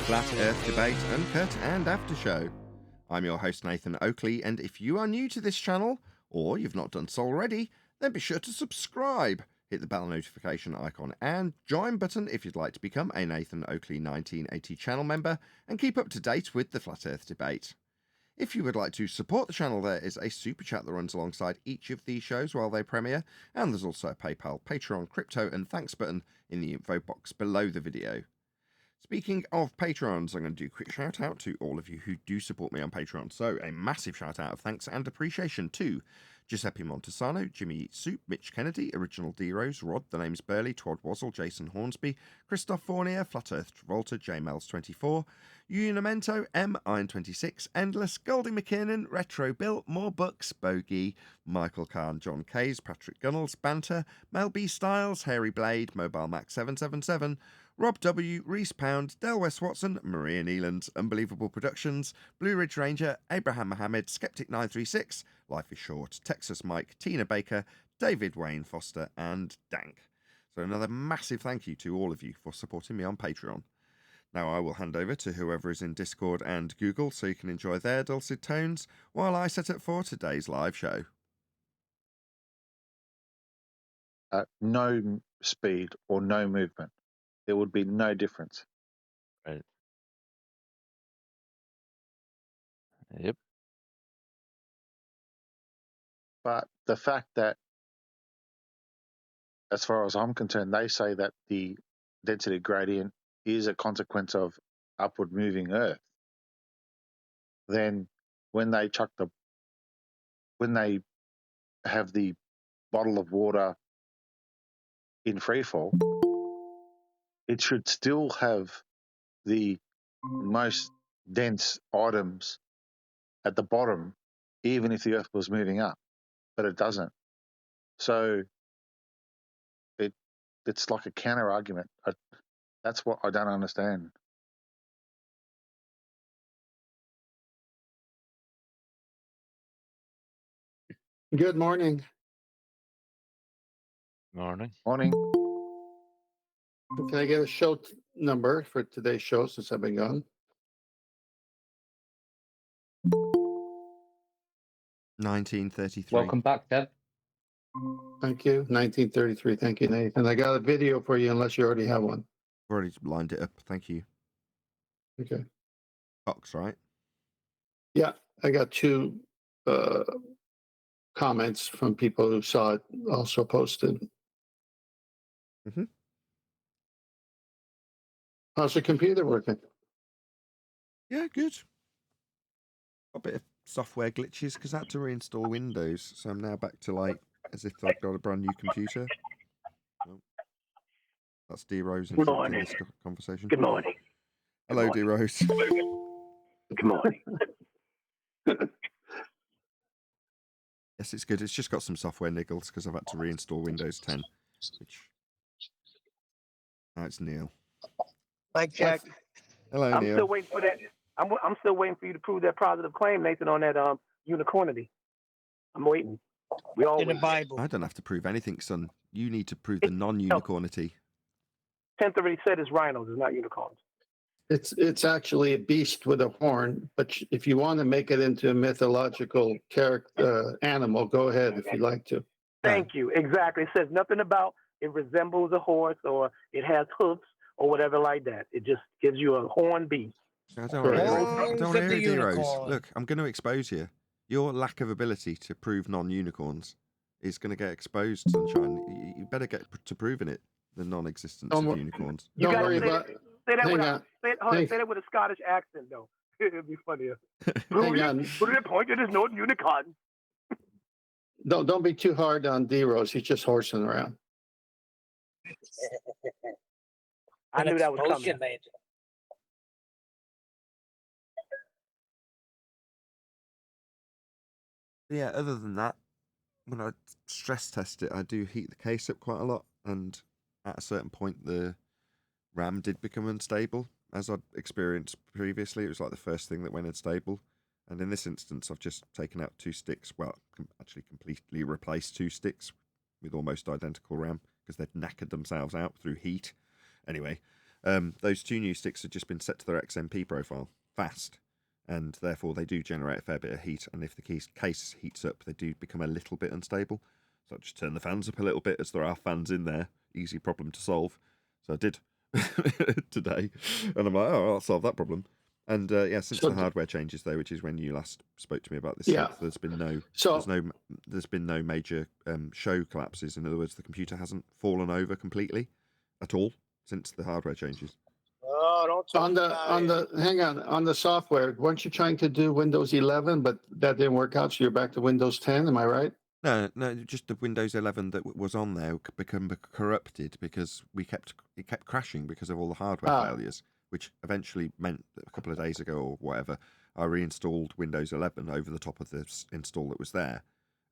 Flat Earth Debate, Uncut and After Show. I'm your host Nathan Oakley, and if you are new to this channel, or you've not done so already, then be sure to subscribe, hit the bell notification icon and join button if you'd like to become a Nathan Oakley 1980 channel member and keep up to date with the Flat Earth Debate. If you would like to support the channel, there is a super chat that runs alongside each of these shows while they premiere, and there's also a PayPal, Patreon, crypto and thanks button in the info box below the video. Speaking of Patrons, I'm going to do a quick shout out to all of you who do support me on Patreon. So a massive shout out of thanks and appreciation to Giuseppe Montesano, Jimmy Eats Soup, Mitch Kennedy, Original D-Rose, Rod, The Name's Burley, Todd Wazzle, Jason Hornsby, Christoph Fournier, Flat Earth Travolta, JMels24, Unimento, M Iron26, Endless, Goldie McKiernan, Retro Bill, More Books, Bogey, Michael Kahn, John Kays, Patrick Gunnels, Banter, Mel B Styles, Hairy Blade, Mobile Max 777, Rob W, Reese Pound, Del West Watson, Maria Neelands, Unbelievable Productions, Blue Ridge Ranger, Abraham Mohammed, Skeptic936, Life is Short, Texas Mike, Tina Baker, David Wayne Foster, and Dank. So another massive thank you to all of you for supporting me on Patreon. Now I will hand over to whoever is in Discord and Google so you can enjoy their dulcet tones while I set up for today's live show. No speed or no movement. There would be no difference. Right. Yep. But the fact that, as far as I'm concerned, they say that the density gradient is a consequence of upward moving Earth, then when they have the bottle of water in freefall, it should still have the most dense items at the bottom, even if the Earth was moving up, but it doesn't. So it's like a counter argument. That's what I don't understand. Good morning. Morning. Morning. Can I get a show number for today's show since I've been gone? 1933. Welcome back, Deb. Thank you. 1933. Thank you, Nathan. I got a video for you unless you already have one. I've already lined it up. Thank you. Okay. Fox, right? Yeah, I got two comments from people who saw it also posted. Mm-hmm. How's the computer working? Yeah, good. A bit of software glitches because I had to reinstall Windows, so I'm now back to like as if I've got a brand new computer. Oh. That's D Rose in this conversation. Good morning. Hello, D Rose. Good morning. Yes, it's good. It's just got some software niggles because I've had to reinstall Windows 10. Which now it's Neil. Mike Jack. Hello, I'm Neil. still waiting for that. I'm still waiting for you to prove that positive claim, Nathan, on that unicornity. I'm waiting. We all In the waiting. Bible. I don't have to prove anything, son. You need to prove the non-unicornity. 10th already said it's rhinos, it's not unicorns. It's actually a beast with a horn, but if you want to make it into a mythological character animal, go ahead if you'd like to. Thank you. Exactly. It says nothing about it resembles a horse or it has hoofs or whatever like that. It just gives you a horn beast. I don't want to hear it, D-Rose. unicorn. Look, I'm going to expose you. Your lack of ability to prove non-unicorns is going to get exposed, Sunshine. You better get to proving it, the non-existence of unicorns. Don't worry about it. Say that with a Scottish accent, though. It'd be funnier. Hang on. Put it point, it is no unicorn. Don't be too hard on D-Rose. He's just horsing around. I knew that was coming. Yeah, other than that, when I stress test it, I do heat the case up quite a lot, and at a certain point, the RAM did become unstable. As I'd experienced previously, it was like the first thing that went unstable. And in this instance, I've just taken out two sticks. Well, actually completely replaced two sticks with almost identical RAM because they'd knackered themselves out through heat. Anyway, Those two new sticks have just been set to their XMP profile fast, and therefore they do generate a fair bit of heat. And if the case heats up, they do become a little bit unstable. So I just turn the fans up a little bit, as there are fans in there. Easy problem to solve. So I did today, and I'm like, oh, I'll solve that problem. And since the hardware changes though, which is when you last spoke to me about this, there's been no major show collapses. In other words, the computer hasn't fallen over completely at all since the hardware changes. Oh, don't talk on the software, weren't you trying to do Windows 11, but that didn't work out, so you're back to Windows 10, am I right? No, just the Windows 11 that was on there become corrupted because it kept crashing because of all the hardware failures, which eventually meant that a couple of days ago or whatever, I reinstalled Windows 11 over the top of the install that was there,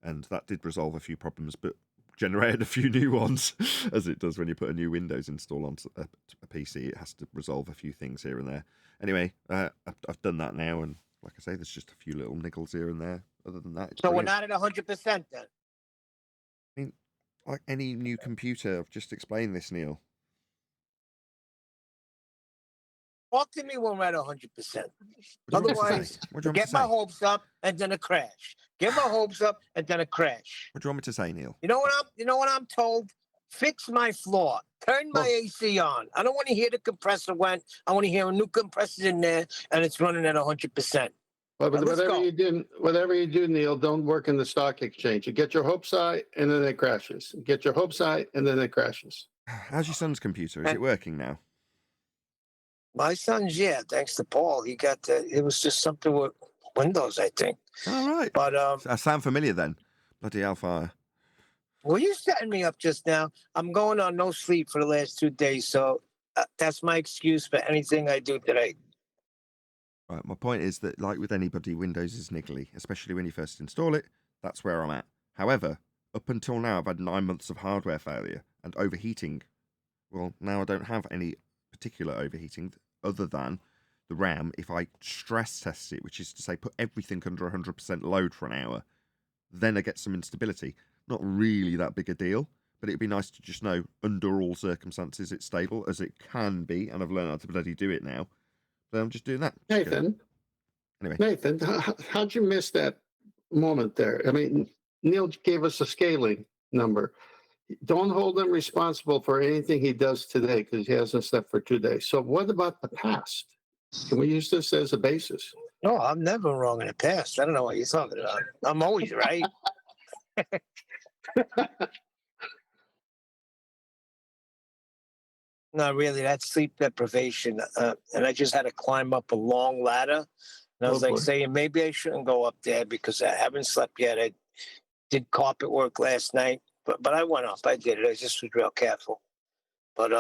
and that did resolve a few problems, but generated a few new ones, as it does when you put a new Windows install on a PC. It has to resolve a few things here and there. Anyway, I've done that now, and like I say, there's just a few little niggles here and there. Other than that, it's So brilliant. we're not at 100% then. I mean, like any new computer, I've just explained this, Neil. Talk to me when we're at 100%. What do you want me to Otherwise, say? What do you want me get to my say? hopes up and then a crash. Get my hopes up and then a crash. What do you want me to say, Neil? You know what I'm told? Fix my floor. Turn my AC on. I don't want to hear the compressor went. I want to hear a new compressor in there and it's running at 100%. But Let's whatever go. you do, Neil, don't work in the stock exchange. You get your hopes high and then it crashes. Get your hopes high and then it crashes. How's your son's computer? Is it working now? My son's, thanks to Paul. He got it was just something with Windows, I think. All right. But I sound familiar then. Bloody hellfire. well, you setting me up just now. I'm going on no sleep for the last 2 days, so that's my excuse for anything I do today. Right, my point is that, like with anybody, Windows is niggly, especially when you first install it. That's where I'm at. However, up until now, I've had 9 months of hardware failure and overheating. Well, now I don't have any particular overheating other than the RAM. If I stress test it, which is to say put everything under 100% load for an hour, then I get some instability. Not really that big a deal, but it'd be nice to just know under all circumstances it's stable, as it can be, and I've learned how to bloody do it now. So I'm just doing that. Nathan, how'd you miss that moment there? I mean, Neil gave us a scaling number. Don't hold him responsible for anything he does today because he hasn't slept for 2 days. So what about the past? Can we use this as a basis? No, I'm never wrong in the past. I don't know what you're talking about. I'm always right. Not really. That's sleep deprivation. And I just had to climb up a long ladder. And I was saying, maybe I shouldn't go up there because I haven't slept yet. I did carpet work last night, but I went up. I did it. I just was real careful. But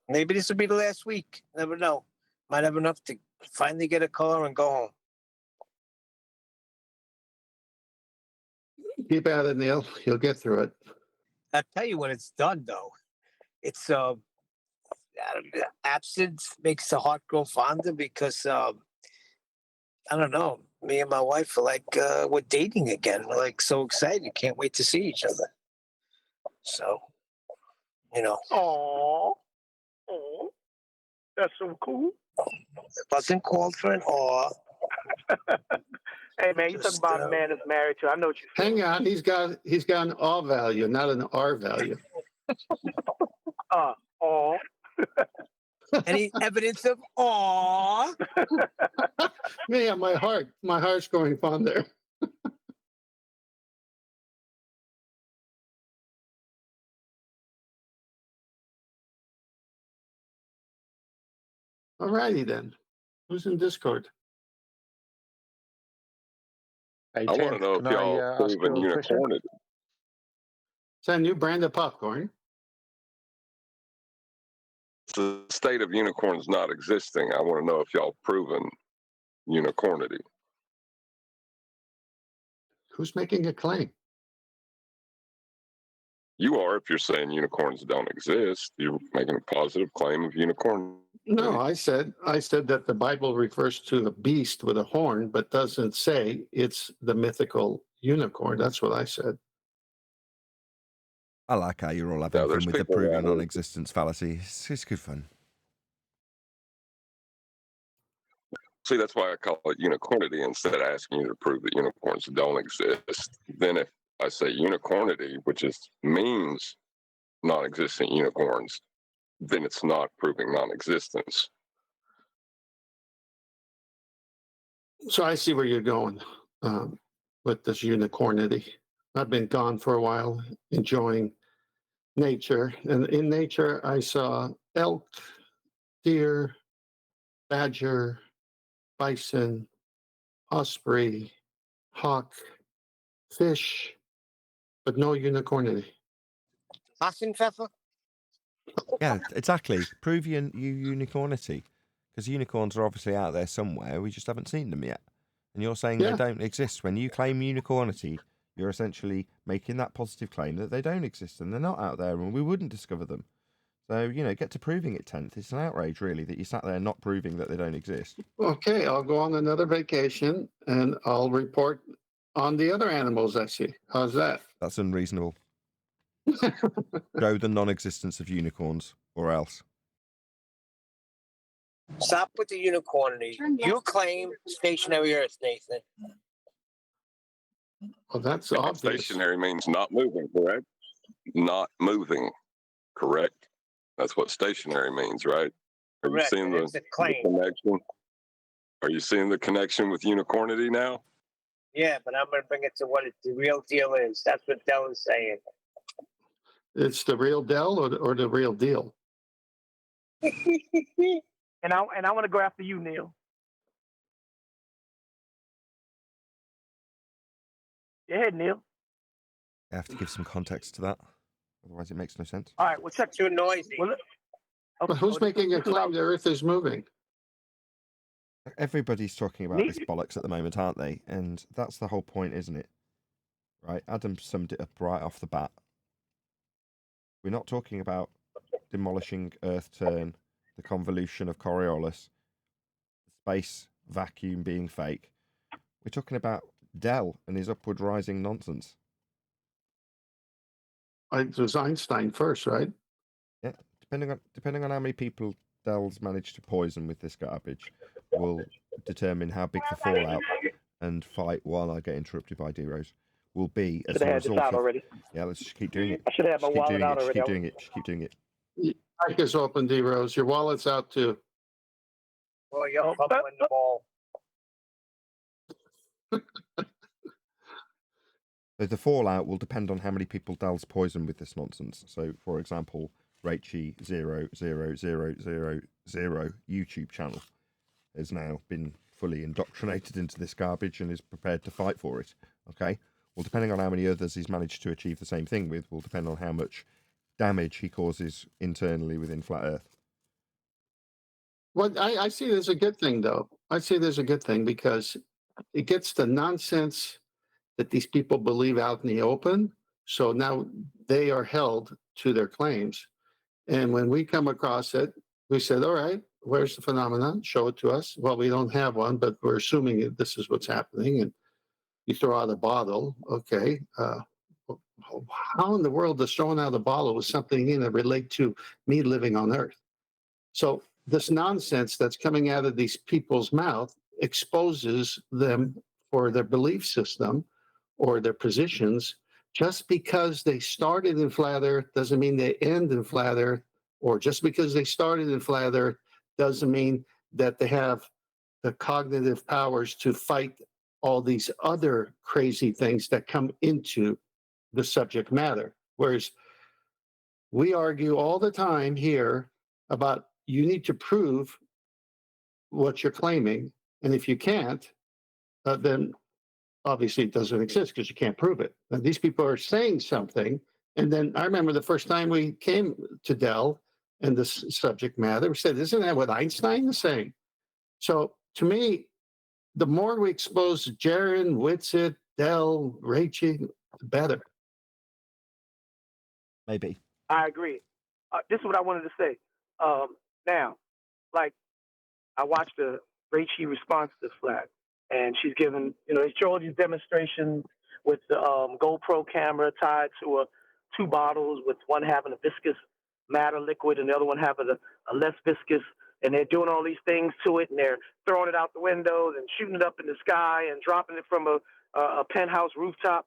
maybe this will be the last week. Never know. Might have enough to finally get a car and go home. Keep at it, Neil. You'll get through it. I'll tell you when it's done, though. It's absence makes the heart grow fonder because I don't know. Me and my wife are like we're dating again. We're like so excited, can't wait to see each other. So, Aww. That's so cool. It wasn't called for an awe. Hey man, you talking about a man that's married to? I know what you. Hang on, he's got an R value, not an R value. Aw. Any evidence of awe? Man, my heart's going fonder. All righty then. Who's in Discord? Hey, I want to Ted, know if can y'all I ask proven you a question? unicornity. It's a new brand of popcorn. The state of unicorns not existing. I want to know if y'all proven unicornity. Who's making a claim? You are, if you're saying unicorns don't exist. You're making a positive claim of unicorn. No, I said that the Bible refers to the beast with a horn, but doesn't say it's the mythical unicorn. That's what I said. I like how you're all having fun there's with the people proven around here. non-existence fallacy. It's good fun. See, that's why I call it unicornity instead of asking you to prove that unicorns don't exist. Then if I say unicornity, which means non-existent unicorns, then it's not proving non-existence. So I see where you're going with this unicornity. I've been gone for a while, enjoying nature. And in nature, I saw elk, deer, badger, bison, osprey, hawk, fish, but no unicornity. Hassenpfeffer? Yeah, exactly. Prove your unicornity. Because unicorns are obviously out there somewhere. We just haven't seen them yet. And you're saying they don't exist. When you claim unicornity, you're essentially making that positive claim that they don't exist and they're not out there and we wouldn't discover them. So, get to proving it 10th. It's an outrage, really, that you sat there not proving that they don't exist. Okay, I'll go on another vacation and I'll report on the other animals I see. How's that? That's unreasonable. Show the non-existence of unicorns, or else. Stop with the unicornity. You claim stationary Earth, Nathan. Well, that's obvious. Stationary means not moving, correct? Not moving, correct? That's what stationary means, right? Are Correct. you seeing the connection? Are you seeing the connection with unicornity now? Yeah, but I'm going to bring it to what the real deal is. That's what Dell is saying. It's the real Dell or the real deal? And I want to go after you, Neil. Go ahead, Neil. I have to give some context to that. Otherwise, it makes no sense. All right, well, check. Too noisy. Well, But who's making a claim the Earth is moving? Everybody's talking about this bollocks at the moment, aren't they? And that's the whole point, isn't it? Right? Adam summed it up right off the bat. We're not talking about demolishing Earth turn, the convolution of Coriolis, space vacuum being fake. We're talking about Dell and his upward rising nonsense. It was Einstein first, right? Yeah, depending on how many people Dell's managed to poison with this garbage, will determine how big the fallout and fight while I get interrupted by D-Rose will be as a result of... already. Yeah, let's just keep doing it. I should have my wallet out already. Just keep doing it. Mic is open, D-Rose. Your wallet's out too. Well, you're fumbling the ball. The fallout will depend on how many people Dell's poison with this nonsense. So, for example, Rachie 00000 YouTube channel has now been fully indoctrinated into this garbage and is prepared to fight for it. Okay? Well, depending on how many others he's managed to achieve the same thing with will depend on how much damage he causes internally within Flat Earth. Well, I see it as a good thing, though. I see it as a good thing because it gets the nonsense that these people believe out in the open. So now they are held to their claims. And when we come across it, we said, all right, where's the phenomenon? Show it to us. Well, we don't have one, but we're assuming that this is what's happening. And you throw out a bottle. Okay. How in the world does throwing out a bottle with something in it relate to me living on Earth? So this nonsense that's coming out of these people's mouth exposes them for their belief system or their positions. Just because they started in Flat Earth doesn't mean they end in Flat Earth, or just because they started in Flat Earth doesn't mean that they have the cognitive powers to fight all these other crazy things that come into the subject matter. Whereas we argue all the time here about you need to prove what you're claiming. And if you can't, then obviously it doesn't exist because you can't prove it. And these people are saying something. And then I remember the first time we came to Dell and this subject matter, we said, isn't that what Einstein is saying? So to me, the more we expose Jaron, Whitsitt, Dell, Rachie, the better. Maybe. I agree. This is what I wanted to say. Now, like, I watched the Rachie response to Flat, and she's given, they showed these demonstrations with the GoPro camera tied to two bottles, with one having a viscous matter liquid and the other one having a less viscous, and they're doing all these things to it, and they're throwing it out the windows and shooting it up in the sky and dropping it from a penthouse rooftop.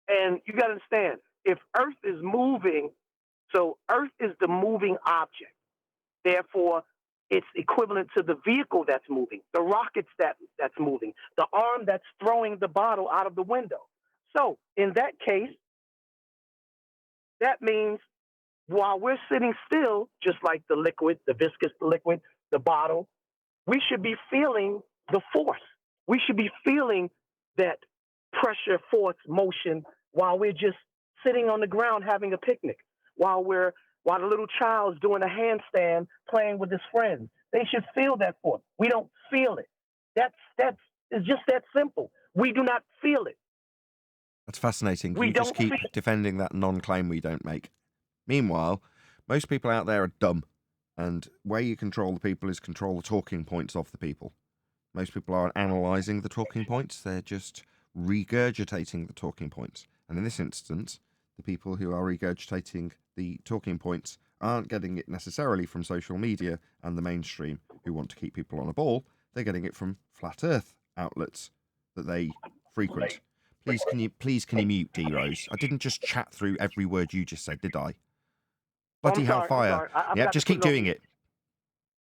And you got to understand, if Earth is moving, so Earth is the moving object. Therefore, it's equivalent to the vehicle that's moving, the rockets that's moving, the arm that's throwing the bottle out of the window. So in that case, that means while we're sitting still, just like the liquid, the viscous liquid, the bottle, we should be feeling the force. We should be feeling that pressure, force, motion while we're just sitting on the ground having a picnic, while the little child's doing a handstand playing with his friends. They should feel that force. We don't feel it. It's just that simple. We do not feel it. That's fascinating. We You just don't keep defending that non-claim we don't make. Meanwhile, most people out there are dumb, and way you control the people is control the talking points of the people. Most people aren't analysing the talking points, they're just regurgitating the talking points. And in this instance, the people who are regurgitating the talking points aren't getting it necessarily from social media and the mainstream who want to keep people on a ball. They're getting it from flat earth outlets that they frequent. Please can you mute D-Rose? I didn't just chat through every word you just said, did I? Bloody hellfire. Yeah, just keep doing it.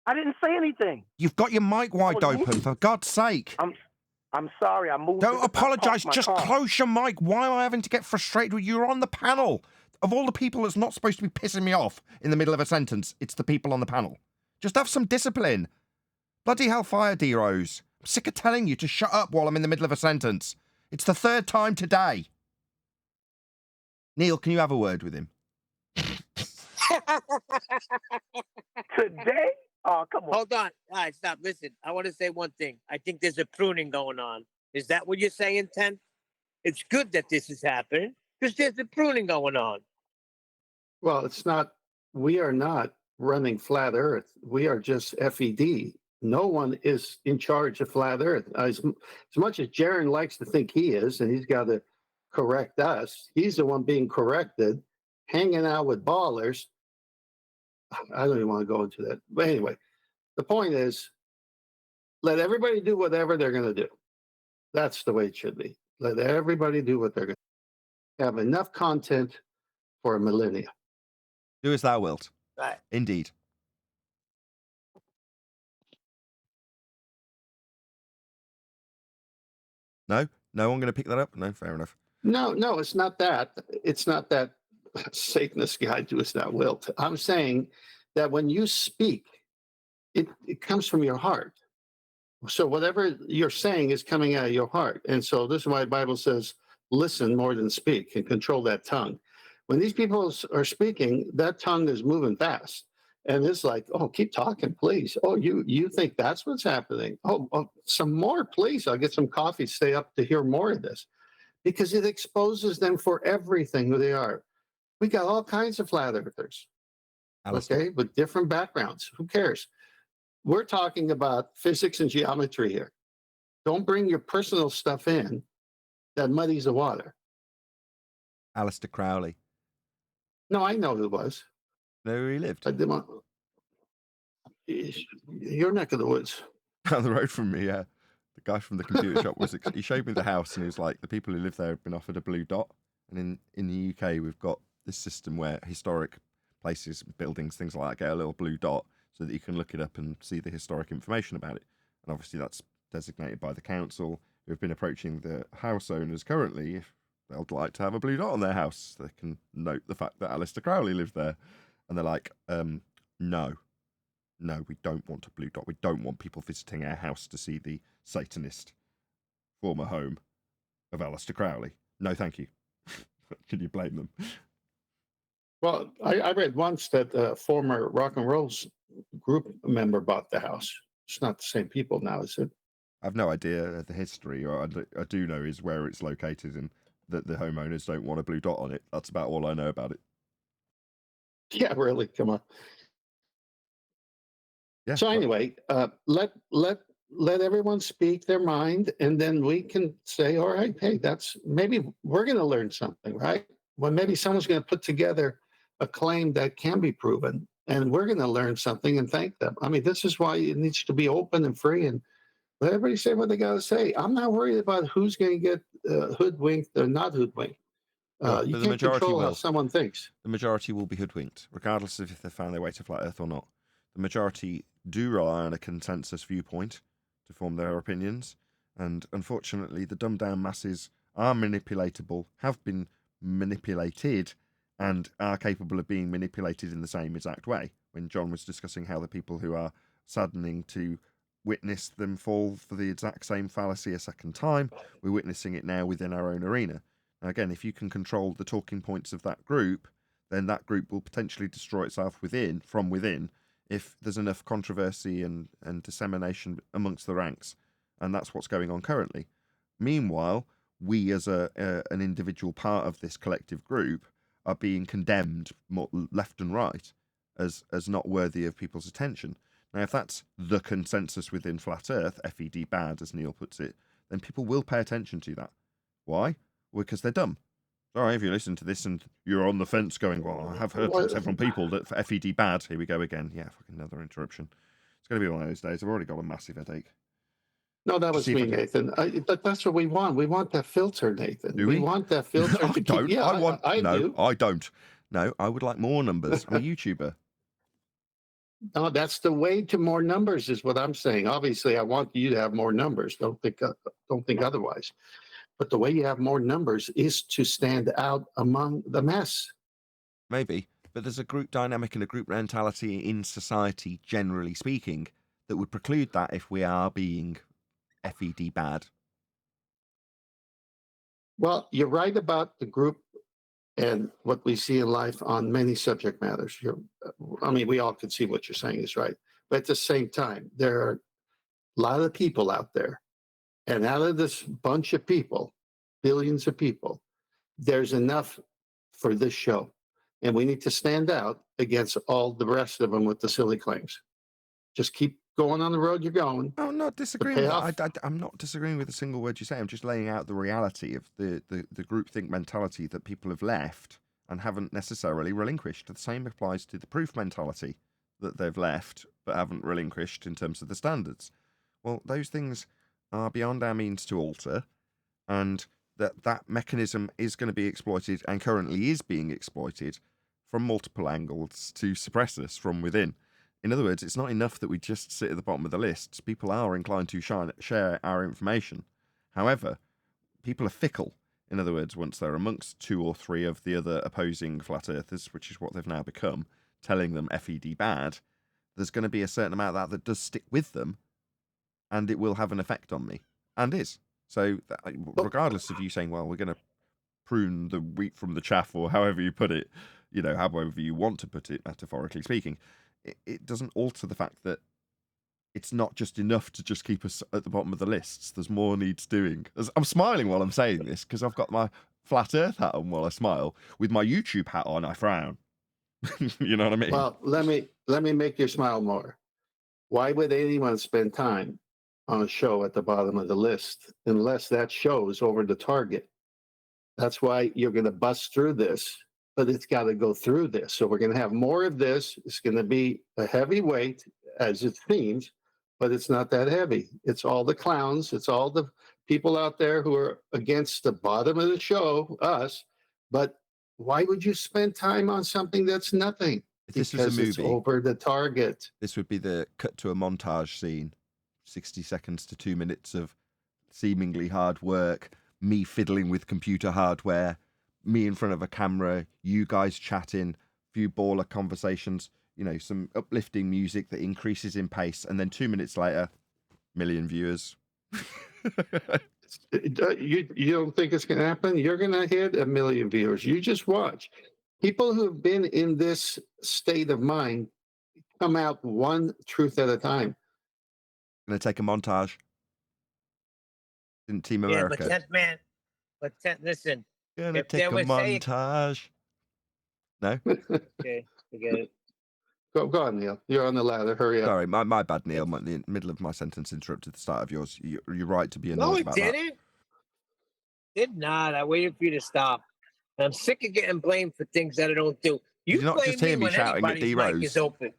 I didn't say anything. You've got your mic wide open, for God's sake. I'm sorry, I moved. Don't apologise, just close your mic. Why am I having to get frustrated with you? You're on the panel. Of all the people that's not supposed to be pissing me off in the middle of a sentence, it's the people on the panel. Just have some discipline. Bloody hellfire, D-Rose. I'm sick of telling you to shut up while I'm in the middle of a sentence. It's the third time today. Neil, can you have a word with him? Today? Oh, come on. Hold on. All right, stop. Listen, I want to say one thing. I think there's a pruning going on. Is that what you're saying, Ten? It's good that this is happening because there's a pruning going on. Well, it's not. We are not running flat Earth. We are just FED. No one is in charge of flat Earth. As much as Jaron likes to think he is, and he's got to correct us, he's the one being corrected, hanging out with ballers. I don't even want to go into that. But anyway, the point is, let everybody do whatever they're going to do. That's the way it should be. Let everybody do what they're going to do. Have enough content for a millennia. Do as thou wilt. Right. Indeed. No? No one going to pick that up? No, fair enough. No, it's not that. It's not that Satanist guy do as thou wilt. I'm saying that when you speak, it comes from your heart. So whatever you're saying is coming out of your heart. And so this is why the Bible says, listen more than speak and control that tongue. When these people are speaking, that tongue is moving fast. And it's like, oh, keep talking, please. Oh, you think that's what's happening? Oh, some more, please. I'll get some coffee, stay up to hear more of this. Because it exposes them for everything who they are. We got all kinds of flat earthers, okay, with different backgrounds. Who cares? We're talking about physics and geometry here. Don't bring your personal stuff in. That muddies the water. Aleister Crowley. No, I know who it was. Know where he lived? Your neck of the woods. Down the road from me, yeah. The guy from the computer shop he showed me the house, and he was like, the people who live there have been offered a blue dot. And in the UK, we've got this system where historic places, buildings, things like that get a little blue dot so that you can look it up and see the historic information about it. And obviously that's designated by the council, who have been approaching the house owners currently if they'd like to have a blue dot on their house. They can note the fact that Aleister Crowley lived there. And they're like, no, we don't want a blue dot. We don't want people visiting our house to see the Satanist former home of Aleister Crowley. No, thank you. Can you blame them? Well, I read once that a former rock and roll group member bought the house. It's not the same people now, is it? I've no idea the history. I do know is where it's located and that the homeowners don't want a blue dot on it. That's about all I know about it. Yeah, really. Come on. Yeah. So anyway, let everyone speak their mind, and then we can say, all right, hey, maybe we're going to learn something, right? Well, maybe someone's going to put together a claim that can be proven, And we're going to learn something and thank them. I mean, this is why it needs to be open and free and let everybody say what they got to say. I'm not worried about who's going to get hoodwinked or not hoodwinked. But You the can't majority control how will. someone thinks. The majority will be hoodwinked, regardless of if they found their way to flat Earth or not. The majority do rely on a consensus viewpoint to form their opinions, and unfortunately, the dumbed-down masses are manipulatable, have been manipulated, and are capable of being manipulated in the same exact way. When John was discussing how the people who are saddening to witness them fall for the exact same fallacy a second time, we're witnessing it now within our own arena. Now, again, if you can control the talking points of that group, then that group will potentially destroy itself from within, if there's enough controversy and dissemination amongst the ranks. And that's what's going on currently. Meanwhile, we as an individual part of this collective group are being condemned left and right as not worthy of people's attention. Now, if that's the consensus within Flat Earth, FED bad, as Neil puts it, then people will pay attention to that. Why? Well, because they're dumb. Sorry, if you listen to this and you're on the fence going, well, I have heard from several people that for FED bad. Here we go again. Yeah, fucking another interruption. It's going to be one of those days. I've already got a massive headache. No, that was me, Nathan. But that's what we want. We want that filter, Nathan. Do we? Want that filter. I don't. Yeah, I do. I don't. No, I would like more numbers. I'm a YouTuber. No, that's the way to more numbers, is what I'm saying. Obviously, I want you to have more numbers. Don't think otherwise. But the way you have more numbers is to stand out among the mess. Maybe, but there's a group dynamic and a group mentality in society, generally speaking, that would preclude that if we are being FED bad. Well, you're right about the group and what we see in life on many subject matters. I mean, we all can see what you're saying is right. But at the same time, there are a lot of people out there. And out of this bunch of people, billions of people, there's enough for this show. And we need to stand out against all the rest of them with the silly claims. Just keep going on the road you're going. I'm not disagreeing with that. I'm not disagreeing with a single word you say. I'm just laying out the reality of the groupthink mentality that people have left and haven't necessarily relinquished. The same applies to the proof mentality that they've left but haven't relinquished in terms of the standards. Well, those things are beyond our means to alter, and that mechanism is going to be exploited and currently is being exploited from multiple angles to suppress us from within. In other words, it's not enough that we just sit at the bottom of the lists. People are inclined to share our information. However, people are fickle. In other words, once they're amongst 2 or 3 of the other opposing flat earthers, which is what they've now become, telling them FED bad, there's going to be a certain amount of that does stick with them, and it will have an effect on me, and is. So regardless of you saying, well, we're going to prune the wheat from the chaff, or however you put it, however you want to put it, metaphorically speaking, it doesn't alter the fact that it's not just enough to just keep us at the bottom of the lists. There's more needs doing. I'm smiling while I'm saying this because I've got my flat earth hat on while I smile. With my YouTube hat on, I frown. You know what I mean? Well, let me make you smile more. Why would anyone spend time on a show at the bottom of the list unless that show is over the target? That's why you're going to bust through this, but it's got to go through this. So we're going to have more of this. It's going to be a heavy weight, as it seems, but it's not that heavy. It's all the clowns. It's all the people out there who are against the bottom of the show, us. But why would you spend time on something that's nothing? If this was a movie, it's over the target. This would be the cut to a montage scene, 60 seconds to 2 minutes of seemingly hard work, me fiddling with computer hardware, me in front of a camera, you guys chatting, few baller conversations, some uplifting music that increases in pace, and then 2 minutes later, 1 million viewers. You don't think it's going to happen? You're going to hit 1 million viewers. You just watch. People who have been in this state of mind come out one truth at a time. Going to take a montage. In Team America. Yeah, but listen. Gonna take a montage. No? Okay, forget it. Go on, Neil. You're on the ladder. Hurry up. Sorry, my bad, Neil. The middle of my sentence interrupted the start of yours. You're right to be annoyed about that. No, it didn't. Did not. I waited for you to stop. I'm sick of getting blamed for things that I don't do. You Did you not blame just hear me when shouting at anybody's D mic Rose? is open.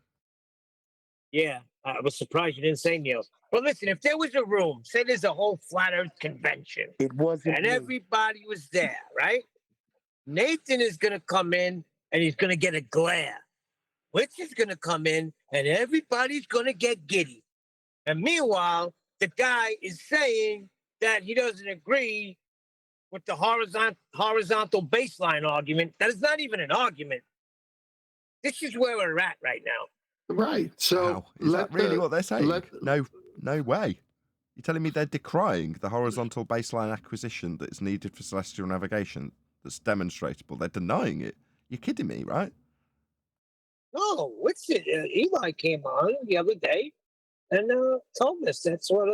Yeah, I was surprised you didn't say Neil. But listen, if there was a room, say there's a whole flat Earth convention, It wasn't and me. everybody was there, right? Nathan is going to come in and he's going to get a glare. Rich is going to come in and everybody's going to get giddy. And meanwhile, the guy is saying that he doesn't agree with the horizontal baseline argument. That is not even an argument. This is where we're at right now. Right. So Wow. Is that really what they're saying? let- No way. You're telling me they're decrying the horizontal baseline acquisition that's needed for celestial navigation that's demonstrable. They're denying it. You're kidding me, right? No, what's it? Eli came on the other day and told us that's what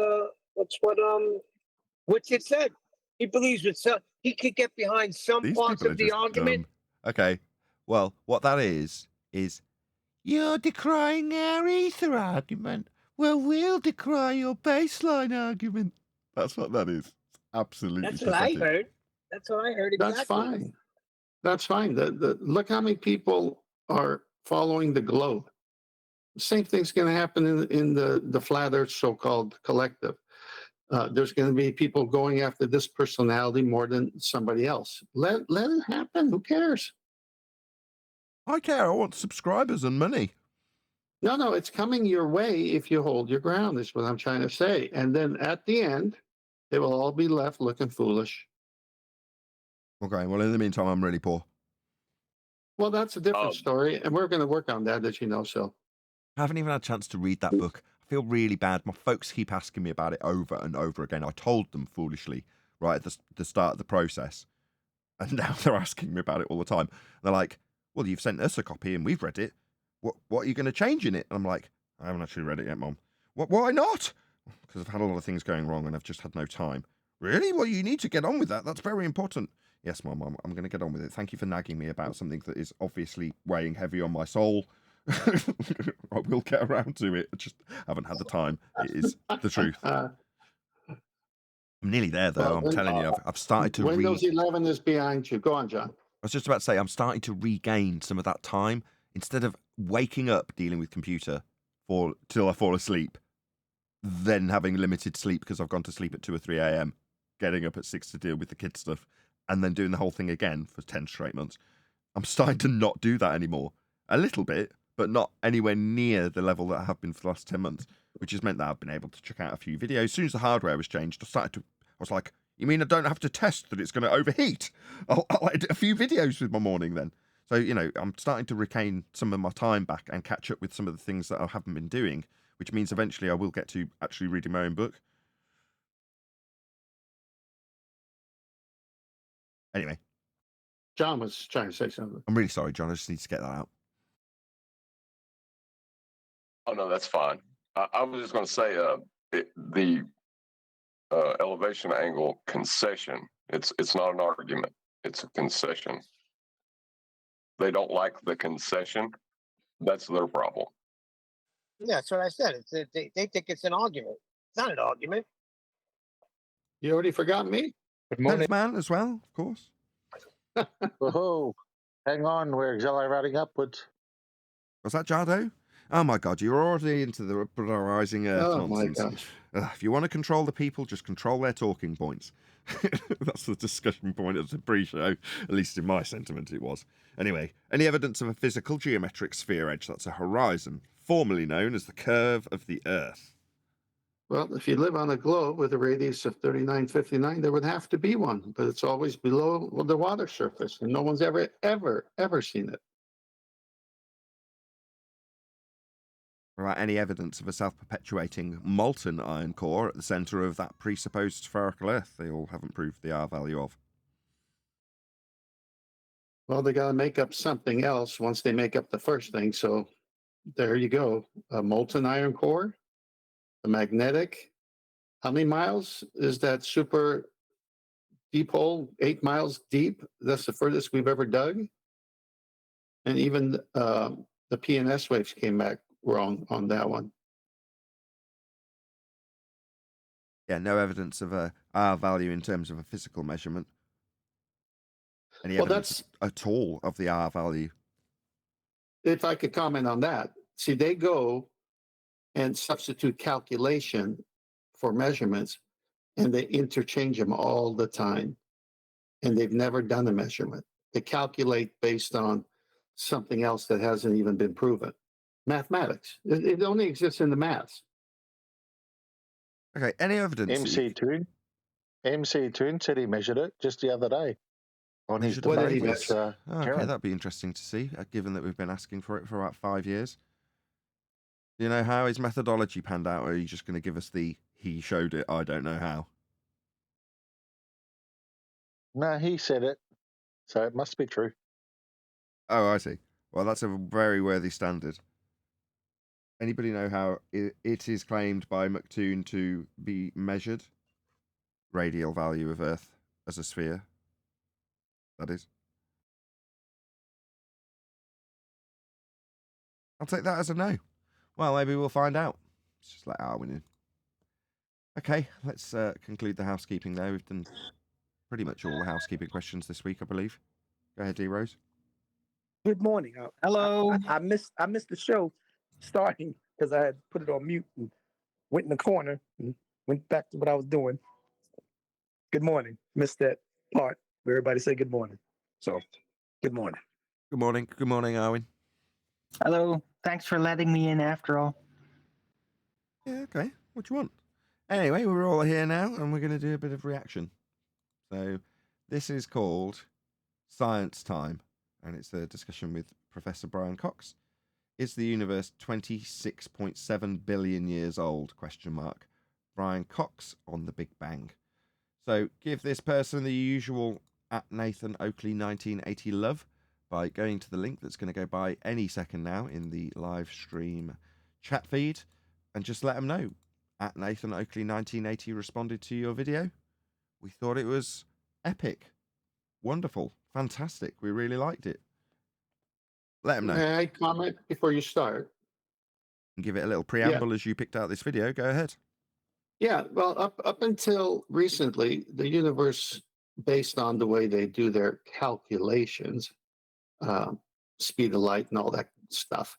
Richard said. He believes with some, he could get behind some These parts people are of the just argument. dumb. Okay. Well, what that is you're decrying our ether argument. Well, we'll decry your baseline argument. That's what that is. It's absolutely That's what I pathetic. heard. That's what I heard exactly. That's fine. That's fine. Look how many people are following the globe. The same thing's going to happen in the flat Earth so-called collective. There's going to be people going after this personality more than somebody else. Let it happen. Who cares? I care. I want subscribers and money. No, it's coming your way if you hold your ground, is what I'm trying to say. And then at the end, they will all be left looking foolish. Okay. Well, in the meantime, I'm really poor. Well, that's a different story, and we're going to work on that, as you know, so. I haven't even had a chance to read that book. I feel really bad. My folks keep asking me about it over and over again. I told them foolishly right at the start of the process. And now they're asking me about it all the time. They're like, well, you've sent us a copy and we've read it. What are you going to change in it? And I'm like, I haven't actually read it yet, Mom. Why not? Because I've had a lot of things going wrong and I've just had no time. Really? Well, you need to get on with that. That's very important. Yes, Mom, I'm going to get on with it. Thank you for nagging me about something that is obviously weighing heavy on my soul. I will get around to it. I just haven't had the time. It is the truth. I'm nearly there, though. I'm telling you, I've started to Windows 11 is behind you. Go on, John. I was just about to say, I'm starting to regain some of that time. Instead of waking up dealing with computer till I fall asleep, then having limited sleep because I've gone to sleep at 2 or 3 a.m., getting up at 6 to deal with the kids' stuff, and then doing the whole thing again for 10 straight months. I'm starting to not do that anymore. A little bit, but not anywhere near the level that I have been for the last 10 months, which has meant that I've been able to check out a few videos. As soon as the hardware was changed, I was like, you mean I don't have to test that it's going to overheat? I'll edit a few videos with my morning then. So, I'm starting to regain some of my time back and catch up with some of the things that I haven't been doing, which means eventually I will get to actually reading my own book. Anyway. John was trying to say something. I'm really sorry, John. I just need to get that out. Oh, no, that's fine. I was just going to say the elevation angle concession, it's not an argument. It's a concession. They don't like the concession. That's their problem. Yeah, that's what I said. They think it's an argument. It's not an argument. You already forgot me? Good morning. Man as well, of course. Oh, hang on. We're accelerating upwards. Was that Jardo? Oh my God, you're already into the polarizing Earth nonsense. My gosh. If you want to control the people, just control their talking points. That's the discussion point of the pre-show, at least in my sentiment it was. Anyway, any evidence of a physical geometric sphere edge, that's a horizon, formerly known as the curve of the Earth. Well, if you live on a globe with a radius of 3959, there would have to be one, but it's always below the water surface, and no one's ever seen it. Right, any evidence of a self-perpetuating molten iron core at the centre of that presupposed spherical Earth they all haven't proved the R value of. Well, they got to make up something else once they make up the first thing, so there you go. A molten iron core, a magnetic. How many miles is that super deep hole? 8 miles deep. That's the furthest we've ever dug. And even the PNS waves came back wrong on that one. Yeah, no evidence of a R value in terms of a physical measurement. Any Well, evidence at all of the R value? if I could comment on that, see, they go and substitute calculation for measurements, and they interchange them all the time. And they've never done a measurement. They calculate based on something else that hasn't even been proven. Mathematics. It only exists in the maths. Okay, any evidence? MC Toon said he measured it just the other day on his Measured debate it? with Okay, Karen. that'd be interesting to see, given that we've been asking for it for about 5 years. Do you know how his methodology panned out, or are you just going to give us the he showed it, I don't know how? No, he said it, so it must be true. Oh, I see. Well, that's a very worthy standard. Anybody know how it is claimed by McToon to be measured? Radial value of Earth as a sphere, that is. I'll take that as a no. Well, maybe we'll find out. Let's just let Arwin in. Okay, let's conclude the housekeeping there. We've done pretty much all the housekeeping questions this week, I believe. Go ahead, D. Rose. Good morning. Hello. I missed the show starting because I had put it on mute and went in the corner and went back to what I was doing. Good morning. Missed that part where everybody say good morning. So, good morning. Good morning. Good morning, Arwin. Hello. Thanks for letting me in after all. Yeah, okay. What do you want? Anyway, we're all here now, and we're going to do a bit of reaction. So, this is called Science Time, and it's a discussion with Professor Brian Cox. Is the universe 26.7 billion years old? Question mark. Brian Cox on the Big Bang. So, give this person the usual at Nathan Oakley 1980 love by going to the link that's going to go by any second now in the live stream chat feed, and just let them know at Nathan Oakley 1980 responded to your video. We thought it was epic, wonderful, fantastic. We really liked it. Let them know. May I comment before you start? And give it a little preamble as you picked out this video. Go ahead. Yeah, well, up until recently, the universe, based on the way they do their calculations, speed of light and all that stuff,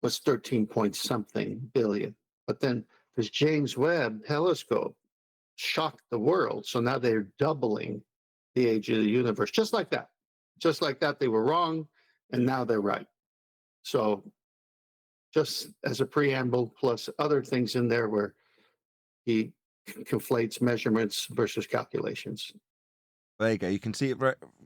was 13 point something billion. But then this James Webb telescope shocked the world. So now they're doubling the age of the universe, just like that. Just like that, they were wrong, and now they're right. So just as a preamble, plus other things in there where he conflates measurements versus calculations. There you go. You can see it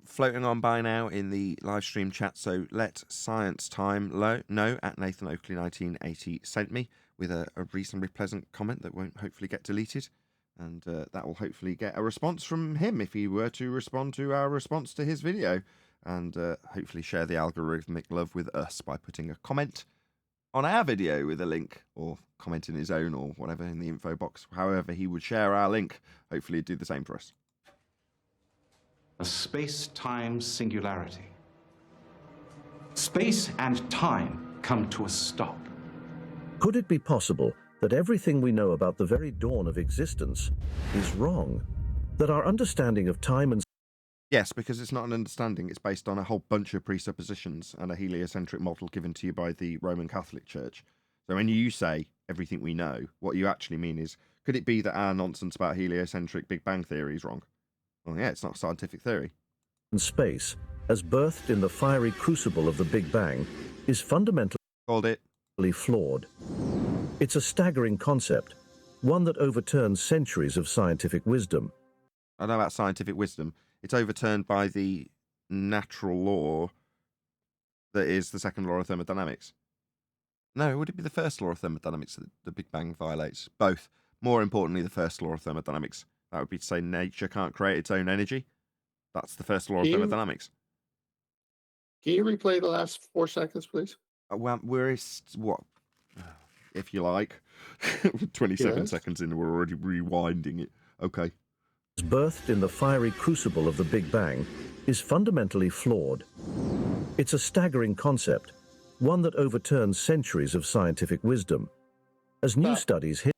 floating on by now in the live stream chat. So let Science Time know at Nathan Oakley 1980 sent me with a reasonably pleasant comment that won't hopefully get deleted. And that will hopefully get a response from him if he were to respond to our response to his video. And hopefully share the algorithmic love with us by putting a comment on our video with a link, or comment in his own or whatever in the info box. However he would share our link, hopefully he'd do the same for us. A space-time singularity. Space and time come to a stop. Could it be possible that everything we know about the very dawn of existence is wrong? That our understanding of time and... Yes, because it's not an understanding. It's based on a whole bunch of presuppositions and a heliocentric model given to you by the Roman Catholic Church. So when you say everything we know, what you actually mean is, could it be that our nonsense about heliocentric Big Bang theory is wrong? Well, yeah, it's not a scientific theory. Space, as birthed in the fiery crucible of the Big Bang, is fundamentally Called it. Flawed. It's a staggering concept, one that overturns centuries of scientific wisdom. I know about scientific wisdom. It's overturned by the natural law that is the second law of thermodynamics. No, would it be the first law of thermodynamics that the Big Bang violates? Both. More importantly, the first law of thermodynamics. That would be to say nature can't create its own energy. That's the first law of thermodynamics. Can you replay the last 4 seconds, please? Well, what? If you like. 27 seconds in, we're already rewinding it. Okay. Birthed in the fiery crucible of the Big Bang is fundamentally flawed. It's a staggering concept, one that overturns centuries of scientific wisdom. As new studies hit...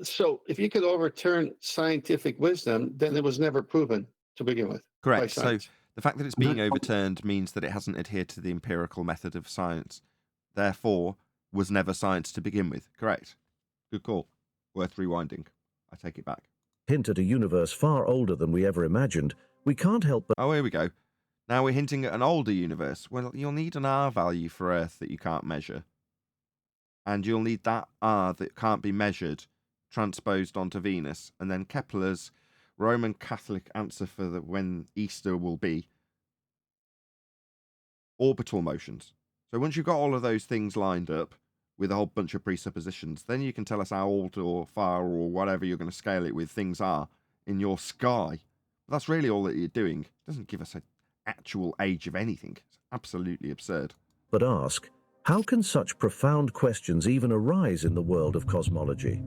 So if you could overturn scientific wisdom, then it was never proven to begin with. Correct. So The fact that it's being overturned means that it hasn't adhered to the empirical method of science. Therefore, was never science to begin with. Correct. Good call. Worth rewinding. I take it back. Hint at a universe far older than we ever imagined, we can't help but... Oh, here we go. Now we're hinting at an older universe. Well, you'll need an R value for Earth that you can't measure. And you'll need that R that can't be measured transposed onto Venus. And then Kepler's Roman Catholic answer for when Easter will be orbital motions. So once you've got all of those things lined up with a whole bunch of presuppositions, then you can tell us how old or far or whatever you're going to scale it with things are in your sky. But that's really all that you're doing. It doesn't give us an actual age of anything. It's absolutely absurd. But ask, how can such profound questions even arise in the world of cosmology?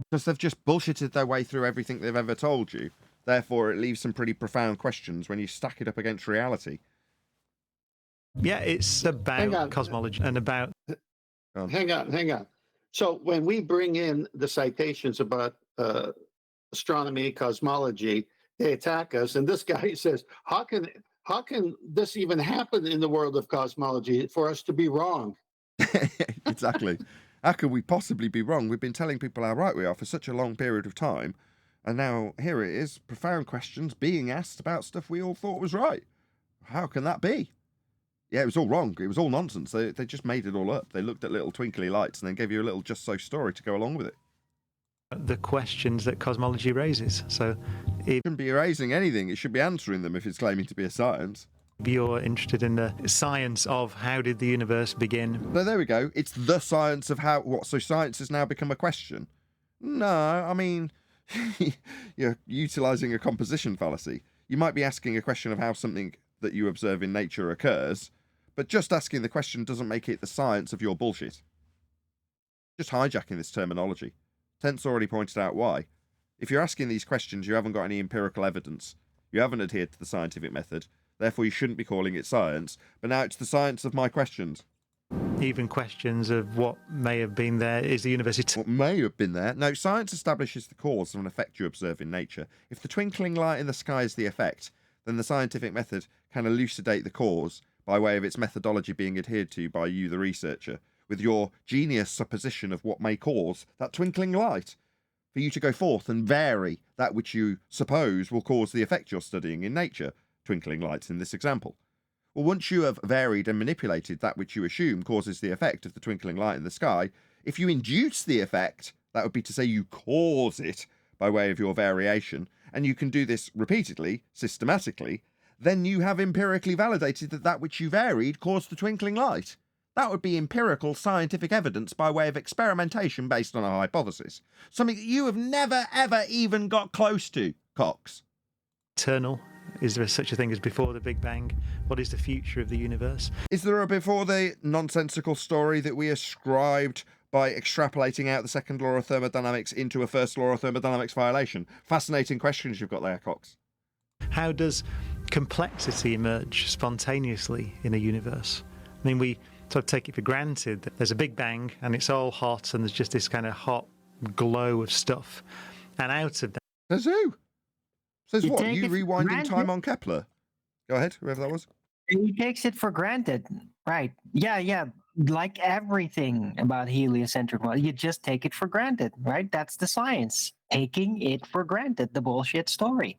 Because they've just bullshitted their way through everything they've ever told you. Therefore, it leaves some pretty profound questions when you stack it up against reality. Yeah, it's about cosmology and about... Hang on. So when we bring in the citations about astronomy, cosmology, they attack us. And this guy says, how can this even happen in the world of cosmology for us to be wrong? Exactly. How could we possibly be wrong? We've been telling people how right we are for such a long period of time. And now here it is, profound questions being asked about stuff we all thought was right. How can that be? Yeah, it was all wrong. It was all nonsense. They just made it all up. They looked at little twinkly lights and then gave you a little just so story to go along with it. The questions that cosmology raises. So it shouldn't be raising anything. It should be answering them if it's claiming to be a science. If you're interested in the science of how did the universe begin. So there we go. It's the science of how... What, so science has now become a question? No, I mean, you're utilising a composition fallacy. You might be asking a question of how something that you observe in nature occurs, but just asking the question doesn't make it the science of your bullshit. Just hijacking this terminology. Tent's already pointed out why. If you're asking these questions, you haven't got any empirical evidence. You haven't adhered to the scientific method. Therefore, you shouldn't be calling it science. But now it's the science of my questions. Even questions of what may have been there. Is the universe... What may have been there? No, science establishes the cause of an effect you observe in nature. If the twinkling light in the sky is the effect, then the scientific method can elucidate the cause by way of its methodology being adhered to by you, the researcher, with your genius supposition of what may cause that twinkling light, for you to go forth and vary that which you suppose will cause the effect you're studying in nature, twinkling lights in this example. Well, once you have varied and manipulated that which you assume causes the effect of the twinkling light in the sky, if you induce the effect, that would be to say you cause it by way of your variation, and you can do this repeatedly, systematically, then you have empirically validated that that which you varied caused the twinkling light. That would be empirical scientific evidence by way of experimentation based on a hypothesis. Something that you have never, ever even got close to, Cox. Eternal. Is there such a thing as before the Big Bang? What is the future of the universe? Is there a before the nonsensical story that we ascribed by extrapolating out the second law of thermodynamics into a first law of thermodynamics violation? Fascinating questions you've got there, Cox. How does complexity emerge spontaneously in a universe? I mean, we sort of take it for granted that there's a Big Bang and it's all hot and there's just this kind of hot glow of stuff. And out of that... Says who? Says what? You rewinding time on Kepler? Go ahead, whoever that was. He takes it for granted. Right. Yeah. Like everything about heliocentric model, you just take it for granted, right? That's the science. Taking it for granted, the bullshit story.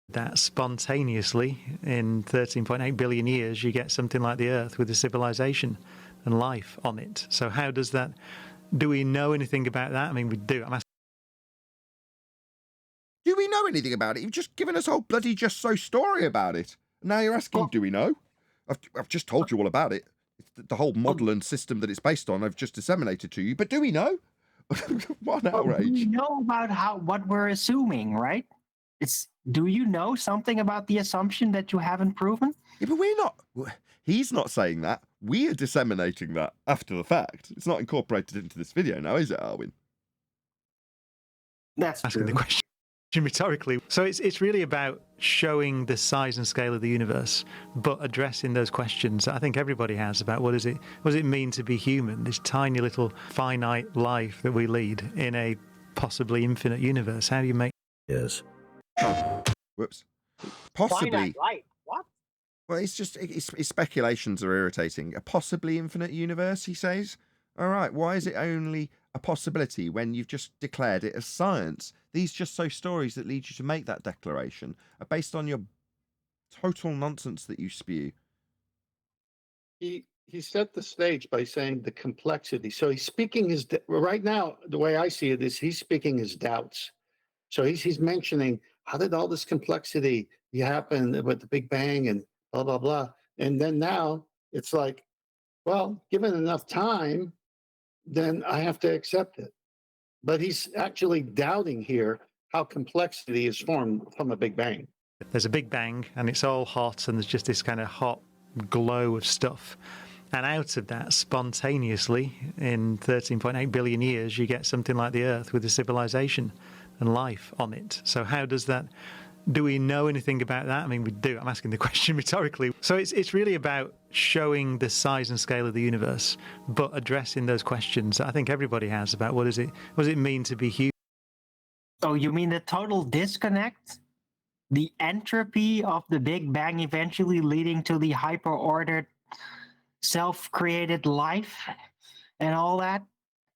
That spontaneously, in 13.8 billion years, you get something like the Earth with a civilization and life on it. So how does that... Do we know anything about that? I mean, we do. Do we know anything about it? You've just given us a whole bloody just so story about it. Now you're asking, do we know? I've just told you all about it. It's the whole model and system that it's based on I've just disseminated to you. But do we know? What an outrage. We know about what we're assuming, right? Do you know something about the assumption that you haven't proven? Yeah, but we're not. He's not saying that. We are disseminating that after the fact. It's not incorporated into this video now, is it, Alwyn? That's asking the question rhetorically. So it's really about showing the size and scale of the universe, but addressing those questions that I think everybody has about what does it mean to be human, this tiny little finite life that we lead in a possibly infinite universe. How do you make... Yes. Whoops. Possibly. Finite life. What? Well, it's just his speculations are irritating. A possibly infinite universe, he says. All right, why is it only a possibility when you've just declared it as science? These just so stories that lead you to make that declaration are based on your total nonsense that you spew. He set the stage by saying the complexity. So he's speaking his right now. The way I see it is he's speaking his doubts. So he's mentioning how did all this complexity happen with the Big Bang and blah blah blah. And then now it's like, well, given enough time, then I have to accept it. But he's actually doubting here how complexity is formed from a Big Bang. There's a Big Bang and it's all hot and there's just this kind of hot glow of stuff. And out of that, spontaneously, in 13.8 billion years, you get something like the Earth with a civilization and life on it. So how does that... Do we know anything about that? I mean, we do. I'm asking the question rhetorically. So it's really about showing the size and scale of the universe, but addressing those questions that I think everybody has about what does it mean to be human? Oh, you mean the total disconnect? The entropy of the Big Bang eventually leading to the hyper-ordered, self-created life and all that?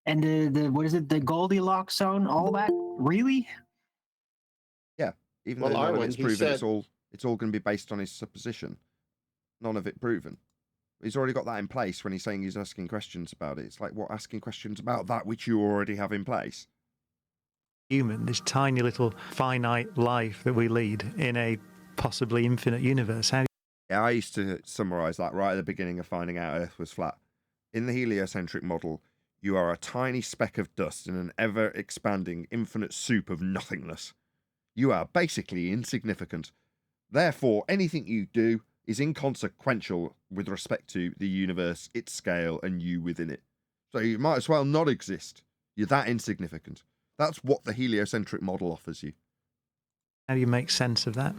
And the what is it, the Goldilocks zone, all that? Really? Yeah, even Well, though none of Arwen, it's he proven, said- it's all going to be based on his supposition. None of it proven. He's already got that in place when he's saying he's asking questions about it. It's like, what, asking questions about that which you already have in place? Human, this tiny little finite life that we lead in a possibly infinite universe. How Yeah, I used to summarise that right at the beginning of finding out Earth was flat. In the heliocentric model, you are a tiny speck of dust in an ever-expanding infinite soup of nothingness. You are basically insignificant. Therefore, anything you do is inconsequential with respect to the universe, its scale, and you within it. So you might as well not exist. You're that insignificant. That's what the heliocentric model offers you. do you make sense of that?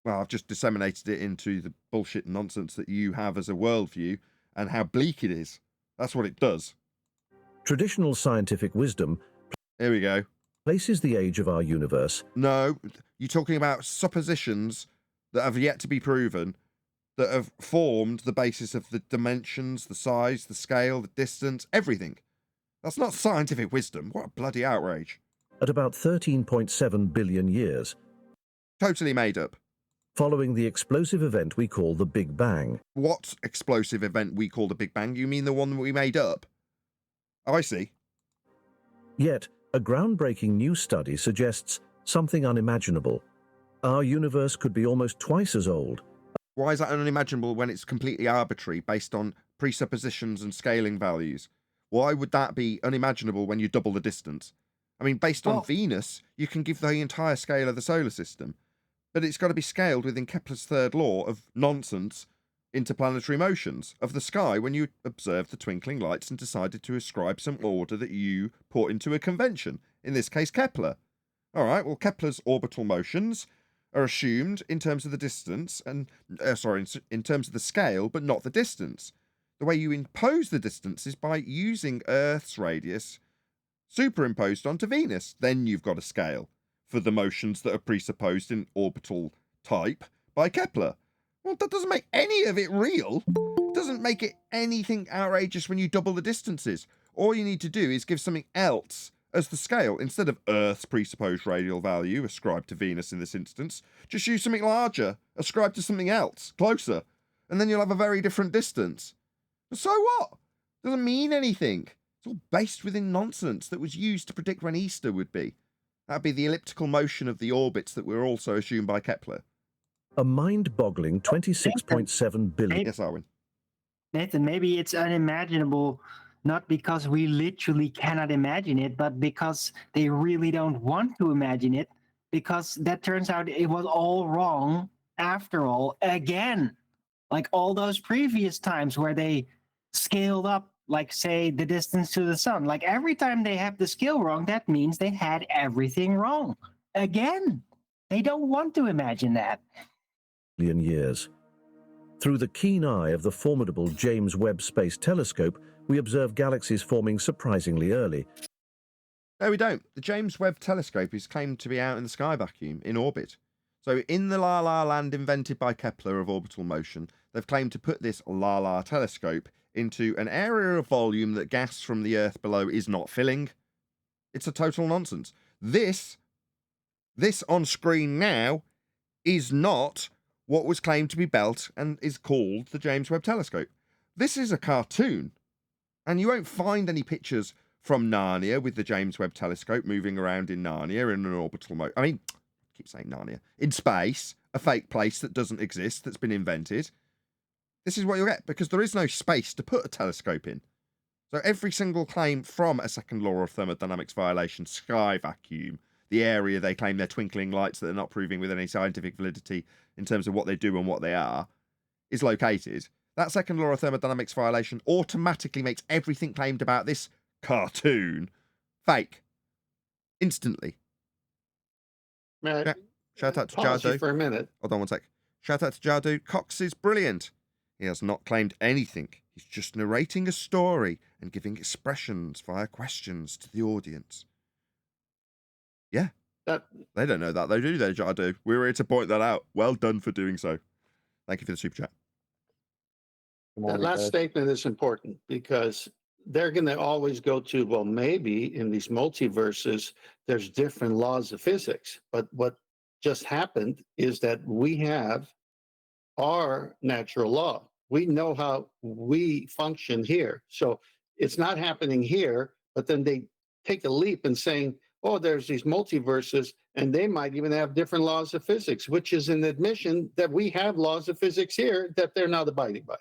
Well, I've just disseminated it into the bullshit nonsense that you have as a worldview and how bleak it is. That's what it does. Traditional scientific wisdom Here we go. places the age of our universe No, you're talking about suppositions that have yet to be proven, that have formed the basis of the dimensions, the size, the scale, the distance, everything. That's not scientific wisdom. What a bloody outrage. at about 13.7 billion years, Totally made up. following the explosive event we call the Big Bang. What explosive event we call the Big Bang? You mean the one that we made up? Oh, I see. Yet, a groundbreaking new study suggests something unimaginable. Our universe could be almost twice as old. Why is that unimaginable when it's completely arbitrary, based on presuppositions and scaling values? Why would that be unimaginable when you double the distance? I mean, based on Venus, you can give the entire scale of the solar system, but it's got to be scaled within Kepler's third law of nonsense, interplanetary motions, of the sky when you observed the twinkling lights and decided to ascribe some order that you put into a convention, in this case Kepler. All right, well, Kepler's orbital motions are assumed in terms of the distance, and in terms of the scale, but not the distance. The way you impose the distance is by using Earth's radius superimposed onto Venus. Then you've got a scale for the motions that are presupposed in orbital type by Kepler. Well, that doesn't make any of it real. It doesn't make it anything outrageous when you double the distances. All you need to do is give something else as the scale. Instead of Earth's presupposed radial value ascribed to Venus in this instance, just use something larger, ascribed to something else, closer, and then you'll have a very different distance. So what? Doesn't mean anything. It's all based within nonsense that was used to predict when Easter would be. That'd be the elliptical motion of the orbits that were also assumed by Kepler. A mind-boggling 26.7 billion. Yes, Arwen. Nathan, maybe it's unimaginable, not because we literally cannot imagine it, but because they really don't want to imagine it, because that turns out it was all wrong after all, again. Like all those previous times where they scaled up, like, say, the distance to the sun. Like every time they have the scale wrong, that means they had everything wrong. Again, they don't want to imagine that. Years. Through the keen eye of the formidable James Webb Space Telescope, we observe galaxies forming surprisingly early. No, we don't. The James Webb Telescope is claimed to be out in the sky vacuum, in orbit. So in the La La Land invented by Kepler of orbital motion, they've claimed to put this La La telescope into an area of volume that gas from the Earth below is not filling. It's a total nonsense. This on screen now is not what was claimed to be built and is called the James Webb Telescope. This is a cartoon, and you won't find any pictures from Narnia with the James Webb Telescope moving around in Narnia in an orbital mode. I mean, I keep saying Narnia. In space, a fake place that doesn't exist, that's been invented. This is what you'll get, because there is no space to put a telescope in. So every single claim from a second law of thermodynamics violation, sky vacuum, the area they claim they're twinkling lights that they're not proving with any scientific validity in terms of what they do and what they are, is located. That second law of thermodynamics violation automatically makes everything claimed about this cartoon fake. Instantly. Matt, Shout out to pause you Jadu. for a minute. Hold on one sec. Shout out to Jadu. Cox is brilliant. He has not claimed anything. He's just narrating a story and giving expressions via questions to the audience. Yeah. They don't know that, though, do they, Jadu? We're here to point that out. Well done for doing so. Thank you for the super chat. That last statement is important because they're going to always go to, well, maybe in these multiverses, there's different laws of physics. But what just happened is that we have our natural law. We know how we function here. So it's not happening here, but then they take a leap and saying, oh, there's these multiverses, and they might even have different laws of physics, which is an admission that we have laws of physics here that they're not abiding by.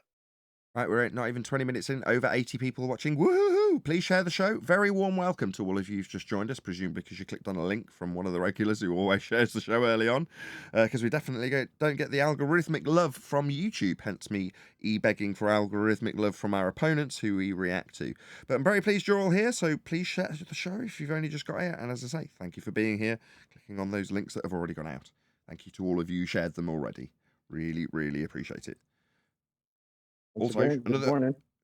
Right, we're at not even 20 minutes in, over 80 people watching. Woohoo! Please share the show. Very warm welcome to all of you who've just joined us, presumably because you clicked on a link from one of the regulars who always shares the show early on, because we definitely don't get the algorithmic love from YouTube, hence me begging for algorithmic love from our opponents who we react to. But I'm very pleased you're all here, so please share the show if you've only just got here. And as I say, thank you for being here, clicking on those links that have already gone out. Thank you to all of you who shared them already. Really, really appreciate it. Also,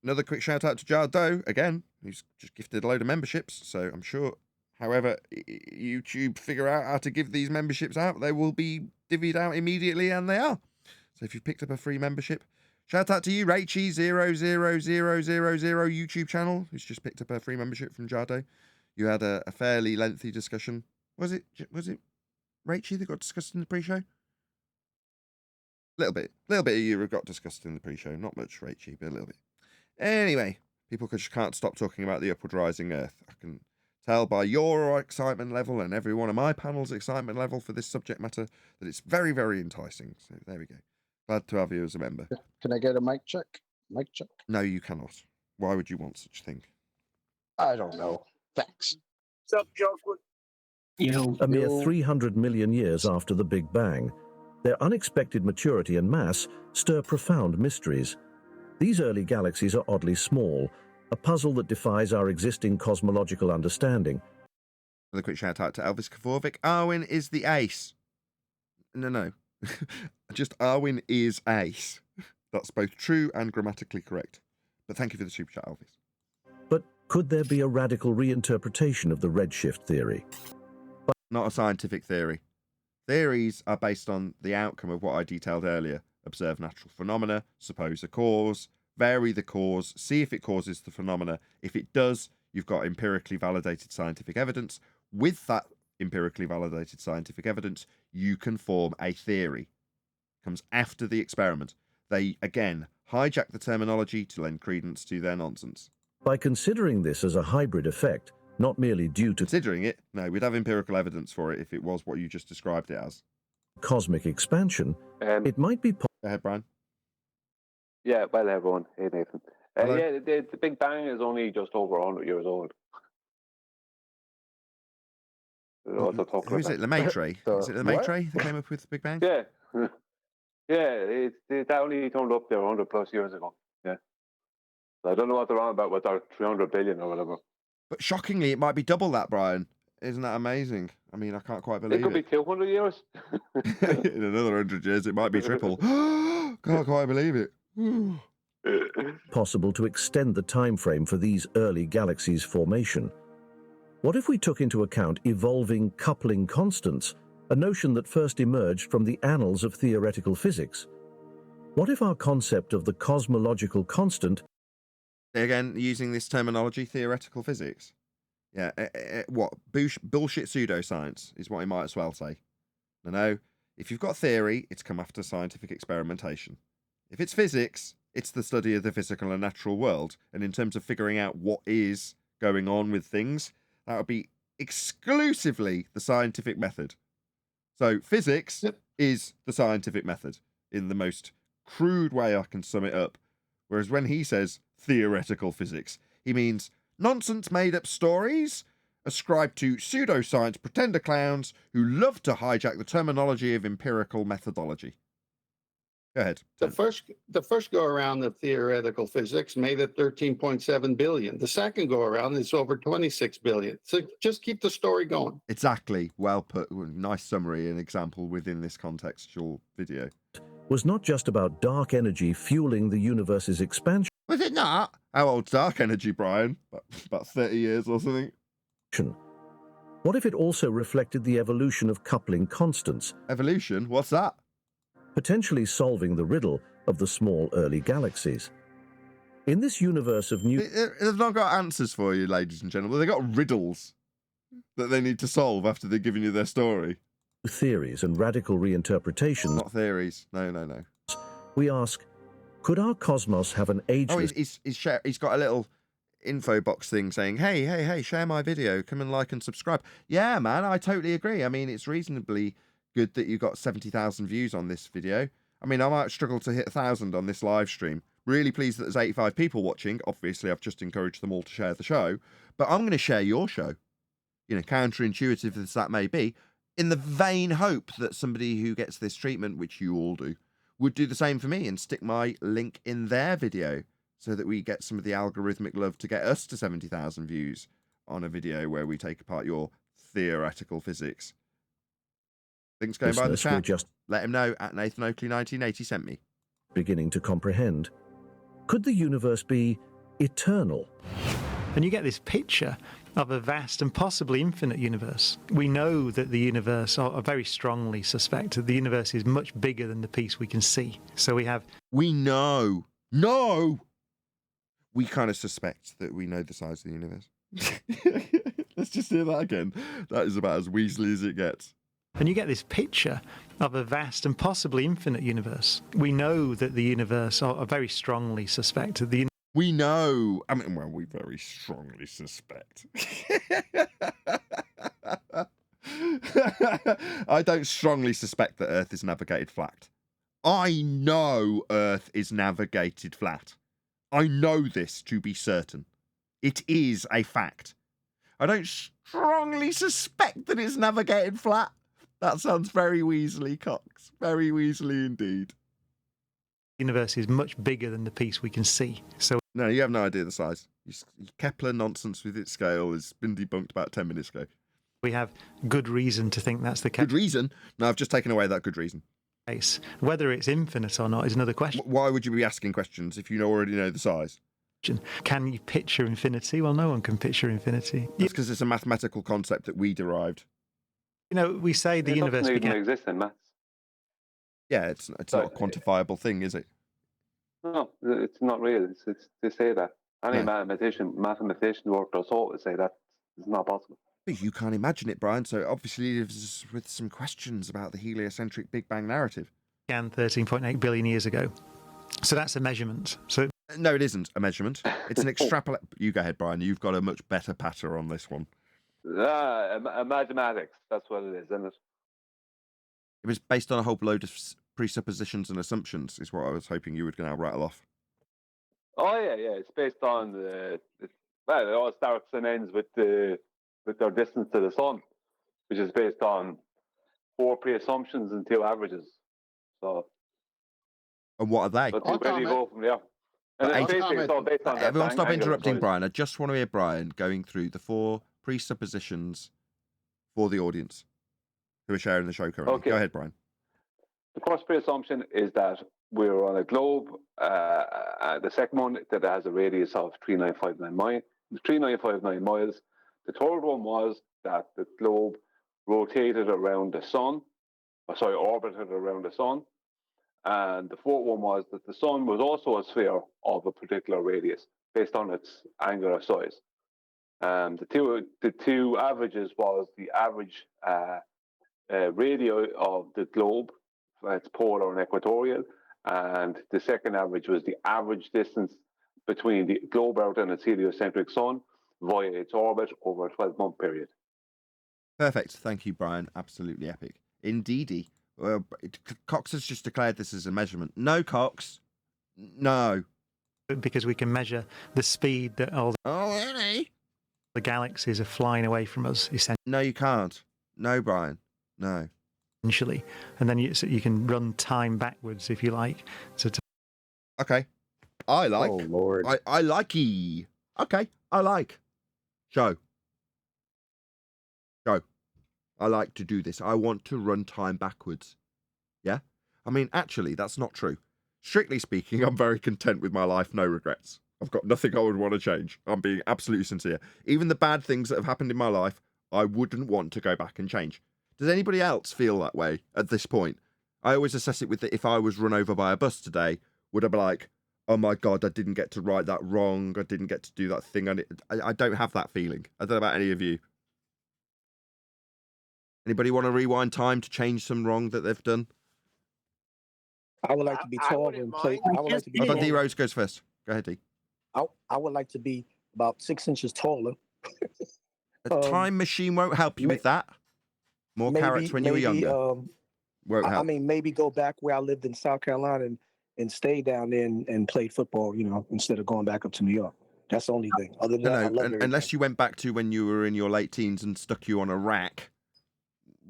another quick shout out to Jardo, again, who's just gifted a load of memberships. So I'm sure, however YouTube figure out how to give these memberships out, they will be divvied out immediately, and they are. So if you've picked up a free membership, shout out to you, Rachie00000 YouTube channel, who's just picked up a free membership from Jardo. You had a fairly lengthy discussion. Was it Rachie that got discussed in the pre-show? Little bit of you got discussed in the pre-show. Not much, Rachie, but a little bit. Anyway, people just can't stop talking about the upward rising Earth. I can tell by your excitement level and every one of my panel's excitement level for this subject matter that it's very, very enticing. So there we go. Glad to have you as a member. Can I get a mic check? Mic check? No, you cannot. Why would you want such a thing? I don't know. Thanks. What's up, Joe? A mere 300 million years after the Big Bang, their unexpected maturity and mass stir profound mysteries. These early galaxies are oddly small, a puzzle that defies our existing cosmological understanding. Another quick shout out to Elvis Kavorovic. Arwin is the ace. No. Just Arwin is ace. That's both true and grammatically correct. But thank you for the super chat, Elvis. But could there be a radical reinterpretation of the redshift theory? Not a scientific theory. Theories are based on the outcome of what I detailed earlier. Observe natural phenomena, suppose a cause, vary the cause, see if it causes the phenomena. If it does, you've got empirically validated scientific evidence. With that empirically validated scientific evidence, you can form a theory. It comes after the experiment. They, again, hijack the terminology to lend credence to their nonsense. By considering this as a hybrid effect, not merely due to considering it, no, we'd have empirical evidence for it if it was what you just described it as. Cosmic expansion, it might be... Go ahead, Brian. Yeah, well, everyone. Hey, Nathan. Hello. Yeah, the Big Bang is only just over 100 years old. Who is it? Lemaitre? Is it Lemaitre that came up with the Big Bang? Yeah. Yeah, that only turned up there 100 plus years ago. Yeah. I don't know what they're on about with our 300 billion or whatever. But shockingly, it might be double that, Brian. Isn't that amazing? I mean, I can't quite believe it. It could be 200 years. In another 100 years, it might be triple. Can't quite believe it. possible to extend the time frame for these early galaxies' formation. What if we took into account evolving coupling constants a notion that first emerged from the annals of theoretical physics. What if our concept of the cosmological constant, again, using this terminology, theoretical physics? Yeah, what? Bullshit pseudoscience is what I might as well say. No, if you've got theory, it's come after scientific experimentation. If it's physics, it's the study of the physical and natural world. And in terms of figuring out what is going on with things, that would be exclusively the scientific method. So physics is the scientific method in the most crude way I can sum it up. Whereas when he says theoretical physics, he means nonsense made-up stories ascribed to pseudoscience pretender clowns who love to hijack the terminology of empirical methodology. Go ahead. The first go around of theoretical physics made it 13.7 billion. The second go around is over 26 billion. So just keep the story going. Exactly. Well put. Nice summary and example within this contextual video. was not just about dark energy fueling the universe's expansion. Was it not? How old's dark energy, Brian? About 30 years or something? What if it also reflected the evolution of coupling constants? Evolution? What's that? Potentially solving the riddle of the small early galaxies. In this universe of new... They've not got answers for you, ladies and gentlemen. They've got riddles that they need to solve after they've given you their story. Theories and radical reinterpretations. Not theories. No. We ask, could our cosmos have an ageless... Oh, he's got a little info box thing saying, hey, share my video. Come and like and subscribe. Yeah, man, I totally agree. I mean, it's reasonably good that you got 70,000 views on this video. I mean, I might struggle to hit 1,000 on this live stream. Really pleased that there's 85 people watching. Obviously, I've just encouraged them all to share the show. But I'm going to share your show. You know, counterintuitive as that may be, in the vain hope that somebody who gets this treatment, which you all do, would do the same for me and stick my link in their video so that we get some of the algorithmic love to get us to 70,000 views on a video where we take apart your theoretical physics. Links going by the chat. Just let him know at Nathan Oakley 1980 sent me. Beginning to comprehend. Could the universe be eternal? And you get this picture of a vast and possibly infinite universe. We know that the universe, or very strongly suspect that the universe is much bigger than the piece we can see. So we have... We know. No! We kind of suspect that we know the size of the universe. Let's just hear that again. That is about as Weasley as it gets. And you get this picture of a vast and possibly infinite universe. We know that the universe, or very strongly suspect that the... We know. I mean, well, we very strongly suspect. I don't strongly suspect that Earth is navigated flat. I know Earth is navigated flat. I know this to be certain. It is a fact. I don't strongly suspect that it's navigated flat. That sounds very Weasley, Cox. Very Weasley indeed. The universe is much bigger than the piece we can see. So no, you have no idea the size. Kepler nonsense with its scale has been debunked about 10 minutes ago. We have good reason to think that's the case. Good reason? No, I've just taken away that good reason. Whether it's infinite or not is another question. Why would you be asking questions if you already know the size? Can you picture infinity? Well, no one can picture infinity. That's because it's a mathematical concept that we derived. You know, we say the universe began... It doesn't even exist in maths. Yeah, it's not a quantifiable thing, is it? No, it's not real. They say that. Any mathematician worked or so would say that it's not possible. But you can't imagine it, Brian. So obviously, there's with some questions about the heliocentric Big Bang narrative. Began 13.8 billion years ago. So that's a measurement. So no, it isn't a measurement. It's an extrapolate. You go ahead, Brian. You've got a much better patter on this one. Mathematics. That's what it is, isn't it? It was based on a whole load of presuppositions and assumptions, is what I was hoping you would now rattle off. Oh yeah. It's based on it all starts and ends with their distance to the sun, which is based on 4 pre-assumptions and 2 averages. So. And what are they? So where do you go from there? And it's all based on everyone stop interrupting size. Brian. I just want to hear Brian going through the 4 presuppositions for the audience who are sharing the show currently. Okay. Go ahead, Brian. The first pre-assumption is that we're on a globe. The second one, that it has a radius of 3959 miles. The 3959 miles. The third one was that the globe rotated around the sun, orbited around the sun. And the fourth one was that the sun was also a sphere of a particular radius based on its angular size. The two averages was the average radio of the globe, it's polar and equatorial, and the second average was the average distance between the globe Earth and its heliocentric sun via its orbit over a 12-month period. Perfect. Thank you, Brian. Absolutely epic. Indeedy. Cox has just declared this as a measurement. No, Cox. No. Because we can measure the speed that all really? the galaxies are flying away from us, essentially. No, you can't. No, Brian. No. Essentially. And then you can run time backwards, if you like. Okay. I like. Oh, Lord. I like-y. Okay. I like. Show. I like to do this. I want to run time backwards. Yeah? I mean, actually, that's not true. Strictly speaking, I'm very content with my life, no regrets. I've got nothing I would want to change. I'm being absolutely sincere. Even the bad things that have happened in my life, I wouldn't want to go back and change. Does anybody else feel that way at this point? I always assess it with if I was run over by a bus today, would I be like, oh my God, I didn't get to write that wrong. I didn't get to do that thing. I don't have that feeling. I don't know about any of you. Anybody want to rewind time to change some wrong that they've done? I would like to be tall and play. I would like to be. Hold on, D Rose goes first. Go ahead, D. I would like to be about 6 inches taller. A time machine won't help you with that. More carrots when you were younger. Won't help. I mean, maybe go back where I lived in South Carolina and stay down there and play football, instead of going back up to New York. That's the only thing. Other than that, I love unless you went back to when you were in your late teens and stuck you on a rack,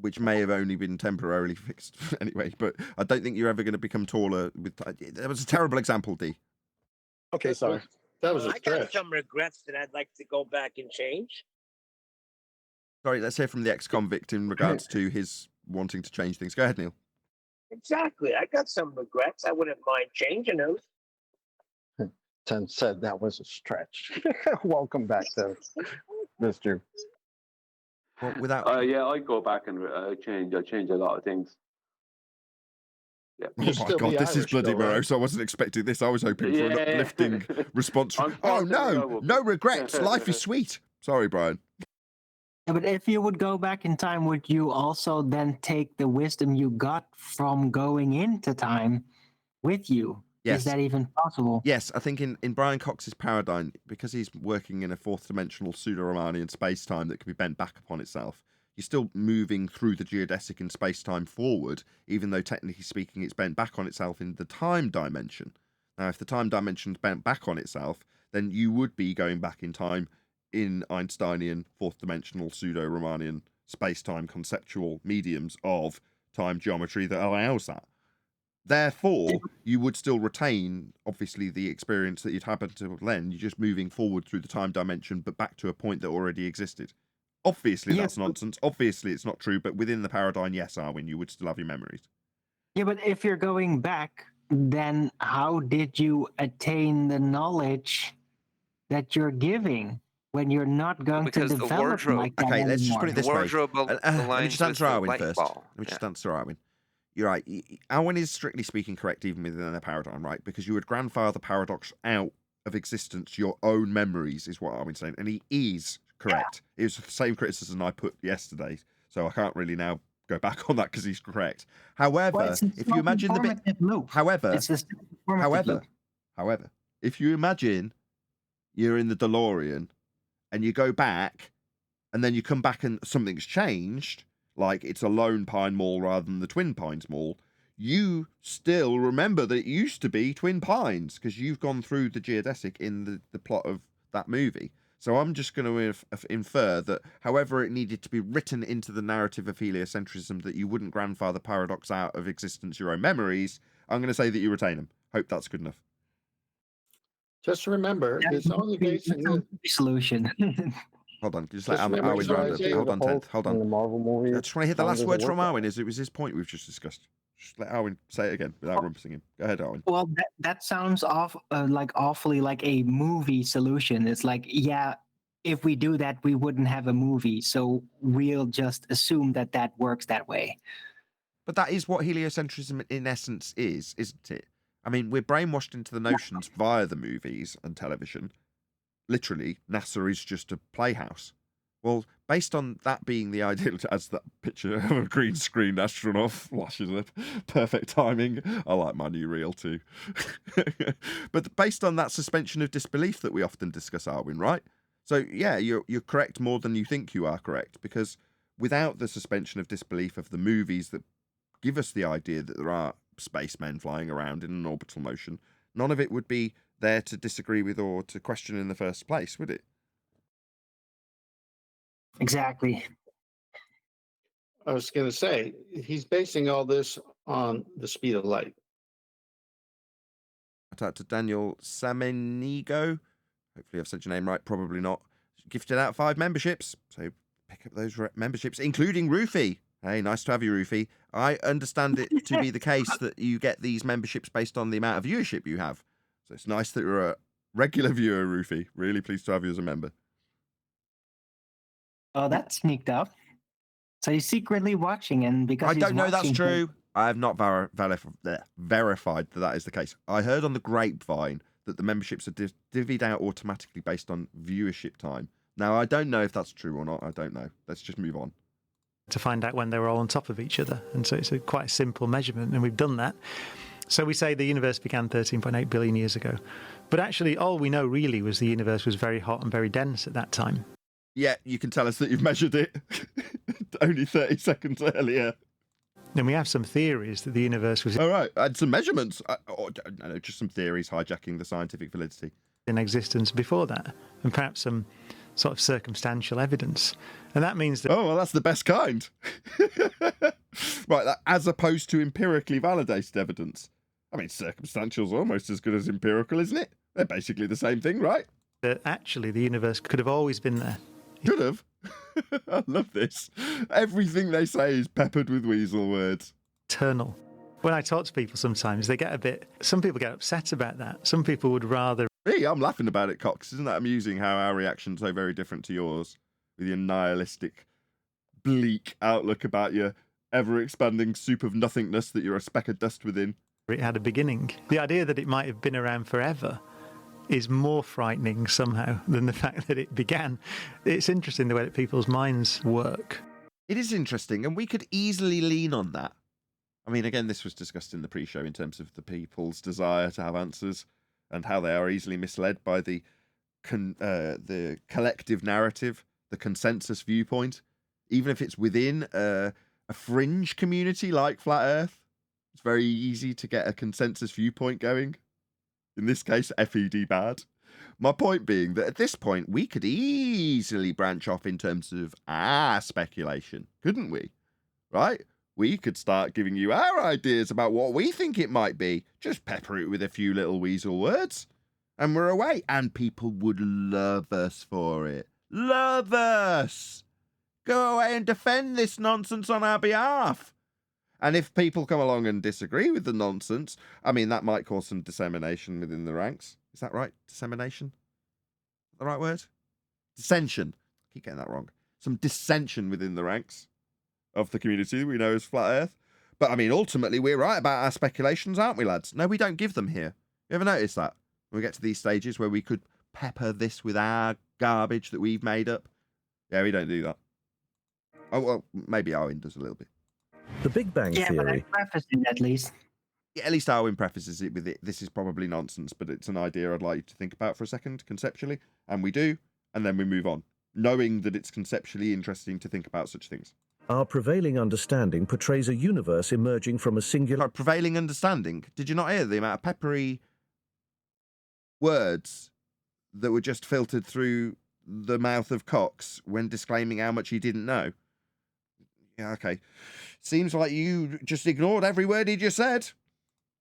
which may have only been temporarily fixed anyway. But I don't think you're ever going to become taller. That was a terrible example, D. Okay, sorry. That was a I got some regrets that I'd like to go back and change. Sorry, let's hear from the ex-convict in regards to his wanting to change things. Go ahead, Neil. Exactly. I got some regrets. I wouldn't mind changing those. Ten said that was a stretch. Welcome back to Mr. Well, without yeah, I'd go back and change. I change a lot of things. Yeah. Oh my God, this is bloody morose. I wasn't expecting this. I was hoping for an uplifting response from, oh no regrets. Life is sweet. Sorry, Brian. Yeah, but if you would go back in time, would you also then take the wisdom you got from going into time with you? Yes. Is that even possible? Yes, I think in Brian Cox's paradigm, because he's working in a fourth dimensional pseudo-Riemannian space-time that can be bent back upon itself, you're still moving through the geodesic in space-time forward, even though technically speaking it's bent back on itself in the time dimension. Now, if the time dimension's bent back on itself, then you would be going back in time in Einsteinian fourth dimensional pseudo-Riemannian space-time conceptual mediums of time geometry that allows that. Therefore, you would still retain, obviously, the experience that you'd had until then. You're just moving forward through the time dimension, but back to a point that already existed. Obviously, that's nonsense. Obviously, it's not true. But within the paradigm, yes, Arwin, you would still have your memories. Yeah, but if you're going back, then how did you attain the knowledge that you're giving when you're not going to develop like that anymore? Let's just put it this way. Let me just answer Arwin first. Let me just answer Arwin. You're right. Arwin is strictly speaking correct even within the paradigm, right? Because you would grandfather paradox out of existence your own memories, is what Arwin's saying. And he is correct. It was the same criticism I put yesterday, so I can't really now go back on that because he's correct. However, if you imagine the bit... However, if you imagine you're in the DeLorean and you go back and then you come back and something's changed, like it's a Lone Pine Mall rather than the Twin Pines Mall, you still remember that it used to be Twin Pines because you've gone through the geodesic in the plot of that movie. So I'm just going to infer that however it needed to be written into the narrative of heliocentrism that you wouldn't grandfather paradox out of existence your own memories, I'm going to say that you retain them. Hope that's good enough. Just remember, it's only based on the solution. Hold on, just let Arwin round. Hold on, Ted. Hold on. The Marvel movie. I just want to hear the last words from Arwin. It was his point we've just discussed. Just let Arwin say it again without rumpusing him. Go ahead, Arwin. Well, that sounds awfully like a movie solution. It's like, yeah, if we do that, we wouldn't have a movie. So we'll just assume that that works that way. But that is what heliocentrism in essence is, isn't it? I mean, we're brainwashed into the notions via the movies and television. Literally, NASA is just a playhouse. Well, based on that being the ideal, as that picture of a green screen astronaut flashes up, perfect timing. I like my new reel too. But based on that suspension of disbelief that we often discuss, Arwin, right? So yeah, you're correct more than you think you are correct, because without the suspension of disbelief of the movies that give us the idea that there are spacemen flying around in an orbital motion, none of it would be there to disagree with or to question in the first place, would it? Exactly. I was going to say, he's basing all this on the speed of light. Shout out to Daniel Samenigo. Hopefully I've said your name right. Probably not. Gifted out 5 memberships. So pick up those memberships, including Roofy. Hey, nice to have you, Roofy. I understand it to be the case that you get these memberships based on the amount of viewership you have. So it's nice that you're a regular viewer, Roofy. Really pleased to have you as a member. Oh, that's sneaked up. So he's secretly watching, and because I he's don't know that's watching, true. I have not verified that is the case. I heard on the grapevine that the memberships are divvied out automatically based on viewership time. Now, I don't know if that's true or not. I don't know. Let's just move on. To find out when they were all on top of each other. And so it's a quite simple measurement, and we've done that. So we say the universe began 13.8 billion years ago. But actually, all we know really was the universe was very hot and very dense at that time. Yeah, you can tell us that you've measured it only 30 seconds earlier. And we have some theories that the universe was... All right, and some measurements. No, just some theories hijacking the scientific validity. ...in existence before that, and perhaps some sort of circumstantial evidence. And that means that... Oh, well, that's the best kind. Right, as opposed to empirically validated evidence. I mean, circumstantial is almost as good as empirical, isn't it? They're basically the same thing, right? That actually the universe could have always been there. Could have. I love this. Everything they say is peppered with weasel words. Eternal. When I talk to people sometimes, they get a bit... Some people get upset about that. Some people would rather... Me, I'm laughing about it, Cox. Isn't that amusing how our reaction's so very different to yours? With your nihilistic, bleak outlook about your ever-expanding soup of nothingness that you're a speck of dust within. It had a beginning. The idea that it might have been around forever is more frightening somehow than the fact that it began. It's interesting the way that people's minds work. It is interesting, and we could easily lean on that. I mean, again, this was discussed in the pre-show in terms of the people's desire to have answers and how they are easily misled by the collective narrative, the consensus viewpoint, even if it's within a fringe community like Flat Earth. It's very easy to get a consensus viewpoint going. In this case, FED bad. My point being that at this point, we could easily branch off in terms of our speculation, couldn't we? Right? We could start giving you our ideas about what we think it might be. Just pepper it with a few little weasel words. And we're away. And people would love us for it. Love us! Go away and defend this nonsense on our behalf. And if people come along and disagree with the nonsense, I mean, that might cause some dissemination within the ranks. Is that right? Dissemination? The right word? Dissension. I keep getting that wrong. Some dissension within the ranks of the community we know as Flat Earth. But, I mean, ultimately, we're right about our speculations, aren't we, lads? No, we don't give them here. You ever notice that? When we get to these stages where we could pepper this with our garbage that we've made up? Yeah, we don't do that. Oh, well, maybe Owen does a little bit. The Big Bang yeah, Theory. but I prefaced it at least. Yeah, at least Owen prefaces it with it. This is probably nonsense, but it's an idea I'd like you to think about for a second, conceptually. And we do, and then we move on, knowing that it's conceptually interesting to think about such things. Our prevailing understanding portrays a universe emerging from a singular... Our prevailing understanding? Did you not hear the amount of peppery words that were just filtered through the mouth of Cox when disclaiming how much he didn't know? Yeah, okay. Seems like you just ignored every word he just said.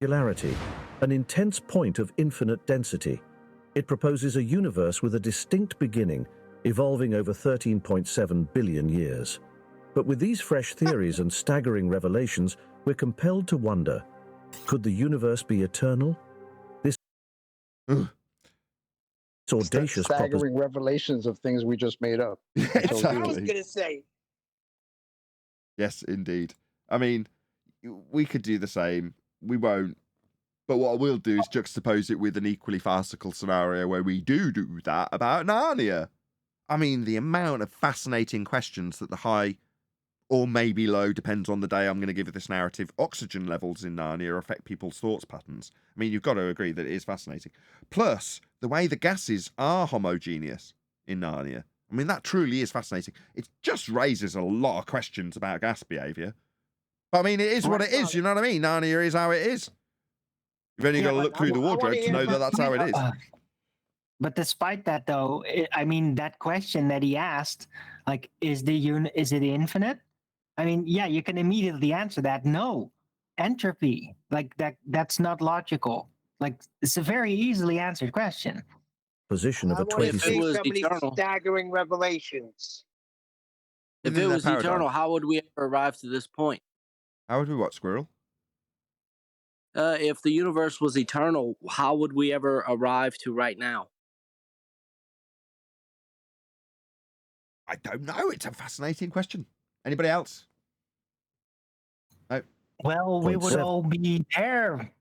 Singularity, an intense point of infinite density. It proposes a universe with a distinct beginning, evolving over 13.7 billion years. But with these fresh theories and staggering revelations, we're compelled to wonder, could the universe be eternal? audacious staggering revelations of things we just made up. That's what I was Exactly. going to say. Yes, indeed. I mean, we could do the same. We won't. But what I will do is juxtapose it with an equally farcical scenario where we do that about Narnia. I mean, the amount of fascinating questions that the high, or maybe low, depends on the day I'm going to give this narrative, oxygen levels in Narnia affect people's thoughts patterns. I mean, you've got to agree that it is fascinating. Plus, the way the gases are homogeneous in Narnia. I mean, that truly is fascinating. It just raises a lot of questions about gas behaviour. But I mean, it is what it is, you know what I mean? Narnia is how it is. You've only got to look through the wardrobe to know that that's how it is. But despite that, though, I mean, that question that he asked, like, is it infinite? I mean, yeah, you can immediately answer that. No, entropy, like that's not logical. Like, it's a very easily answered question. Position of I a want to 20. see was so many eternal. staggering revelations. If Within it their was paradigm. eternal, how would we ever arrive to this point? How would we what, Squirrel? If the universe was eternal, how would we ever arrive to right now? I don't know. It's a fascinating question. Anybody else? No. Well, we Point would seven. all be there.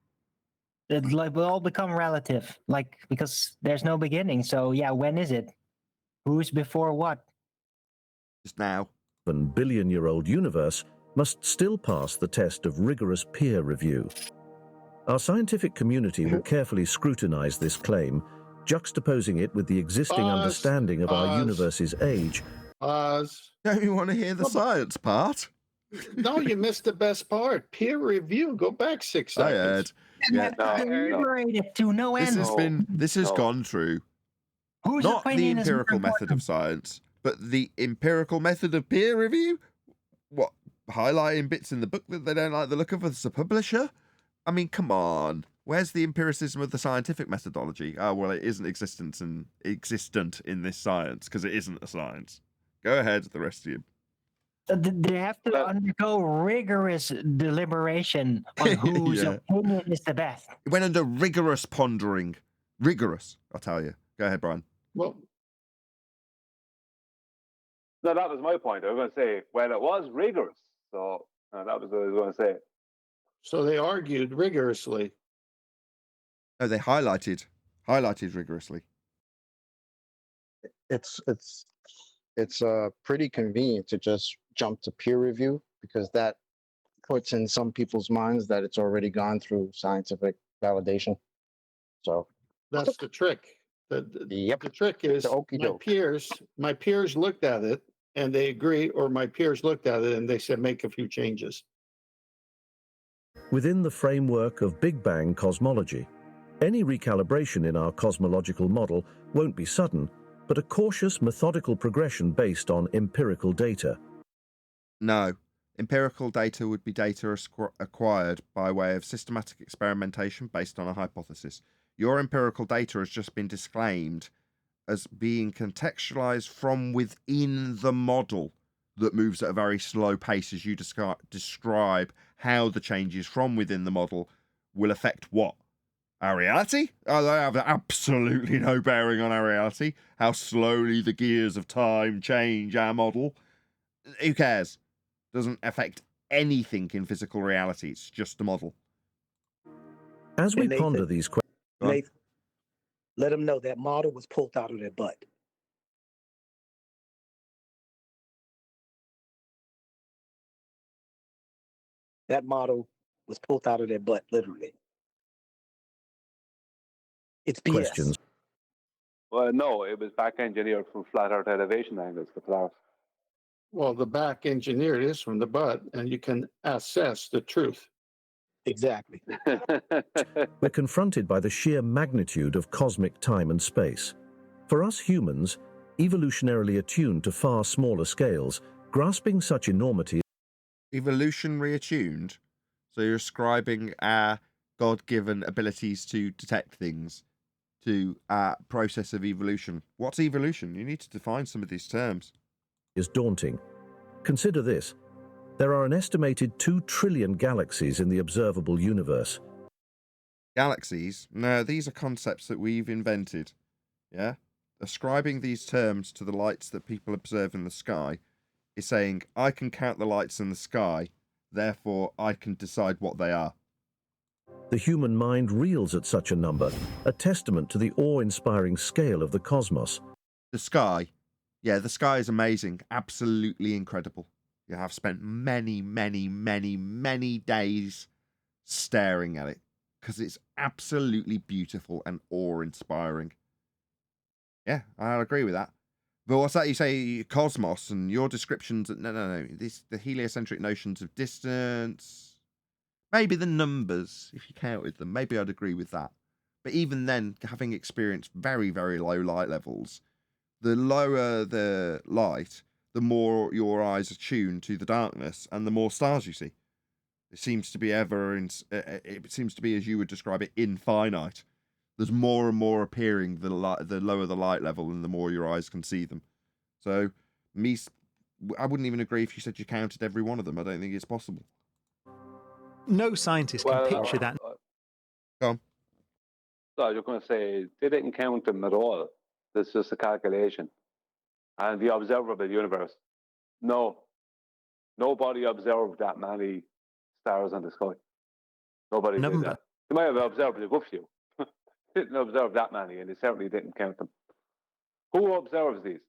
It like will all become relative, like because there's no beginning. So yeah, when is it? Who's before what? Just now. Billion-year-old universe must still pass the test of rigorous peer review. Our scientific community will carefully scrutinize this claim, juxtaposing it with the existing understanding of our universe's age. Don't you want to hear the science part? No, you missed the best part. Peer review. Go back 6 I seconds. heard. Yeah. Deliberated to no end. This has gone through. Whose Not the opinion is more empirical method of science, but the empirical method of peer review. What, highlighting bits in the book that they don't like the look of as a publisher? I mean, come on. Where's the empiricism of the scientific methodology? Oh, well, it isn't existent in this science because it isn't a science. Go ahead, the rest of you. They have to undergo rigorous deliberation on whose Yeah. opinion is the best. It went under rigorous pondering. Rigorous, I'll tell you. Go ahead, Brian. Well, No, that was my point. I was going to say, well, it was rigorous. So that was what I was going to say. so they argued rigorously. No, they highlighted rigorously. It's pretty convenient to just jump to peer review because that puts in some people's minds that it's already gone through scientific validation. So That's the trick. The trick is The okey doke. my peers looked at it and they agree, or my peers looked at it and they said make a few changes. Within the framework of Big Bang cosmology, any recalibration in our cosmological model won't be sudden, but a cautious, methodical progression based on empirical data. No. Empirical data would be data acquired by way of systematic experimentation based on a hypothesis. Your empirical data has just been disclaimed as being contextualized from within the model that moves at a very slow pace as you describe how the changes from within the model will affect what? Our reality? Oh, they have absolutely no bearing on our reality. How slowly the gears of time change our model. Who cares? Doesn't affect anything in physical reality. It's just a model. As we And Nathan- ponder these questions, Nathan, let them know that model was pulled out of their butt. That model was pulled out of their butt, literally. It's BS. questions Well, no, it was back engineered from flat Earth elevation angles. The flat. Well, the back engineered is from the butt, and you can assess the truth. Exactly. we're confronted by the sheer magnitude of cosmic time and space. For us humans, evolutionarily attuned to far smaller scales, grasping such enormity Evolutionary attuned. So you're ascribing our God-given abilities to detect things to our process of evolution. What's evolution? You need to define some of these terms. is daunting. Consider this. There are an estimated 2 trillion galaxies in the observable universe. Galaxies? No, these are concepts that we've invented. yeah, ascribing these terms to the lights that people observe in the sky is saying, I can count the lights in the sky, therefore I can decide what they are. The human mind reels at such a number, a testament to the awe-inspiring scale of the cosmos. The sky, yeah, the sky is amazing, absolutely incredible. You have spent many, many, many, many days staring at it because it's absolutely beautiful and awe-inspiring. Yeah, I'll agree with that. But what's that you say, cosmos, and your descriptions? No. The heliocentric notions of distance, maybe the numbers, if you counted them, maybe I'd agree with that. But even then, having experienced very, very low light levels, the lower the light, the more your eyes are tuned to the darkness, and the more stars you see. It seems to be it seems to be, as you would describe it, infinite. There's more and more appearing the lower the light level and the more your eyes can see them. So, I wouldn't even agree if you said you counted every one of them. I don't think it's possible. No scientist can picture that. Go on. So I was going to say, they didn't count them at all. It's just a calculation. And the observable universe, no. Nobody observed that many stars in the sky. Nobody did that. They might have observed a good few. Didn't observe that many, and they certainly didn't count them. Who observes these?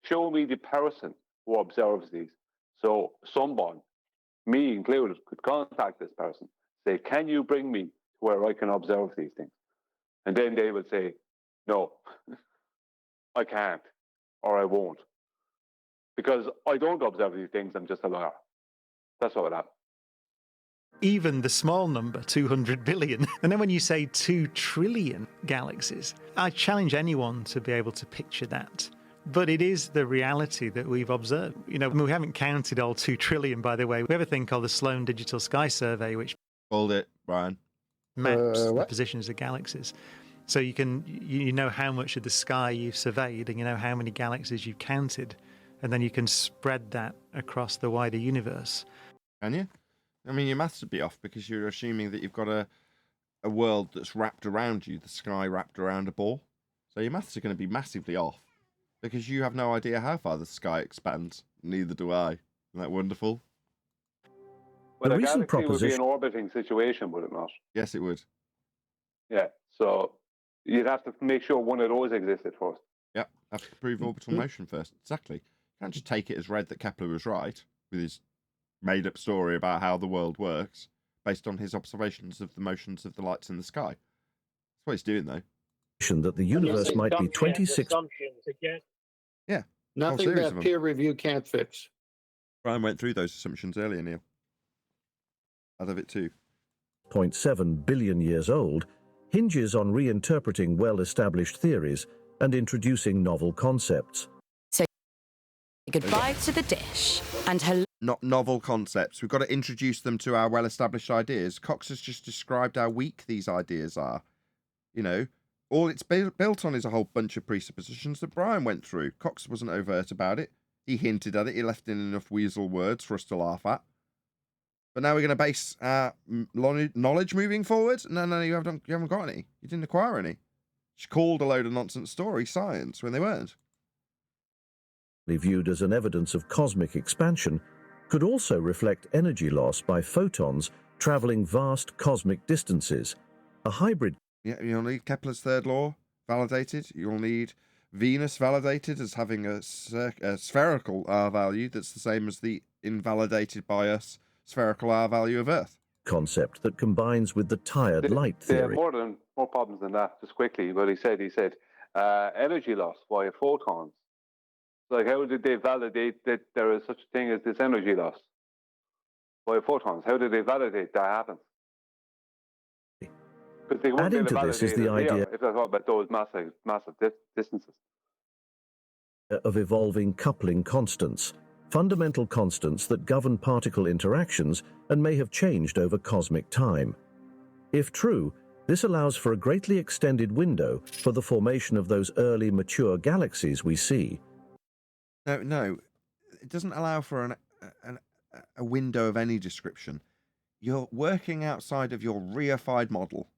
Show me the person who observes these. So someone, me included, could contact this person, say, can you bring me to where I can observe these things? And then they would say, no, I can't, or I won't. Because I don't observe these things, I'm just a liar. That's what would happen. Even the small number, 200 billion. And then when you say 2 trillion galaxies, I challenge anyone to be able to picture that. But it is the reality that we've observed. You know, we haven't counted all 2 trillion, by the way. We have a thing called the Sloan Digital Sky Survey, which called it, Brian, maps the positions of galaxies. So you know how much of the sky you've surveyed, and you know how many galaxies you've counted, and then you can spread that across the wider universe. Can you? I mean, your maths would be off because you're assuming that you've got a world that's wrapped around you, the sky wrapped around a ball. So your maths are going to be massively off because you have no idea how far the sky expands. Neither do I. Isn't that wonderful? Well, a galaxy would be an orbiting situation, would it not? Yes, it would. Yeah, so you'd have to make sure one of those existed first. Yep, have to prove orbital motion first. Exactly. You can't just take it as read that Kepler was right with his made-up story about how the world works based on his observations of the motions of the lights in the sky. That's what he's doing, though. That the universe might be 26. Yeah. Nothing that peer review can't fix. Brian went through those assumptions earlier, Neil. Out of it too. 0.7 billion years old hinges on reinterpreting well-established theories and introducing novel concepts. So, goodbye to the dish and hello. Not novel concepts. We've got to introduce them to our well-established ideas. Cox has just described how weak these ideas are. You know, all it's built on is a whole bunch of presuppositions that Brian went through. Cox wasn't overt about it. He hinted at it. He left in enough weasel words for us to laugh at. But now we're going to base knowledge moving forward? No, you haven't got any. You didn't acquire any. She called a load of nonsense story science when they weren't. Viewed as an evidence of cosmic expansion, could also reflect energy loss by photons traveling vast cosmic distances. A hybrid. Yeah, you'll need Kepler's third law validated. You'll need Venus validated as having a spherical R value that's the same as the invalidated by us spherical R value of Earth. Concept that combines with the tired light theory. More problems than that. Just quickly, what he said energy loss via photons. Like, how did they validate that there is such a thing as this energy loss via photons? How did they validate that happens? Because they wouldn't be able to Adding to this is the idea if they thought about those massive distances of evolving coupling constants, fundamental constants that govern particle interactions and may have changed over cosmic time. If true, this allows for a greatly extended window for the formation of those early mature galaxies we see. No, it doesn't allow for a window of any description. You're working outside of your reified model.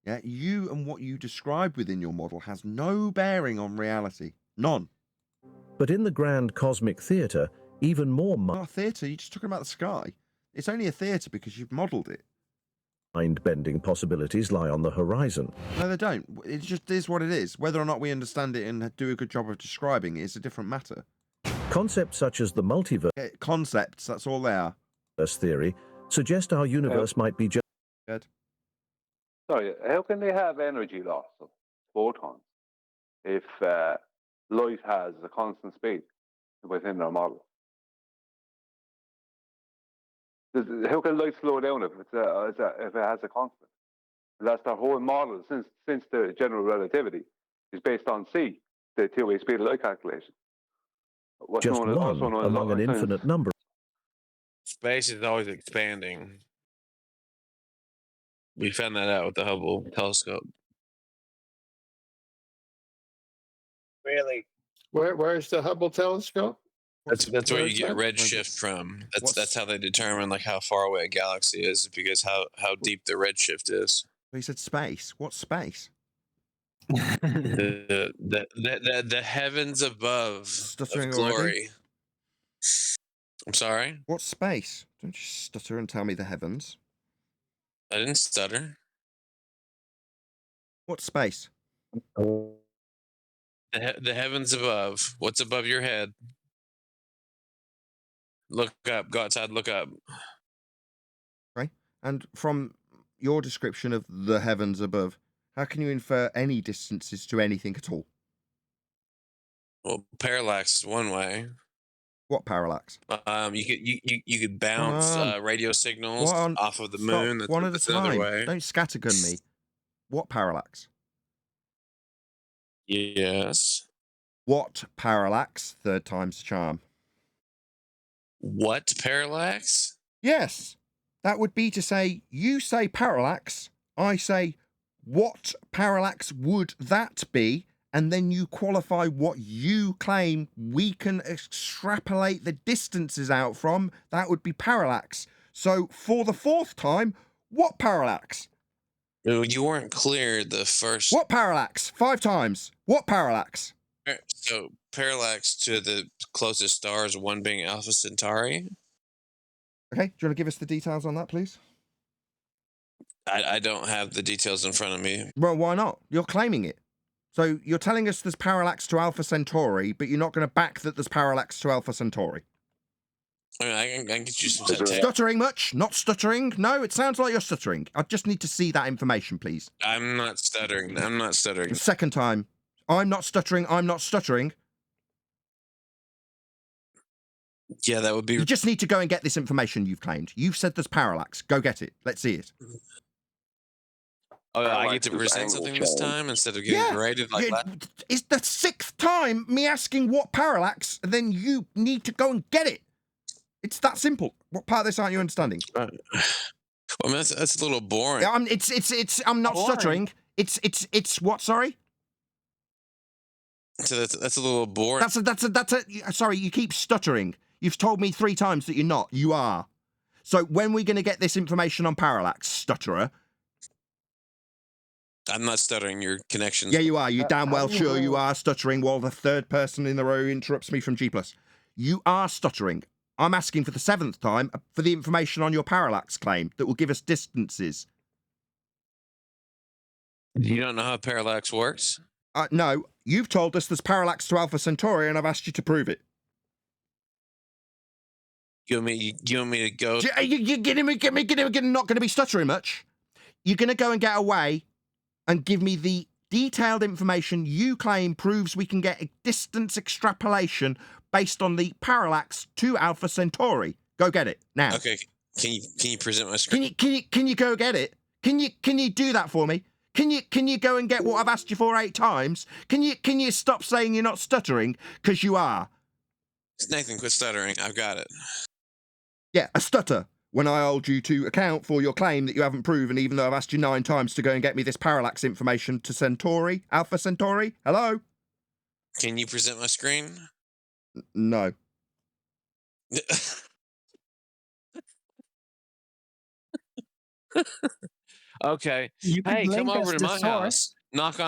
Yeah, you and what you describe within your model has no bearing on reality. None. But in the grand cosmic theatre, even more Not a theatre, you're just talking about the sky. It's only a theatre because you've modelled it. mind-bending possibilities lie on the horizon. No, they don't. It just is what it is. Whether or not we understand it and do a good job of describing it is a different matter. Concepts such as the multiverse concepts, that's all they are. Theory suggest our universe might be just... Good. Sorry, how can they have energy loss of photons if light has a constant speed within their model? How can light slow down if it has a constant? That's their whole model since the general relativity is based on C, the two-way speed of light calculation. Just one among an infinite number. Space is always expanding. We found that out with the Hubble telescope. Really? Where's the Hubble telescope? That's where you get redshift from. That's how they determine like how far away a galaxy is, because how deep the redshift is. He said space. What space? the heavens above Stuttering of glory. already? I'm sorry? What space? Don't you stutter and tell me the heavens. I didn't stutter. What space? The heavens above. What's above your head? Look up. Go outside. Look up. Right. And from your description of the heavens above, how can you infer any distances to anything at all? Well, parallax is one way. What parallax? You could bounce radio signals off of the Stop. moon. One at a That's another time. way. Don't scattergun me. What parallax? Yes. What parallax? Third time's charm. What parallax? Yes. That would be to say, you say parallax, I say, what parallax would that be? And then you qualify what you claim we can extrapolate the distances out from. That would be parallax. So for the fourth time, what parallax? You weren't clear the first. What parallax? 5 times. What parallax? So parallax to the closest stars, one being Alpha Centauri. Okay, do you want to give us the details on that, please? I don't have the details in front of me. Well, why not? You're claiming it. So you're telling us there's parallax to Alpha Centauri, but you're not going to back that there's parallax to Alpha Centauri. I mean, I can get you some Stuttering much? Not stuttering? No, it sounds like you're stuttering. I just need to see that information, please. I'm not stuttering. I'm not stuttering. The second time. I'm not stuttering. I'm not stuttering. Yeah, that would be... You just need to go and get this information you've claimed. You've said there's parallax. Go get it. Let's see it. Oh, I get to present something this time instead of getting graded like that? It's the 6th time me asking what parallax, and then you need to go and get it. It's that simple. What part of this aren't you understanding? Well, I mean, that's a little boring. I'm not stuttering. It's what? Sorry. So that's a little boring. Sorry, you keep stuttering. You've told me 3 times that you're not. You are. So when are we going to get this information on parallax, stutterer? I'm not stuttering. Your connections. Yeah, you are. You're damn well sure you are stuttering while the 3rd person in the row interrupts me from G+. You are stuttering. I'm asking for the 7th time for the information on your parallax claim that will give us distances. You don't know how parallax works? No, you've told us there's parallax to Alpha Centauri, and I've asked you to prove it. You want me to go? You're not going to be stuttering much. You're going to go and get away and give me the detailed information you claim proves we can get a distance extrapolation based on the parallax to Alpha Centauri. Go get it now. Okay. Can you present my screen? Can you go get it? Can you do that for me? Can you go and get what I've asked you for 8 times? Can you stop saying you're not stuttering, because you are? Nathan, quit stuttering. I've got it. Yeah, a stutter. When I hold you to account for your claim that you haven't proven, even though I've asked you 9 times to go and get me this parallax information to Centauri, Alpha Centauri. Hello? Can you present my screen? No. Okay. You could Hey, come link us over to the my source. house. Knock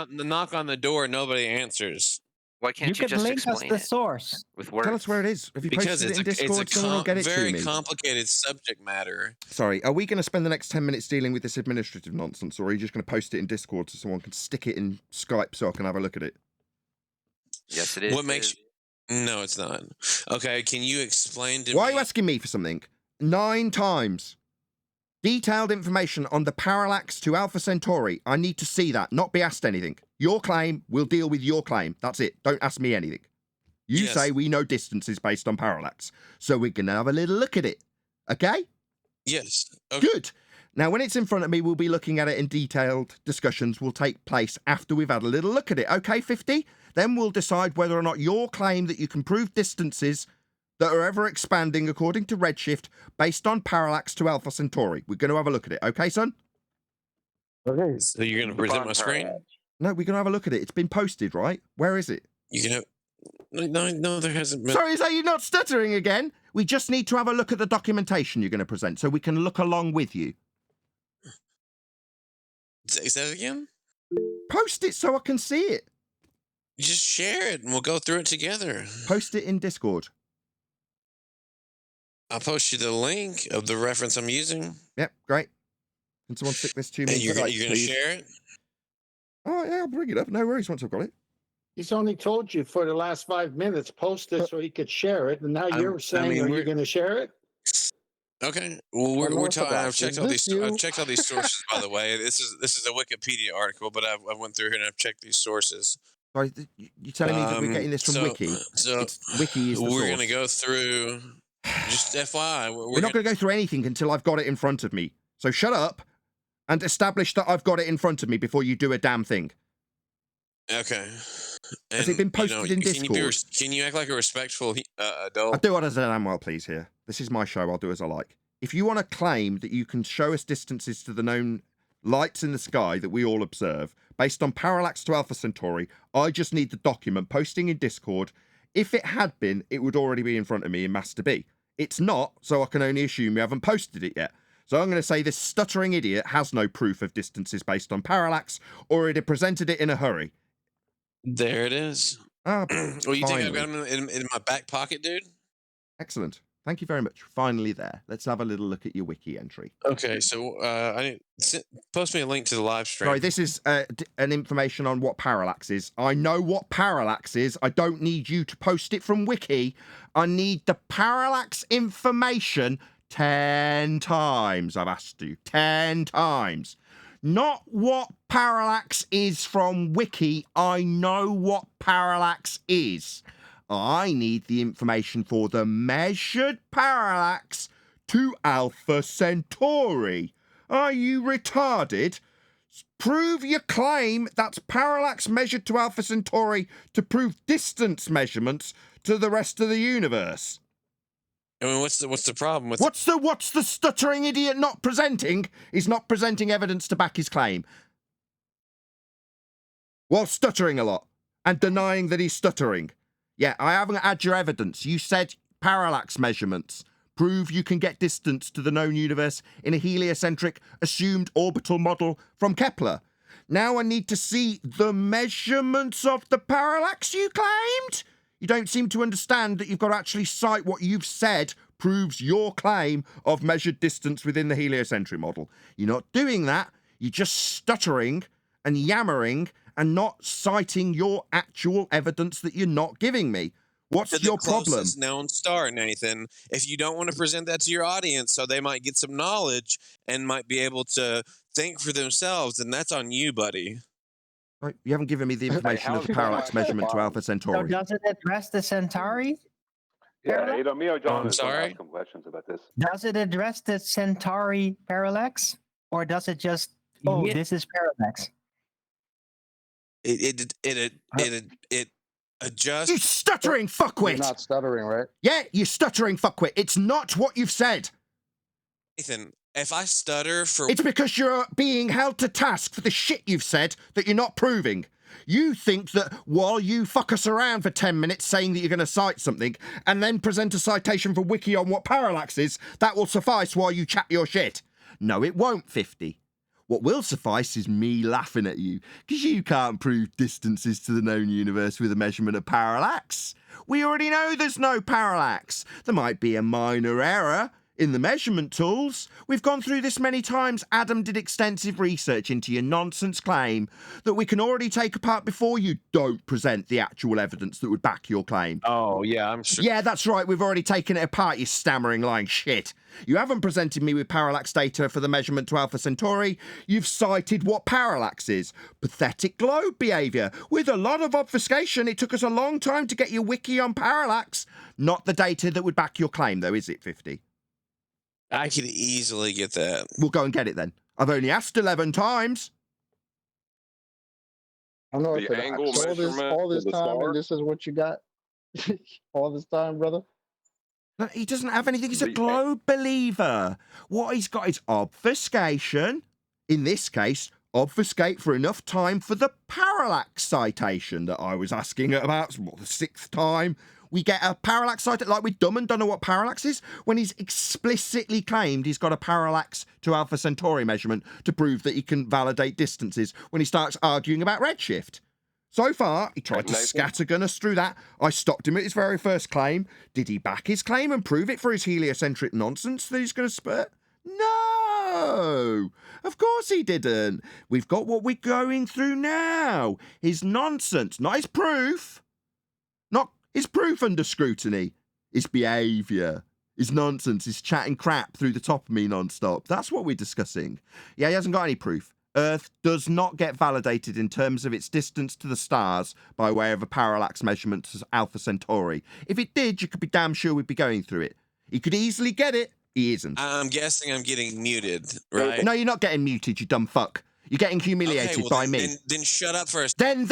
on the door. Nobody answers. Why can't you could just link us explain the it source. with words? Tell us where it is. Have you Because posted it in Discord? Someone will get it to very me. complicated subject matter. Sorry, are we going to spend the next 10 minutes dealing with this administrative nonsense, or are you just going to post it in Discord so someone can stick it in Skype so I can have a look at it? Yes, it is. What makes you... No, it's not. Okay, can you explain to me... Why are you asking me for something? 9 times. Detailed information on the Parallax to Alpha Centauri. I need to see that, not be asked anything. Your claim, we'll deal with your claim. That's it. Don't ask me anything. You Yes. say we know distances based on parallax, so we're going to have a little look at it. Okay? Yes. Okay. Good. Now, when it's in front of me, we'll be looking at it in detailed discussions will take place after we've had a little look at it. Okay, 50? Then we'll decide whether or not your claim that you can prove distances that are ever expanding according to redshift based on parallax to Alpha Centauri. We're going to have a look at it. Okay, son? Okay. So you're going to present my screen? No, we're going to have a look at it. It's been posted, right? Where is it? You can have... No, there hasn't been... Sorry, is that you not stuttering again? We just need to have a look at the documentation you're going to present so we can look along with you. Say that again? Post it so I can see it. You just share it and we'll go through it together. Post it in Discord. I'll post you the link of the reference I'm using. Yep, great. Can someone stick this to me? And you're Right, going to please? share it? Oh, yeah, I'll bring it up. No worries once I've got it. He's only told you for the last 5 minutes, post it so he could share it. And now you're saying, are you going to share it? Okay. Well, we're talking. I've checked all these. I've checked all these sources. By the way, this is a Wikipedia article, but I went through here and I've checked these sources. Sorry, you're telling me that we're getting this from Wiki? So Wiki is the we're source. going to go through. Just FYI, we're not going to go through anything until I've got it in front of me. So shut up and establish that I've got it in front of me before you do a damn thing. Okay. And, Has it been posted in Discord? Can you act like a respectful adult? I'll do what I damn well please here. This is my show. I'll do as I like. If you want to claim that you can show us distances to the known lights in the sky that we all observe based on parallax to Alpha Centauri, I just need the document posting in Discord. If it had been, it would already be in front of me in Master B. It's not, so I can only assume you haven't posted it yet. So I'm going to say this stuttering idiot has no proof of distances based on parallax, or it had presented it in a hurry. There it is. Ah, well, you think I've got them in my back pocket, dude? Excellent. Thank you very much. Finally there. Let's have a little look at your wiki entry. Okay, so post me a link to the live stream. Sorry, this is an information on what parallax is. I know what parallax is. I don't need you to post it from wiki. I need the parallax information 10 times. I've asked you 10 times. Not what parallax is from wiki. I know what parallax is. I need the information for the measured parallax to Alpha Centauri. Are you retarded? Prove your claim that's parallax measured to Alpha Centauri to prove distance measurements to the rest of the universe. I mean, what's the problem with what's the stuttering idiot not presenting? He's not presenting evidence to back his claim. While stuttering a lot and denying that he's stuttering. Yeah, I haven't had your evidence. You said parallax measurements prove you can get distance to the known universe in a heliocentric assumed orbital model from Kepler. Now I need to see the measurements of the parallax you claimed? You don't seem to understand that you've got to actually cite what you've said proves your claim of measured distance within the heliocentric model. You're not doing that. You're just stuttering and yammering and not citing your actual evidence that you're not giving me. What's your problem? The closest known star, Nathan. If you don't want to present that to your audience so they might get some knowledge and might be able to think for themselves, then that's on you, buddy. Right, you haven't given me the information of the parallax measurement to Alpha Centauri. So does it address the Centauri? Yeah, me or John I'm sorry? ask some questions about this. Does it address the Centauri parallax? Or does it just, this is parallax? It adjusts. You stuttering fuckwit! You're not stuttering, right? Yeah, you stuttering fuckwit. It's not what you've said. Nathan, if I stutter for... It's because you're being held to task for the shit you've said that you're not proving. You think that while you fuck us around for 10 minutes saying that you're going to cite something and then present a citation for Wiki on what parallax is, that will suffice while you chat your shit. No, it won't, 50. What will suffice is me laughing at you, because you can't prove distances to the known universe with a measurement of parallax. We already know there's no parallax. There might be a minor error in the measurement tools. We've gone through this many times. Adam did extensive research into your nonsense claim that we can already take apart before you don't present the actual evidence that would back your claim. Oh, yeah, I'm sure. Yeah, that's right. We've already taken it apart, you stammering, lying shit. You haven't presented me with parallax data for the measurement to Alpha Centauri. You've cited what parallax is. Pathetic globe behaviour. With a lot of obfuscation, it took us a long time to get your wiki on parallax. Not the data that would back your claim, though, is it, 50? I could easily get that. We'll go and get it then. I've only asked 11 times. I know The if it- angle measurement all this to the time, star? and this is what you got all this time, brother. No, he doesn't have anything. He's a globe believer. What he's got is obfuscation. In this case, obfuscate for enough time for the parallax citation that I was asking about, what, the 6th time. We get a parallax citation, like we dumb and don't know what parallax is, when he's explicitly claimed he's got a parallax to Alpha Centauri measurement to prove that he can validate distances when he starts arguing about redshift. So far, he tried to scattergun us through that. I stopped him at his very first claim. Did he back his claim and prove it for his heliocentric nonsense that he's going to spurt? No! Of course he didn't. We've got what we're going through now. His nonsense, not his proof. Not his proof under scrutiny. His behaviour. His nonsense, his chatting crap through the top of me non-stop. That's what we're discussing. Yeah, he hasn't got any proof. Earth does not get validated in terms of its distance to the stars by way of a parallax measurement to Alpha Centauri. If it did, you could be damn sure we'd be going through it. He could easily get it. He isn't. I'm guessing I'm getting muted, right? No, you're not getting muted, you dumb fuck. You're getting humiliated by me. Then shut up first. Then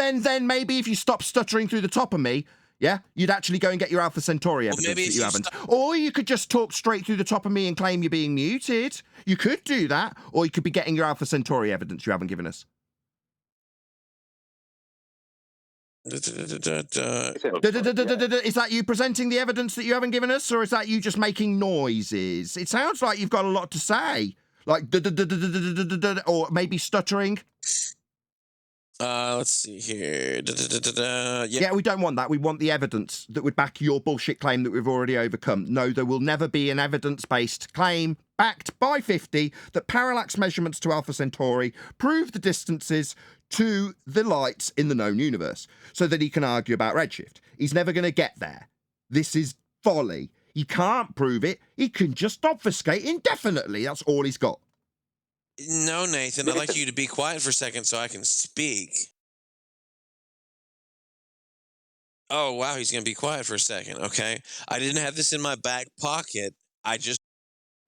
maybe if you stop stuttering through the top of me, yeah, you'd actually go and get your Alpha Centauri evidence that you haven't. Or you could just talk straight through the top of me and claim you're being muted. You could do that, or you could be getting your Alpha Centauri evidence you haven't given us. Is that you presenting the evidence that you haven't given us, or is that you just making noises? It sounds like you've got a lot to say, like or maybe stuttering. Let's see here. Yeah, we don't want that. We want the evidence that would back your bullshit claim that we've already overcome. No, there will never be an evidence-based claim backed by 50 that parallax measurements to Alpha Centauri prove the distances to the lights in the known universe, so that he can argue about redshift. He's never going to get there. This is folly. He can't prove it. He can just obfuscate indefinitely. That's all he's got. No, Nathan, I'd like you to be quiet for a second so I can speak. Oh, wow, he's going to be quiet for a second, okay? I didn't have this in my back pocket.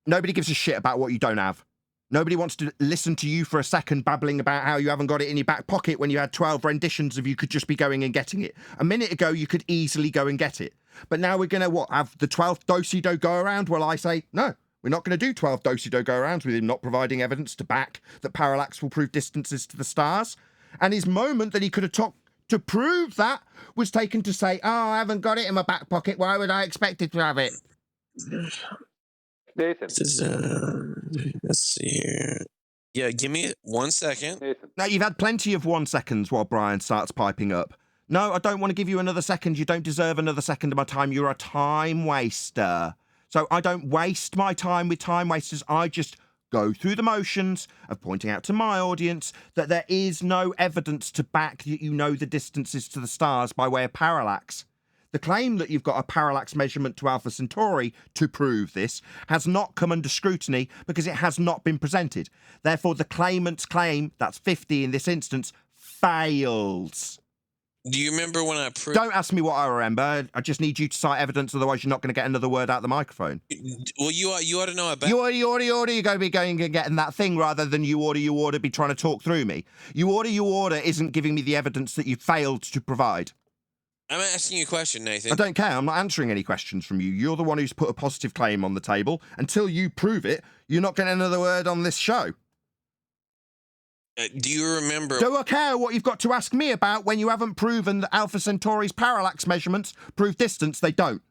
Nobody gives a shit about what you don't have. Nobody wants to listen to you for a second babbling about how you haven't got it in your back pocket when you had 12 renditions of you could just be going and getting it. A minute ago, you could easily go and get it. But now we're going to, have the 12th do-si-do go around? Well, I say, no. We're not going to do 12 do-si-do go-arounds with him not providing evidence to back that parallax will prove distances to the stars. And his moment that he could have took to prove that was taken to say, oh, I haven't got it in my back pocket. Why would I expect it to have it? Nathan. Let's see here. Yeah, give me 1 second. Nathan. Now, you've had plenty of 1 seconds while Brian starts piping up. No, I don't want to give you another second. You don't deserve another second of my time. You're a time waster. So I don't waste my time with time wasters. I just go through the motions of pointing out to my audience that there is no evidence to back that you know the distances to the stars by way of parallax. The claim that you've got a parallax measurement to Alpha Centauri to prove this has not come under scrutiny because it has not been presented. Therefore, the claimant's claim, that's 50 in this instance, fails. Do you remember when I proved... Don't ask me what I remember. I just need you to cite evidence, otherwise you're not going to get another word out of the microphone. Well, you ought to know about... You ought to you're going to be going and getting that thing rather than you ought to be trying to talk through me. You ought to isn't giving me the evidence that you failed to provide. I'm asking you a question, Nathan. I don't care. I'm not answering any questions from you. You're the one who's put a positive claim on the table. Until you prove it, you're not getting another word on this show. Do you remember... Do I care what you've got to ask me about when you haven't proven that Alpha Centauri's parallax measurements prove distance? They don't.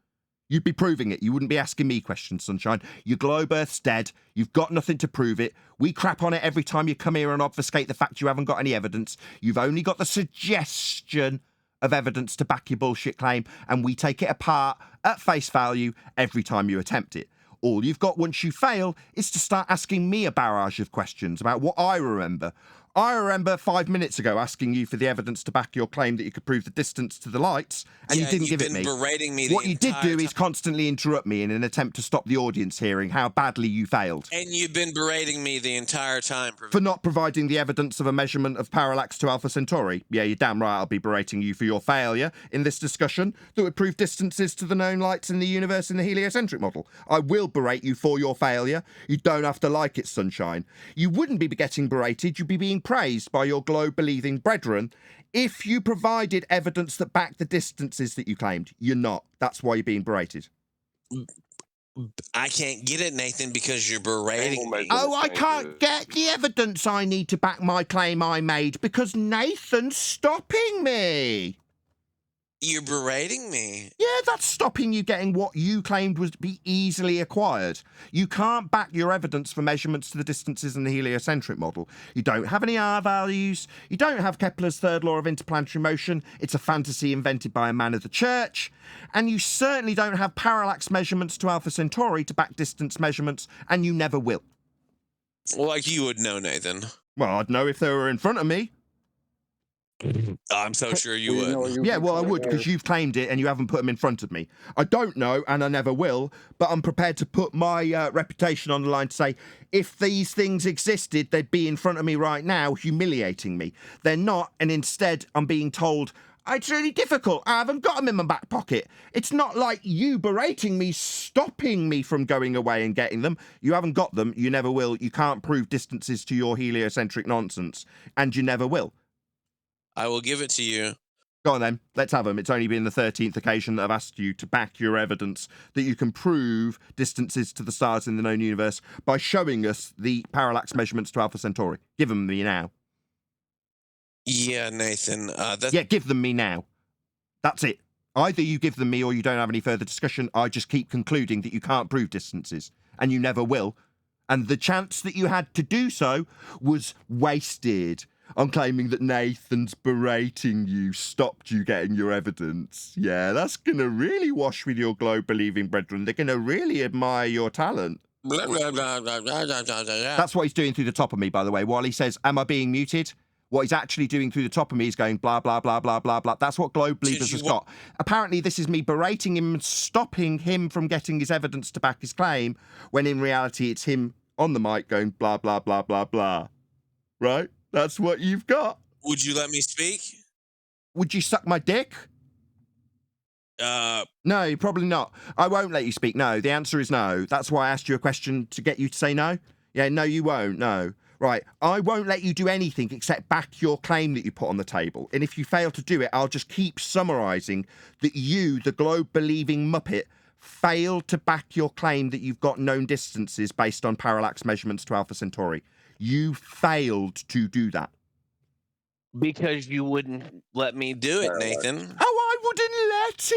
You'd be proving it. You wouldn't be asking me questions, Sunshine. Your globe Earth's dead. You've got nothing to prove it. We crap on it every time you come here and obfuscate the fact you haven't got any evidence. You've only got the suggestion of evidence to back your bullshit claim, and we take it apart at face value every time you attempt it. All you've got once you fail is to start asking me a barrage of questions about what I remember. I remember 5 minutes ago asking you for the evidence to back your claim that you could prove the distance to the lights, and you didn't give it me. Berating me what you did do is constantly interrupt me in an attempt to stop the audience hearing how badly you failed. And you've been berating me the entire time. For not providing the evidence of a measurement of parallax to Alpha Centauri. Yeah, you're damn right I'll be berating you for your failure in this discussion that would prove distances to the known lights in the universe in the heliocentric model. I will berate you for your failure. You don't have to like it, Sunshine. You wouldn't be getting berated, you'd be being praised by your globe-believing brethren if you provided evidence that backed the distances that you claimed. You're not. That's why you're being berated. I can't get it, Nathan, because you're berating me. Oh, I can't get the evidence I need to back my claim I made because Nathan's stopping me. You're berating me. Yeah, that's stopping you getting what you claimed was to be easily acquired. You can't back your evidence for measurements to the distances in the heliocentric model. You don't have any R values. You don't have Kepler's third law of interplanetary motion. It's a fantasy invented by a man of the church. And you certainly don't have parallax measurements to Alpha Centauri to back distance measurements, and you never will. Well, like you would know, Nathan. Well, I'd know if they were in front of me. I'm so sure you would. Yeah, well, I would, because you've claimed it and you haven't put them in front of me. I don't know, and I never will, but I'm prepared to put my reputation on the line to say, if these things existed, they'd be in front of me right now, humiliating me. They're not, and instead I'm being told, it's really difficult, I haven't got them in my back pocket. It's not like you berating me, stopping me from going away and getting them. You haven't got them, you never will. You can't prove distances to your heliocentric nonsense, and you never will. I will give it to you. Go on then, let's have them. It's only been the 13th occasion that I've asked you to back your evidence that you can prove distances to the stars in the known universe by showing us the parallax measurements to Alpha Centauri. Give them me now. Yeah, Nathan. Yeah, give them me now. That's it. Either you give them me or you don't have any further discussion. I just keep concluding that you can't prove distances, and you never will. And the chance that you had to do so was wasted on claiming that Nathan's berating you stopped you getting your evidence. Yeah, that's going to really wash with your globe-believing brethren. They're going to really admire your talent. Blah, blah, blah, blah, blah, blah, blah, blah. That's what he's doing through the top of me, by the way. While he says, am I being muted? What he's actually doing through the top of me is going blah, blah, blah, blah, blah, blah. That's what Globe Believers has got. Apparently, this is me berating him and stopping him from getting his evidence to back his claim, when in reality, it's him on the mic going blah, blah, blah, blah, blah. Right? That's what you've got. Would you let me speak? Would you suck my dick? No, probably not. I won't let you speak. No, the answer is no. That's why I asked you a question to get you to say no. Yeah, no, you won't. No. Right, I won't let you do anything except back your claim that you put on the table. And if you fail to do it, I'll just keep summarising that you, the globe-believing muppet, failed to back your claim that you've got known distances based on parallax measurements to Alpha Centauri. You failed to do that. Because you wouldn't let me do it, Nathan. Oh, I wouldn't let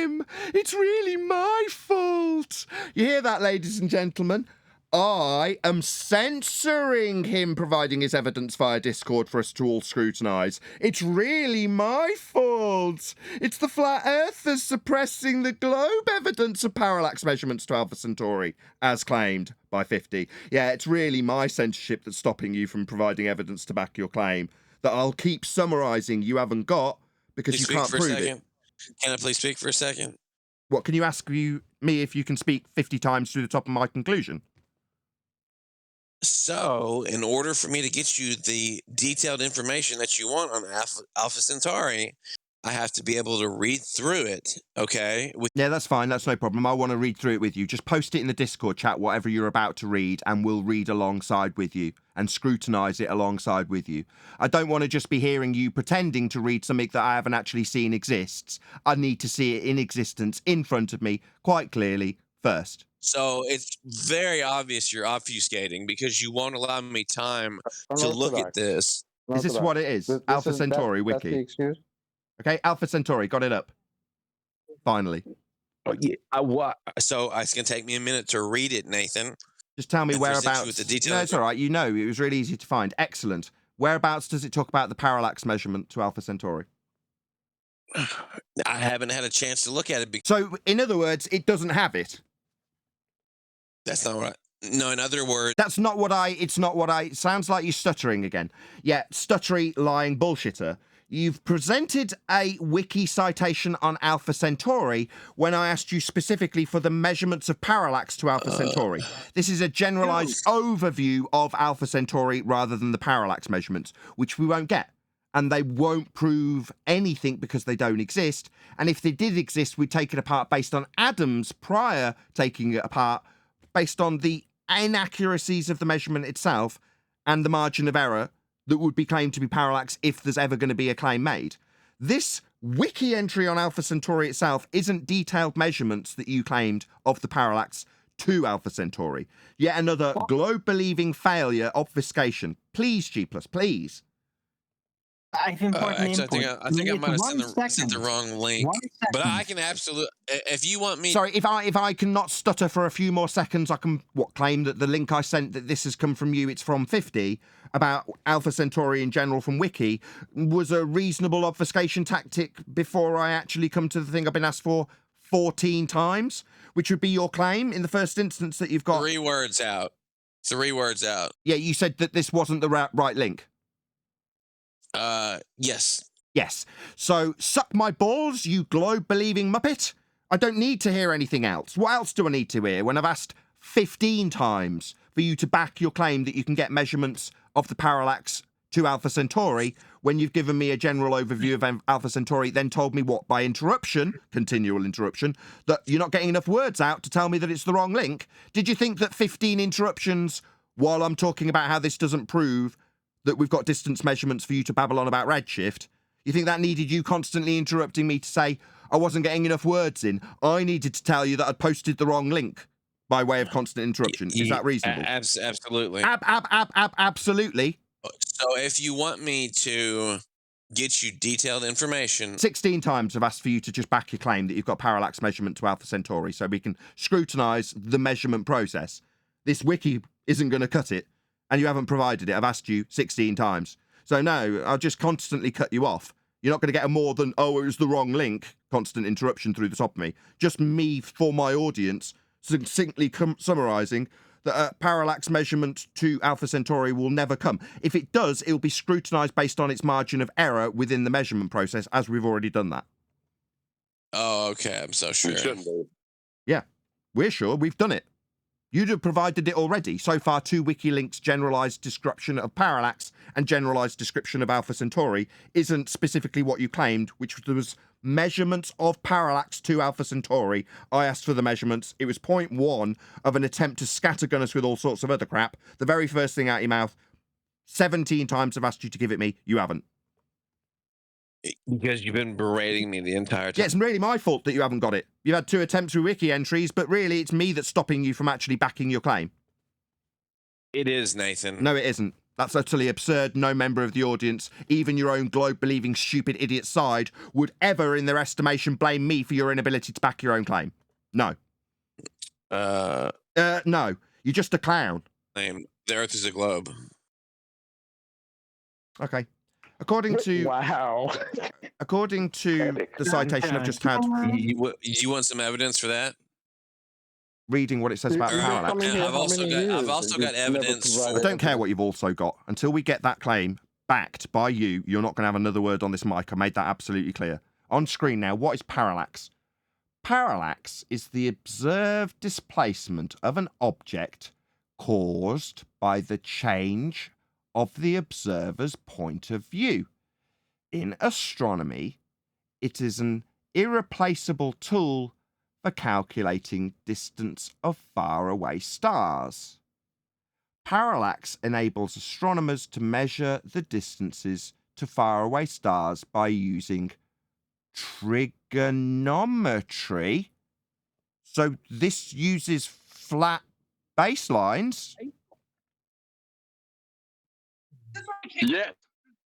him. It's really my fault. You hear that, ladies and gentlemen? I am censoring him providing his evidence via Discord for us to all scrutinise. It's really my fault. It's the flat earthers suppressing the globe evidence of parallax measurements to Alpha Centauri, as claimed by 50. Yeah, it's really my censorship that's stopping you from providing evidence to back your claim that I'll keep summarising you haven't got because you can't prove it. Can I please speak for a second? What, can you ask me if you can speak 50 times through the top of my conclusion? So, in order for me to get you the detailed information that you want on Alpha Centauri, I have to be able to read through it, okay? Yeah, that's fine. That's no problem. I want to read through it with you. Just post it in the Discord chat, whatever you're about to read, and we'll read alongside with you and scrutinise it alongside with you. I don't want to just be hearing you pretending to read something that I haven't actually seen exists. I need to see it in existence in front of me quite clearly first. So it's very obvious you're obfuscating because you won't allow me time to look at this. Is this what it is? Alpha Centauri wiki. That's the excuse? Okay, Alpha Centauri, got it up. Finally. What? So it's going to take me a minute to read it, Nathan. Just tell me and present you whereabouts. with the details. No, it's all right. You know, it was really easy to find. Excellent. Whereabouts does it talk about the parallax measurement to Alpha Centauri? I haven't had a chance to look at it. So, in other words, it doesn't have it. That's not right. No, in other words, that's not what I. It's not what I. It sounds like you're stuttering again. Yeah, stuttery, lying bullshitter. You've presented a wiki citation on Alpha Centauri when I asked you specifically for the measurements of parallax to Alpha Centauri. This is a generalized overview of Alpha Centauri rather than the parallax measurements, which we won't get. And they won't prove anything because they don't exist. And if they did exist, we'd take it apart based on Adam's prior taking it apart, based on the inaccuracies of the measurement itself and the margin of error that would be claimed to be parallax if there's ever going to be a claim made. This wiki entry on Alpha Centauri itself isn't detailed measurements that you claimed of the parallax to Alpha Centauri. Yet another globe-believing failure obfuscation. Please, G+, please. actually, I think I might have sent the wrong link. But I can absolutely, if you want me. Sorry, if I cannot stutter for a few more seconds, I can claim that the link I sent that this has come from you. It's from 50 about Alpha Centauri in general from Wiki was a reasonable obfuscation tactic before I actually come to the thing I've been asked for 14 times, which would be your claim in the first instance that you've got 3 words out. 3 words out. Yeah, you said that this wasn't the right link. Yes. Yes. So suck my balls, you globe-believing muppet. I don't need to hear anything else. What else do I need to hear when I've asked 15 times for you to back your claim that you can get measurements of the parallax to Alpha Centauri when you've given me a general overview of Alpha Centauri, then told me what, by interruption, continual interruption, that you're not getting enough words out to tell me that it's the wrong link? Did you think that 15 interruptions while I'm talking about how this doesn't prove that we've got distance measurements for you to babble on about redshift, you think that needed you constantly interrupting me to say I wasn't getting enough words in? I needed to tell you that I'd posted the wrong link by way of constant interruption. Is that reasonable? Absolutely. Absolutely. So if you want me to get you detailed information... 16 times I've asked for you to just back your claim that you've got parallax measurement to Alpha Centauri so we can scrutinise the measurement process. This wiki isn't going to cut it, and you haven't provided it. I've asked you 16 times. So no, I'll just constantly cut you off. You're not going to get a more than, oh, it was the wrong link, constant interruption through the top of me. Just me, for my audience, succinctly summarising that a parallax measurement to Alpha Centauri will never come. If it does, it will be scrutinised based on its margin of error within the measurement process, as we've already done that. Oh, okay. I'm so sure. Yeah, we're sure. We've done it. You'd have provided it already. So far, 2 wiki links, generalised description of parallax and generalised description of Alpha Centauri isn't specifically what you claimed, which was measurements of parallax to Alpha Centauri. I asked for the measurements. It was 0.1 of an attempt to scattergun us with all sorts of other crap. The very first thing out of your mouth. 17 times I've asked you to give it me. You haven't. Because you've been berating me the entire time. Yeah, it's really my fault that you haven't got it. You've had 2 attempts with wiki entries, but really it's me that's stopping you from actually backing your claim. It is, Nathan. No, it isn't. That's utterly absurd. No member of the audience, even your own globe-believing stupid idiot side, would ever, in their estimation, blame me for your inability to back your own claim. No. No. You're just a clown. The Earth is a globe. Okay. According to the citation I've just had, you want some evidence for that? Reading what it says about parallax. I've also got evidence. I don't care what you've also got. Until we get that claim backed by you, you're not going to have another word on this mic. I made that absolutely clear. On screen now, what is parallax? Parallax is the observed displacement of an object caused by the change of the observer's point of view. In astronomy, it is an irreplaceable tool for calculating distance of faraway stars. Parallax enables astronomers to measure the distances to faraway stars by using trigonometry. So this uses flat baselines.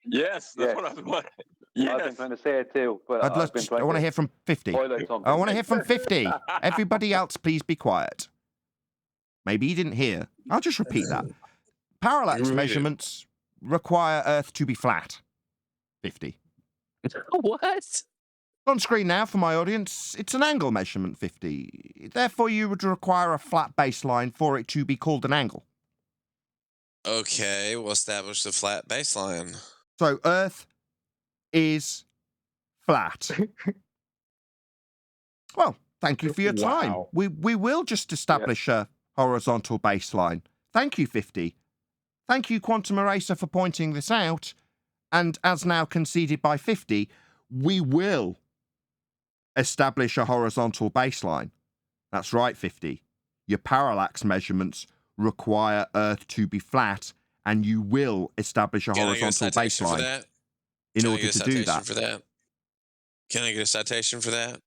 Yes, that's what I was wondering. I've been trying to say it too, but I want to hear from 50. highlight something. I want to hear from 50. Everybody else, please be quiet. Maybe you didn't hear. I'll just repeat that. Parallax measurements require Earth to be flat. 50. What? On screen now for my audience, it's an angle measurement, 50. Therefore, you would require a flat baseline for it to be called an angle. Okay, we'll establish the flat baseline. So Earth is flat. Well, thank you for your time. Wow. We will just establish a horizontal baseline. Thank you, 50. Thank you, Quantum Eraser, for pointing this out. And as now conceded by 50, we will establish a horizontal baseline. That's right, 50. Your parallax measurements require Earth to be flat, and you will establish a horizontal baseline in order to do that. Can I get a citation for that?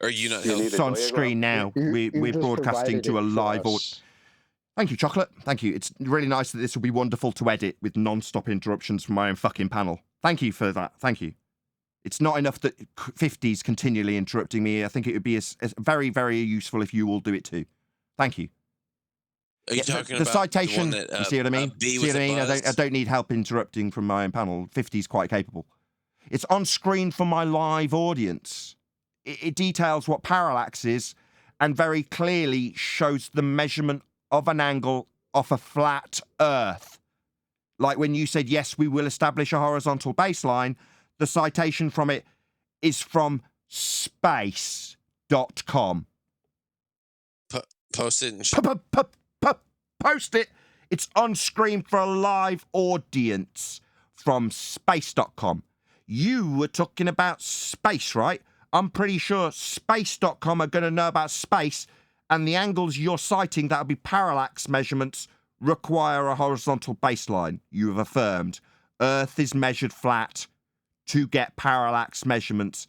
Or you not? It's on screen now. We're broadcasting to a live audience. Thank you, Chocolate. Thank you. It's really nice that this will be wonderful to edit with non-stop interruptions from my own fucking panel. Thank you for that. Thank you. It's not enough that 50's continually interrupting me. I think it would be as very, very useful if you all do it too. Thank you. Are you talking the about citation? The one that, you see what I mean? See what I mean? I don't need help interrupting from my own panel. 50's quite capable. It's on screen for my live audience. It details what parallax is and very clearly shows the measurement of an angle off a flat Earth. Like when you said, yes, we will establish a horizontal baseline, the citation from it is from space.com. Post it. Post it. It's on screen for a live audience from space.com. You were talking about space, right? I'm pretty sure space.com are going to know about space, and the angles you're citing, that'll be parallax measurements, require a horizontal baseline. You have affirmed Earth is measured flat to get parallax measurements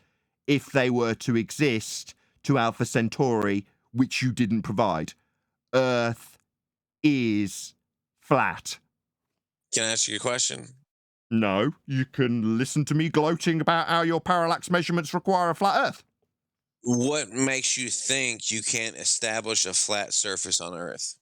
if they were to exist to Alpha Centauri, which you didn't provide. Earth is flat. Can I ask you a question? No, you can listen to me gloating about how your parallax measurements require a flat Earth. What makes you think you can't establish a flat surface on Earth?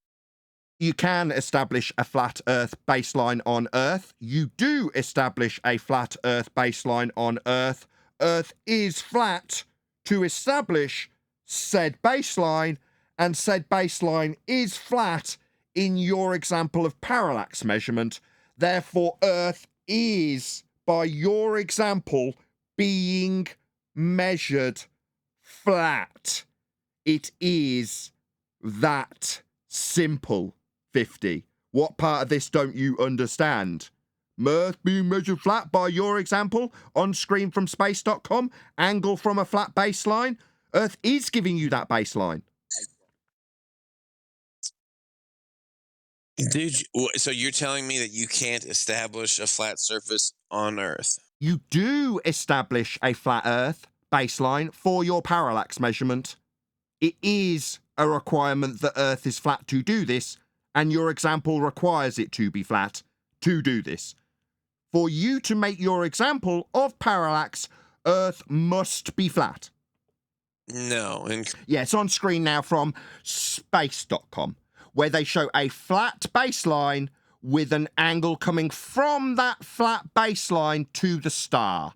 You can establish a flat Earth baseline on Earth. You do establish a flat Earth baseline on Earth. Earth is flat to establish said baseline, and said baseline is flat in your example of parallax measurement. Therefore, Earth is, by your example, being measured flat. It is that simple, 50. What part of this don't you understand? Earth being measured flat by your example, on screen from space.com, angle from a flat baseline. Earth is giving you that baseline. Dude, so you're telling me that you can't establish a flat surface on Earth? You do establish a flat Earth baseline for your parallax measurement. It is a requirement that Earth is flat to do this, and your example requires it to be flat to do this. For you to make your example of parallax, Earth must be flat. No. Yeah, it's on screen now from space.com, where they show a flat baseline with an angle coming from that flat baseline to the star.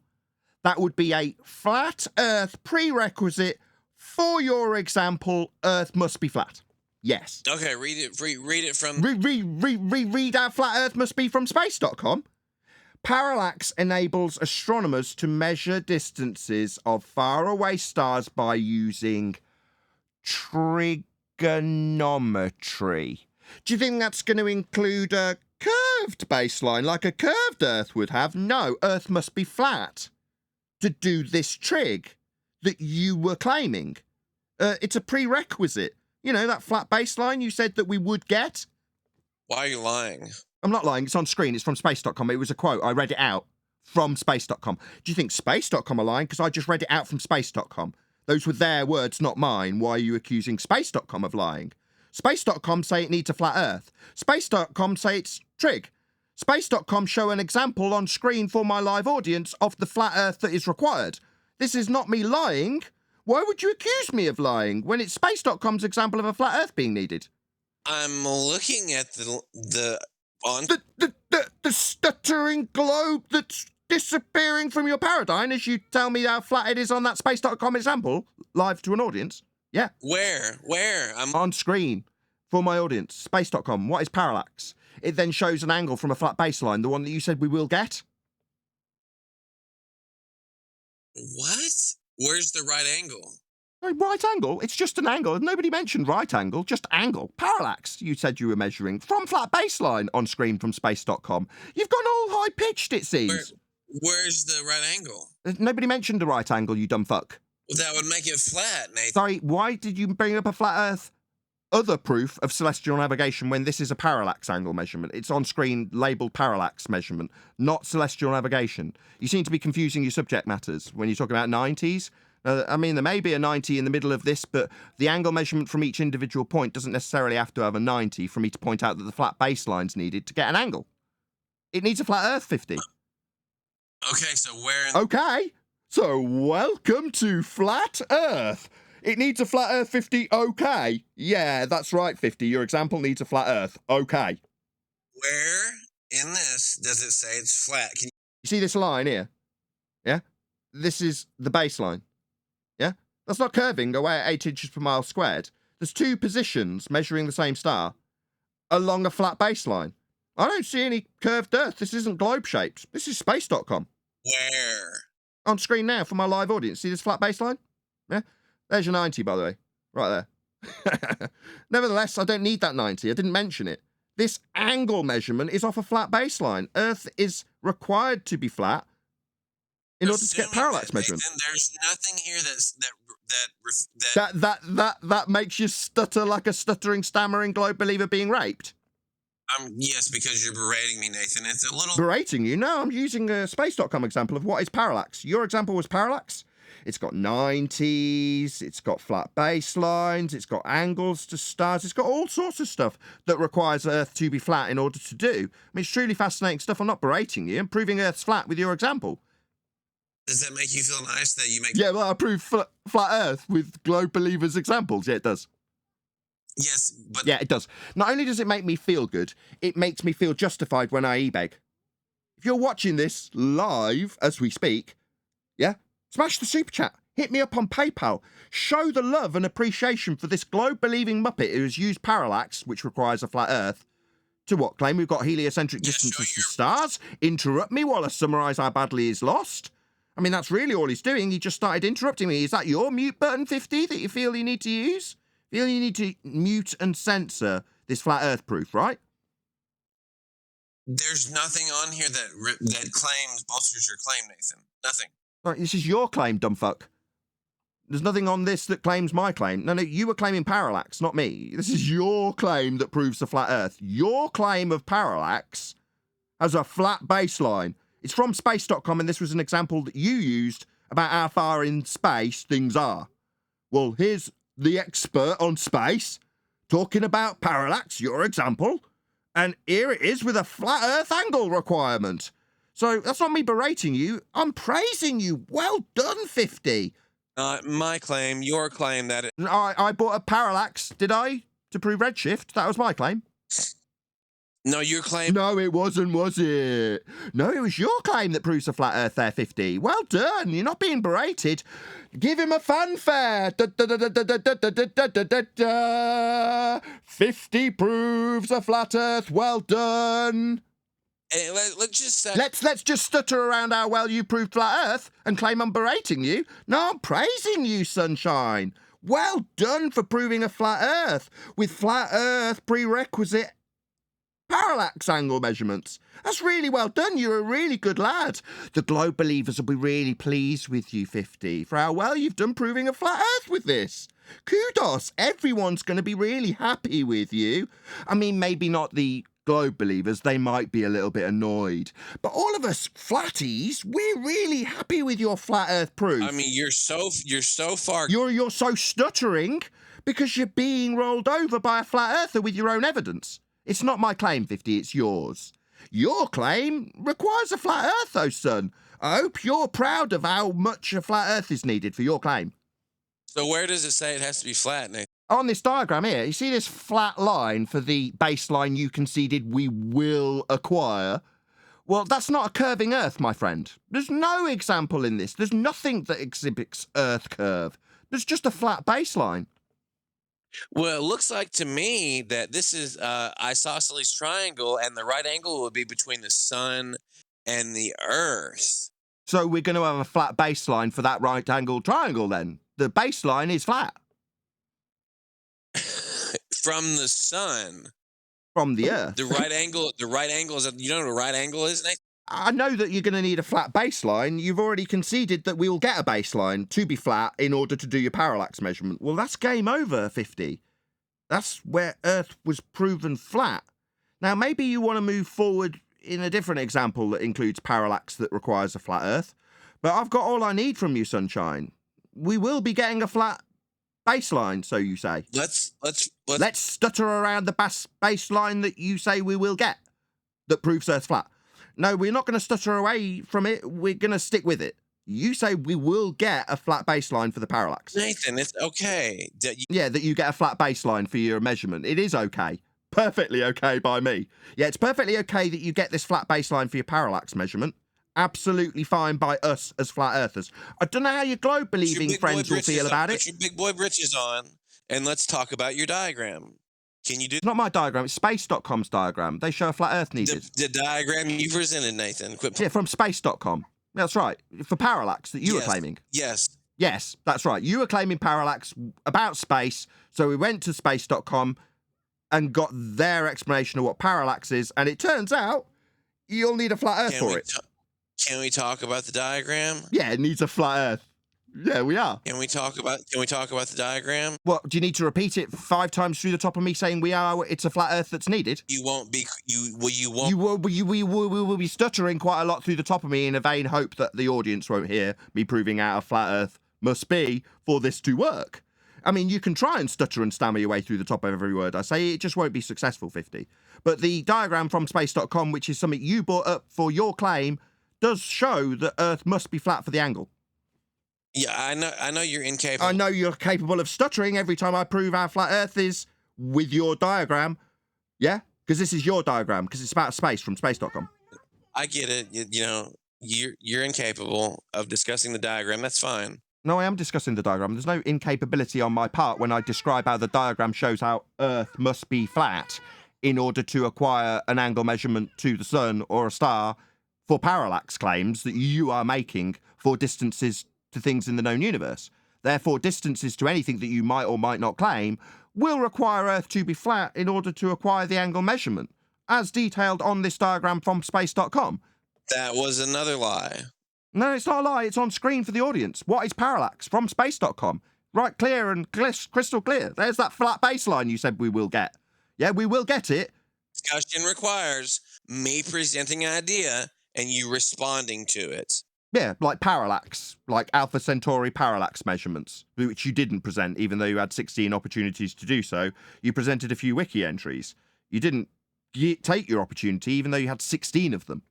That would be a flat Earth prerequisite for your example. Earth must be flat. Yes. Okay, read it from... Read out flat Earth must be from space.com. Parallax enables astronomers to measure distances of faraway stars by using trigonometry. Do you think that's going to include a curved baseline like a curved Earth would have? No, Earth must be flat to do this trig that you were claiming. It's a prerequisite. You know, that flat baseline you said that we would get? Why are you lying? I'm not lying. It's on screen. It's from space.com. It was a quote. I read it out from space.com. Do you think space.com are lying? Because I just read it out from space.com. Those were their words, not mine. Why are you accusing space.com of lying? Space.com say it needs a flat Earth. Space.com say it's trig. Space.com show an example on screen for my live audience of the flat Earth that is required. This is not me lying. Why would you accuse me of lying when it's Space.com's example of a flat Earth being needed? I'm looking at the stuttering globe that's disappearing from your paradigm as you tell me how flat it is on that Space.com example, live to an audience. Yeah. Where? I'm on screen for my audience. Space.com. What is parallax? It then shows an angle from a flat baseline, the one that you said we will get. What? Where's the right angle? Right angle? It's just an angle. Nobody mentioned right angle, just angle. Parallax, you said you were measuring from flat baseline on screen from Space.com. You've gone all high-pitched, it seems. Where's the right angle? Nobody mentioned the right angle, you dumb fuck. Well, that would make it flat, Nathan. Sorry, why did you bring up a flat Earth other proof of celestial navigation when this is a parallax angle measurement? It's on screen labelled parallax measurement, not celestial navigation. You seem to be confusing your subject matters when you talk about 90s. I mean, there may be a 90 in the middle of this, but the angle measurement from each individual point doesn't necessarily have to have a 90 for me to point out that the flat baseline's needed to get an angle. It needs a flat Earth 50. Okay, so where... Okay, so welcome to Flat Earth. It needs a flat Earth 50, okay. Yeah, that's right, 50. Your example needs a flat Earth, okay. Where in this does it say it's flat? You see this line here? Yeah? This is the baseline. Yeah? That's not curving away at 8 inches per mile squared. There's two positions measuring the same star along a flat baseline. I don't see any curved Earth. This isn't globe-shaped. This is space.com. Where? On screen now for my live audience. See this flat baseline? Yeah? There's your 90, by the way. Right there. Nevertheless, I don't need that 90. I didn't mention it. This angle measurement is off a flat baseline. Earth is required to be flat in order to get parallax measurement. There's nothing here That makes you stutter like a stuttering, stammering globe believer being raped. Yes, because you're berating me, Nathan. It's a little... Berating you? No, I'm using a space.com example of what is parallax. Your example was parallax. It's got 90s, it's got flat baselines, it's got angles to stars, it's got all sorts of stuff that requires Earth to be flat in order to do. I mean, it's truly fascinating stuff. I'm not berating you. I'm proving Earth's flat with your example. Does that make you feel nice that you make... Yeah, well, I prove flat Earth with globe believers' examples. Yeah, it does. Yes, but... Yeah, it does. Not only does it make me feel good, it makes me feel justified when I e-beg. If you're watching this live as we speak, yeah, smash the super chat. Hit me up on PayPal. Show the love and appreciation for this globe-believing muppet who has used parallax, which requires a flat Earth, to what? Claim we've got heliocentric distances to stars? Interrupt me while I summarise how badly he's lost? I mean, that's really all he's doing. He just started interrupting me. Is that your mute button, 50, that you feel you need to use? Feel you need to mute and censor this flat Earth proof, right? There's nothing on here that claims bolsters your claim, Nathan. Nothing. Right, this is your claim, dumb fuck. There's nothing on this that claims my claim. No, you were claiming parallax, not me. This is your claim that proves the flat Earth. Your claim of parallax has a flat baseline. It's from space.com, and this was an example that you used about how far in space things are. Well, here's the expert on space talking about parallax, your example, and here it is with a flat Earth angle requirement. So that's not me berating you. I'm praising you. Well done, 50. My claim, your claim that it... I bought a parallax, did I? To prove redshift. That was my claim. No, your claim... No, it wasn't, was it? No, it was your claim that proves a flat Earth there, 50. Well done. You're not being berated. Give him a fanfare. 50 proves a flat Earth. Well done. Hey, let's just let's just stutter around how well you proved flat Earth and claim I'm berating you. No, I'm praising you, sunshine. Well done for proving a flat Earth with flat Earth prerequisite parallax angle measurements. That's really well done. You're a really good lad. The globe believers will be really pleased with you, 50, for how well you've done proving a flat Earth with this. Kudos. Everyone's going to be really happy with you. I mean, maybe not the globe believers. They might be a little bit annoyed. But all of us flatties, we're really happy with your flat Earth proof. I mean, you're so far... You're so stuttering because you're being rolled over by a flat earther with your own evidence. It's not my claim, 50, it's yours. Your claim requires a flat Earth, though, son. I hope you're proud of how much a flat Earth is needed for your claim. So where does it say it has to be flat, Nathan? On this diagram here, you see this flat line for the baseline you conceded we will acquire? Well, that's not a curving Earth, my friend. There's no example in this. There's nothing that exhibits Earth curve. There's just a flat baseline. Well, it looks like to me that this is isosceles triangle, and the right angle would be between the sun and the Earth. So we're going to have a flat baseline for that right-angled triangle then. The baseline is flat. From the sun. From the Earth. The right angle is, you know what a right angle is, Nathan? I know that you're going to need a flat baseline. You've already conceded that we'll get a baseline to be flat in order to do your parallax measurement. Well, that's game over, 50. That's where Earth was proven flat. Now, maybe you want to move forward in a different example that includes parallax that requires a flat Earth. But I've got all I need from you, Sunshine. We will be getting a flat baseline, so you say. Let's stutter around the baseline that you say we will get that proves Earth's flat. No, we're not going to stutter away from it. We're going to stick with it. You say we will get a flat baseline for the parallax. Nathan, it's okay. Yeah, that you get a flat baseline for your measurement. It is okay. Perfectly okay by me. Yeah, it's perfectly okay that you get this flat baseline for your parallax measurement. Absolutely fine by us as flat earthers. I don't know how your globe-believing friends will feel about it. Put your big boy britches on, and let's talk about your diagram. Can you do? It's not my diagram. It's space.com's diagram. They show a flat Earth needed. The diagram you presented, Nathan. Yeah, from space.com. That's right. For parallax that you were claiming. Yes. Yes, that's right. You were claiming parallax about space. So we went to space.com and got their explanation of what parallax is. And it turns out you'll need a flat Earth for it. Can we talk about the diagram? Yeah, it needs a flat Earth. Yeah, we are. Can we talk about the diagram? What, do you need to repeat it 5 times through the top of me saying it's a flat Earth that's needed? You won't be we will be stuttering quite a lot through the top of me in a vain hope that the audience won't hear me proving out a flat Earth must be for this to work. I mean, you can try and stutter and stammer your way through the top of every word I say, it just won't be successful, 50. But the diagram from space.com, which is something you brought up for your claim, does show that Earth must be flat for the angle. Yeah, I know you're incapable. I know you're capable of stuttering every time I prove how flat Earth is with your diagram. Yeah? Because this is your diagram, because it's about space from space.com. I get it. You know, you're incapable of discussing the diagram. That's fine. No, I am discussing the diagram. There's no incapability on my part when I describe how the diagram shows how Earth must be flat in order to acquire an angle measurement to the sun or a star for parallax claims that you are making for distances to things in the known universe. Therefore, distances to anything that you might or might not claim will require Earth to be flat in order to acquire the angle measurement, as detailed on this diagram from space.com. That was another lie. No, it's not a lie. It's on screen for the audience. What is parallax from space.com? Right, clear and crystal clear. There's that flat baseline you said we will get. Yeah, we will get it. Discussion requires me presenting an idea and you responding to it. Yeah, like parallax, like Alpha Centauri parallax measurements, which you didn't present, even though you had 16 opportunities to do so. You presented a few wiki entries. You didn't take your opportunity, even though you had 16 of them.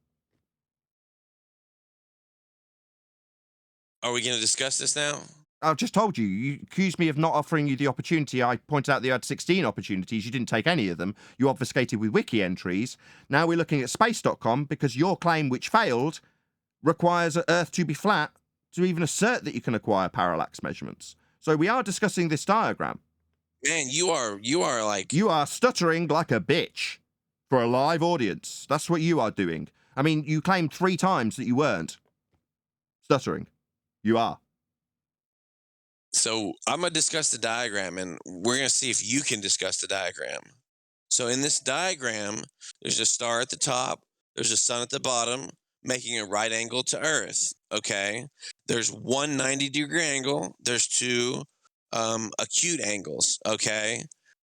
Are we going to discuss this now? I've just told you. You accused me of not offering you the opportunity. I pointed out that you had 16 opportunities. You didn't take any of them. You obfuscated with wiki entries. Now we're looking at space.com because your claim, which failed, requires Earth to be flat to even assert that you can acquire parallax measurements. So we are discussing this diagram. Man, you are like... You are stuttering like a bitch for a live audience. That's what you are doing. I mean, you claimed 3 times that you weren't stuttering. You are. So I'm going to discuss the diagram, and we're going to see if you can discuss the diagram. So in this diagram, there's a star at the top, there's a sun at the bottom, making a right angle to Earth, okay? There's one 90-degree angle. There's 2 acute angles, okay?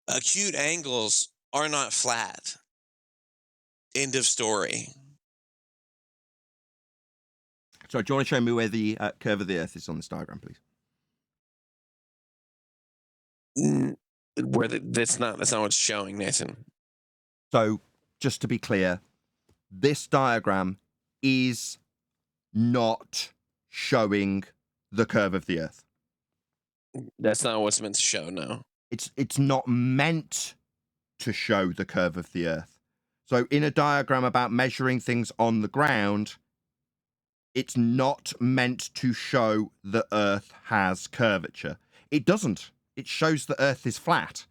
Acute angles are not flat. End of story. So do you want to show me where the curve of the Earth is on this diagram, please? That's not what it's showing, Nathan. So just to be clear, this diagram is not showing the curve of the Earth. That's not what's meant to show, no. It's not meant to show the curve of the Earth. So in a diagram about measuring things on the ground, it's not meant to show the Earth has curvature. It doesn't. It shows the Earth is flat.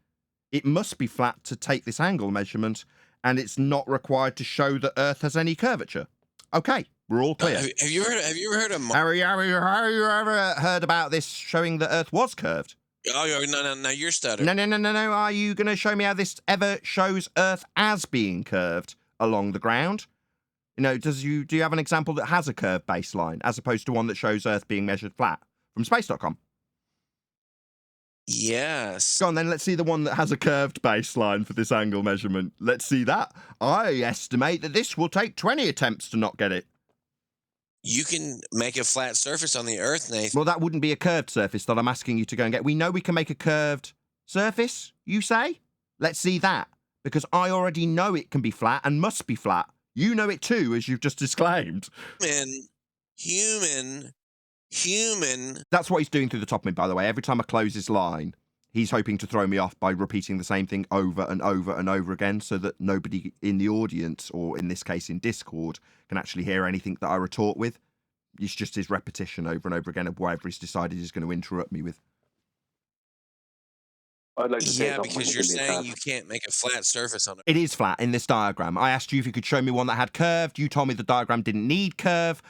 It must be flat to take this angle measurement, and it's not required to show that Earth has any curvature. Okay, we're all clear. Have you ever heard of? Have you ever heard about this showing that Earth was curved? Oh no! You're stuttering. No. Are you going to show me how this ever shows Earth as being curved along the ground? You know, do you have an example that has a curved baseline as opposed to one that shows Earth being measured flat from space.com? Yes. Go on then, let's see the one that has a curved baseline for this angle measurement. Let's see that. I estimate that this will take 20 attempts to not get it. You can make a flat surface on the Earth, Nathan. Well, that wouldn't be a curved surface that I'm asking you to go and get. We know we can make a curved surface, you say? Let's see that. Because I already know it can be flat and must be flat. You know it too, as you've just disclaimed. Human. That's what he's doing through the top of me, by the way. Every time I close this line, he's hoping to throw me off by repeating the same thing over and over and over again so that nobody in the audience, or in this case in Discord, can actually hear anything that I retort with. It's just his repetition over and over again of whatever he's decided he's going to interrupt me with. I'd like to say because you're saying you can't make a flat surface on it. It is flat in this diagram. I asked you if you could show me one that had curved. You told me the diagram didn't need curve.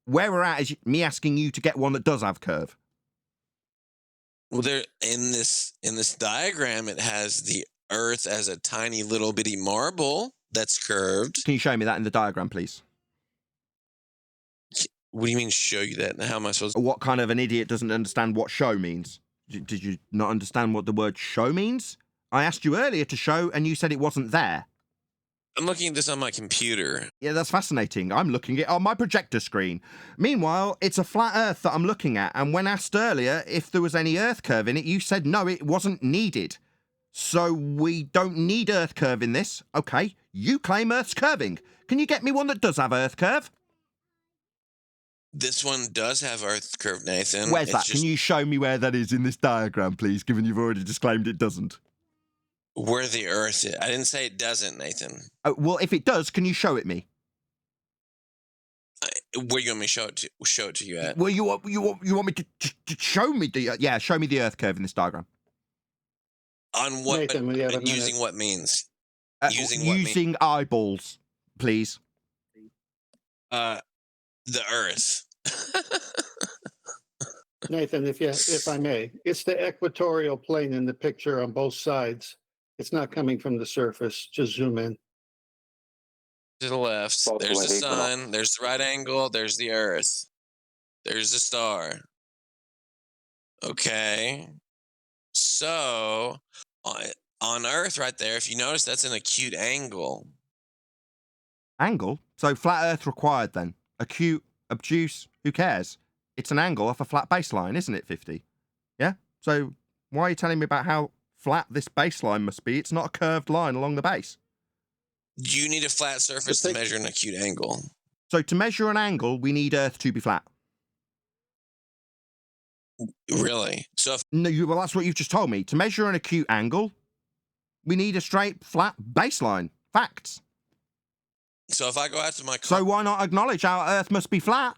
Where we're at is me asking you to get one that does have curve. Well, there in this diagram, it has the Earth as a tiny little bitty marble that's curved. Can you show me that in the diagram, please? What do you mean show you that? How am I supposed to? What kind of an idiot doesn't understand what show means? Did you not understand what the word show means? I asked you earlier to show, and you said it wasn't there. I'm looking at this on my computer. Yeah, that's fascinating. I'm looking at it on my projector screen. Meanwhile, it's a flat Earth that I'm looking at, and when asked earlier if there was any Earth curve in it, you said no, it wasn't needed. So we don't need Earth curve in this. Okay, you claim Earth's curving. Can you get me one that does have Earth curve? This one does have Earth curve, Nathan. Where's that? Can you show me where that is in this diagram, please, given you've already disclaimed it doesn't? Where the Earth is. I didn't say it doesn't, Nathan. Oh, well, if it does, can you show it me? Where you want me to show it to you at? Well, you want me to show me the show me the Earth curve in this diagram. On what? Nathan, we have a using minute. what means? Using eyeballs, please. The Earth. Nathan, if I may, it's the equatorial plane in the picture on both sides. It's not coming from the surface. Just zoom in. To the left, there's the sun, there's the right angle, there's the Earth, there's the star. Okay. So, on Earth right there, if you notice, that's an acute angle. Angle? So flat Earth required then? Acute, obtuse, who cares? It's an angle off a flat baseline, isn't it, 50? Yeah? So why are you telling me about how flat this baseline must be? It's not a curved line along the base. You need a flat surface to measure an acute angle. So to measure an angle, we need Earth to be flat. Really? So well, that's what you've just told me. To measure an acute angle, we need a straight, flat baseline. Facts. So if I go out to my... So why not acknowledge how Earth must be flat?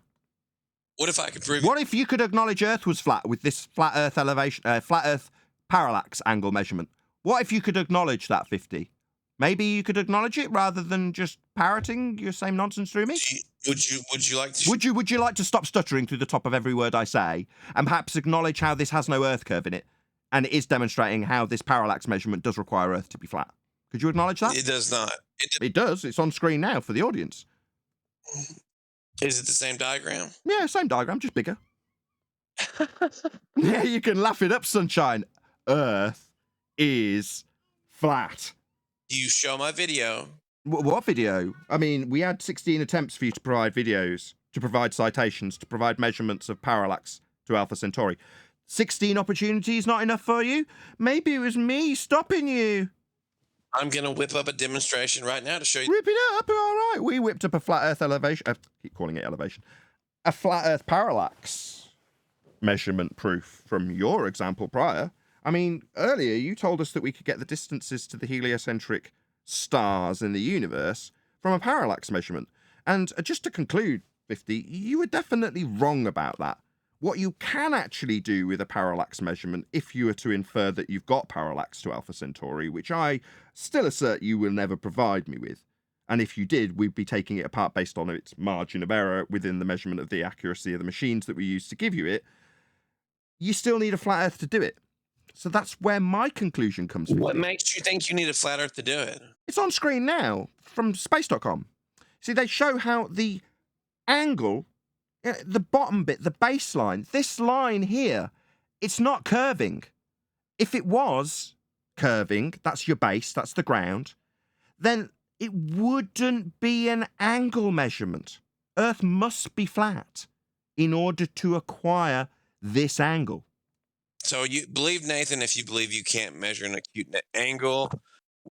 What if I could prove... What if you could acknowledge Earth was flat with this flat Earth elevation, flat Earth parallax angle measurement? What if you could acknowledge that, 50? Maybe you could acknowledge it rather than just parroting your same nonsense through me? Would you like to... Would you like to stop stuttering through the top of every word I say and perhaps acknowledge how this has no Earth curve in it and it is demonstrating how this parallax measurement does require Earth to be flat? Could you acknowledge that? It does not. It does. It's on screen now for the audience. Is it the same diagram? Yeah, same diagram, just bigger. Yeah, you can laugh it up, sunshine. Earth is flat. You show my video. What video? I mean, we had 16 attempts for you to provide videos, to provide citations, to provide measurements of parallax to Alpha Centauri. 16 opportunities not enough for you? Maybe it was me stopping you. I'm going to whip up a demonstration right now to show you. Rip it up. All right. We whipped up a flat Earth elevation. I keep calling it elevation. A flat Earth parallax measurement proof from your example prior. I mean, earlier you told us that we could get the distances to the heliocentric stars in the universe from a parallax measurement. And just to conclude, 50, you were definitely wrong about that. What you can actually do with a parallax measurement, if you were to infer that you've got parallax to Alpha Centauri, which I still assert you will never provide me with, and if you did, we'd be taking it apart based on its margin of error within the measurement of the accuracy of the machines that we use to give you it, you still need a flat Earth to do it. So that's where my conclusion comes from. What makes you think you need a flat Earth to do it? It's on screen now from space.com. See, they show how the angle, the bottom bit, the baseline, this line here, it's not curving. If it was curving, that's your base, that's the ground, then it wouldn't be an angle measurement. Earth must be flat in order to acquire this angle. So you believe, Nathan, if you believe you can't measure an acute angle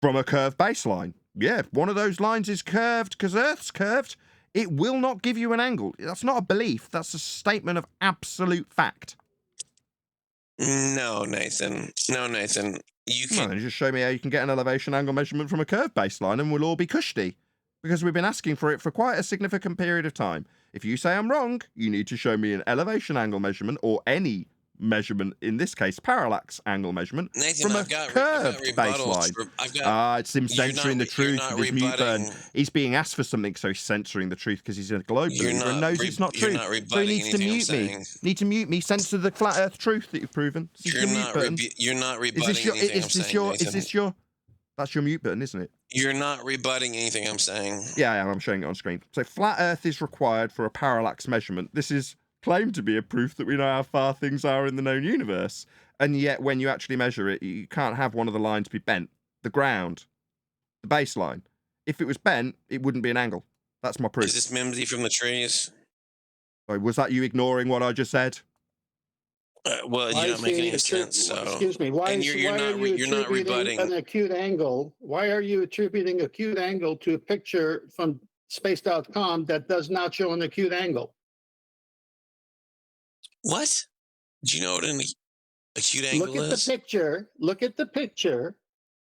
from a curved baseline. Yeah, if one of those lines is curved because Earth's curved, it will not give you an angle. That's not a belief. That's a statement of absolute fact. No, Nathan. No, Nathan. You can just show me how you can get an elevation angle measurement from a curved baseline and we'll all be cushy. Because we've been asking for it for quite a significant period of time. If you say I'm wrong, you need to show me an elevation angle measurement or any measurement, in this case parallax angle measurement, Nathan, from a curved baseline. It's him censoring the truth with his mute button. He's being asked for something, so he's censoring the truth because he's a globe believer and knows it's not true. So he needs to mute me. Need to mute me. Censor the flat Earth truth that you've proven. You're not rebutting anything I'm saying. Is this your? That's your mute button, isn't it? You're not rebutting anything I'm saying. Yeah, I'm showing it on screen. So flat Earth is required for a parallax measurement. This is claimed to be a proof that we know how far things are in the known universe. And yet, when you actually measure it, you can't have one of the lines be bent. The ground, the baseline. If it was bent, it wouldn't be an angle. That's my proof. Is this Mimsy from the trees? Sorry, was that you ignoring what I just said? Well, you don't make any sense. So, excuse me. Why are you not rebutting an acute angle? Why are you attributing acute angle to a picture from space.com that does not show an acute angle? What? Do you know what an acute angle is? Look at the picture. Look at the picture.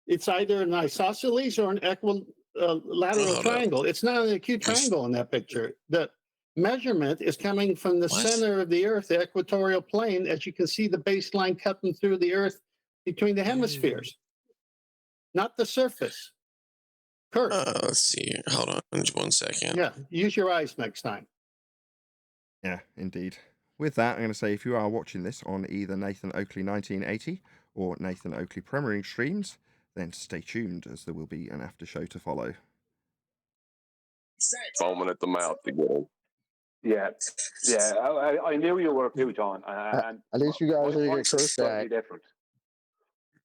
It's either an isosceles or an equilateral triangle. It's not an acute triangle in that picture. The measurement is coming from the center of the Earth, the equatorial plane, as you can see the baseline cutting through the Earth between the hemispheres, not the surface. Kurt. Let's see. Hold on just 1 second. Yeah, use your eyes next time. Yeah, indeed. With that, I'm going to say if you are watching this on either Nathan Oakley 1980 or Nathan Oakley premiering streams, then stay tuned as there will be an after show to follow. Foaming at the mouth again. Yeah. I knew you were too, John. And at least you guys didn't get cursed at. Different.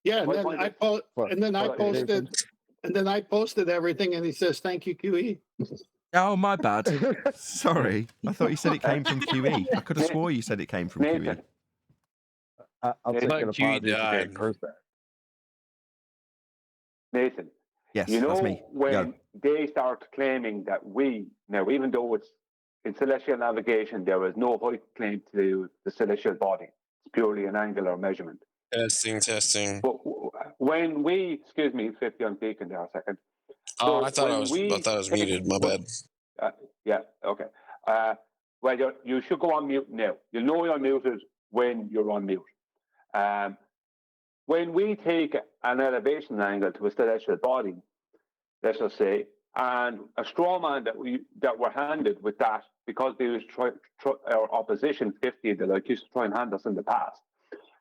Yeah, and then I posted everything, and he says, "Thank you, QE." Oh, my bad. Sorry, I thought you said it came from QE. I could have swore you said it came from QE. I'll take an apology for getting cursed at. Nathan. Yes, you know that's me. when they start claiming that now, even though it's in celestial navigation, there is no height claim to the celestial body. It's purely an angular measurement. Testing. But when excuse me, 50, I'm speaking there a second. Oh, So I thought I was muted. My bad. Yeah. Okay. Well, you should go on mute now. You'll know you're muted when you're on mute. When we take an elevation angle to a celestial body, let's just say, and a straw man that we're handed with that because they was our opposition 50 that used to try and hand us in the past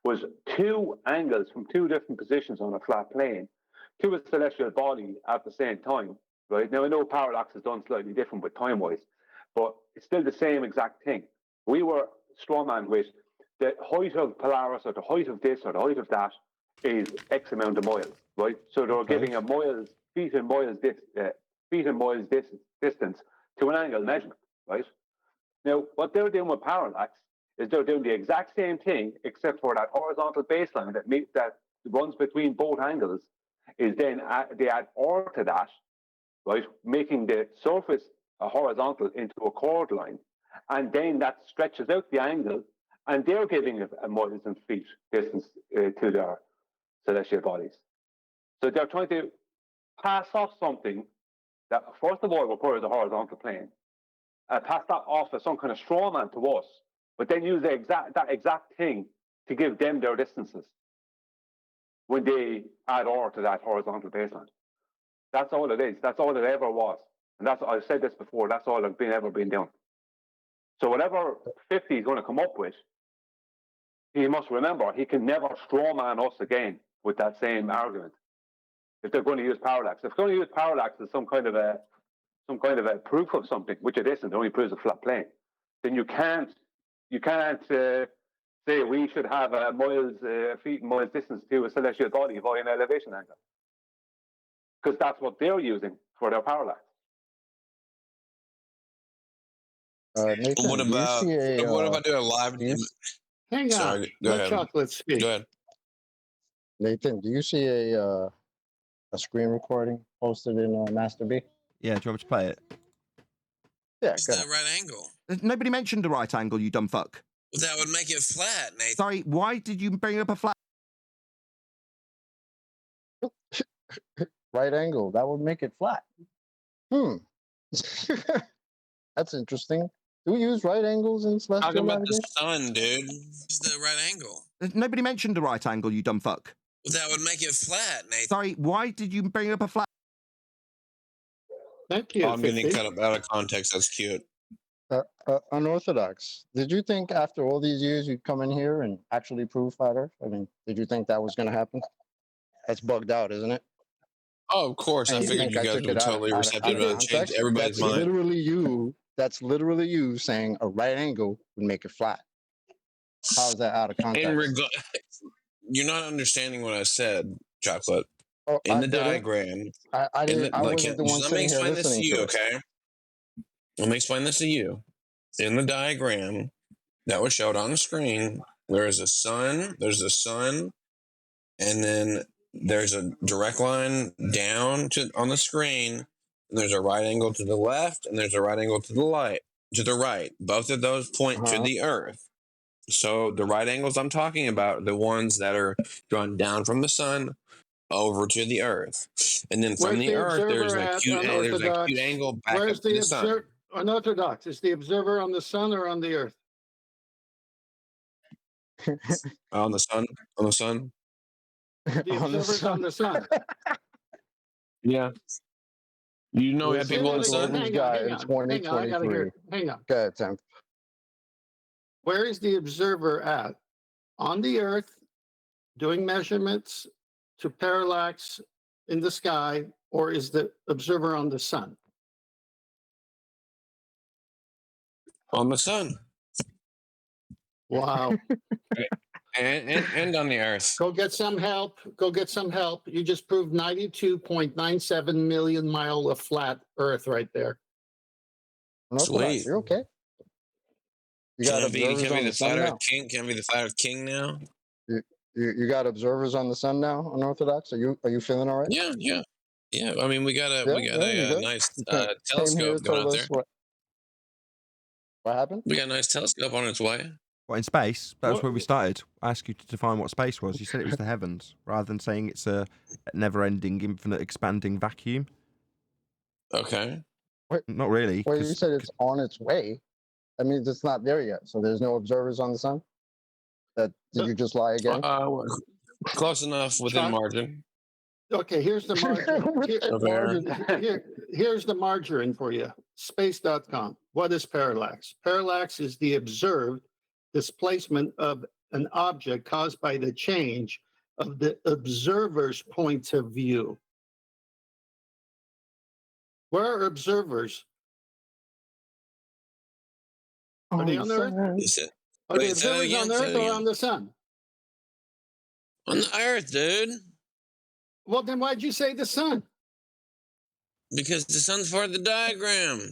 was two angles from two different positions on a flat plane to a celestial body at the same time, right? Now, I know parallax is done slightly different with time-wise, but it's still the same exact thing. We were strawman with the height of Polaris or the height of this or the height of that is X amount of miles, right? So they were giving a feet and miles distance to an angle measurement, right? Now, what they're doing with parallax is they're doing the exact same thing, except for that horizontal baseline that runs between both angles is then they add R to that, right, making the surface a horizontal into a chord line, and then that stretches out the angle, and they're giving a miles and feet distance to their celestial bodies. So they're trying to pass off something that, first of all, requires a horizontal plane, pass that off as some kind of straw man to us, but then use that exact thing to give them their distances when they add R to that horizontal baseline. That's all it is. That's all it ever was. And that's, I've said this before, that's all that's ever been done. So whatever 50 is going to come up with, he must remember he can never straw man us again with that same argument. If they're going to use parallax, if they're going to use parallax as some kind of a proof of something, which it isn't, it only proves a flat plane, then you can't say we should have feet and miles distance to a celestial body via an elevation angle, because that's what they're using for their parallax. Nathan, What about what if I do a live? Hang on. Sorry, go Let ahead. Chocolate speak. Go ahead. Nathan, do you see a screen recording posted in Master B? Yeah, do you want me to play it? Yeah, It's the right angle. Nobody mentioned the right angle, you dumb fuck. Well, that would make it flat, Nathan. Sorry, why did you bring up a flat? Right angle, that would make it flat. That's interesting. Do we use right angles in celestial Talking about navigation? the sun, dude. It's the right angle. Nobody mentioned the right angle, you dumb fuck. Well, that would make it flat, Nathan. Sorry, why did you bring up a flat? Thank you. I'm getting cut up out of context. That's cute. Unorthodox. Did you think after all these years you'd come in here and actually prove flat Earth? I mean, did you think that was going to happen? That's bugged out, isn't it? Oh, of course. And I figured think you guys took were it totally out receptive of about change context? everybody's That's mind. literally you. That's literally you saying a right angle would make it flat. How's that out of context? You're not understanding what I said, Chocolate. Oh, In I the didn't. diagram. I didn't. I wasn't the one let me sitting here explain this to listening you, to it. okay? Let me explain this to you. In the diagram that was showed on the screen, there's a sun, and then there's a direct line down on the screen, and there's a right angle to the left, and there's a right angle to the right. Both of those point to the Earth. So the right angles I'm talking about are the ones that are drawn down from the sun over to the Earth, and then from Where's the Earth there's observer an at acute unorthodox? angle back Where's up to the sun. Unorthodox? Is the observer on the sun or on the Earth? On the sun. The observer's on the sun. Yeah. You know we have people on the sun? Hang on, I gotta hear. Hang on. Go ahead, Tim. Where is the observer at? On the Earth, doing measurements to parallax in the sky, or is the observer on the sun? On the sun. Wow. and on the Earth. Go get some help. You just proved 92.97 million mile of flat Earth right there. Sweet. You're okay. You got Can I be observers on the the sun flat now. Earth king? Can I be the flat Earth king now? You got observers on the sun now, Unorthodox? Are you feeling all right? Yeah. I mean, we got a nice telescope going out there. What happened? We got a nice telescope on its way. What, in space? That was where we started. I asked you to define what space was. You said it was the heavens, rather than saying it's a never-ending, infinite, expanding vacuum. Okay. Not really. Well, you said it's on its way. I mean, it's not there yet, so there's no observers on the sun? Did you just lie again? Close enough within margin. Okay, here's the margin. Here's the margarine for you. Space.com. What is parallax? Parallax is the observed displacement of an object caused by the change of the observer's point of view. Where are observers? Are they on the Earth? Are the observers on Earth or on the sun? On the Earth, dude. Well, then why'd you say the sun? Because the sun's part of the diagram.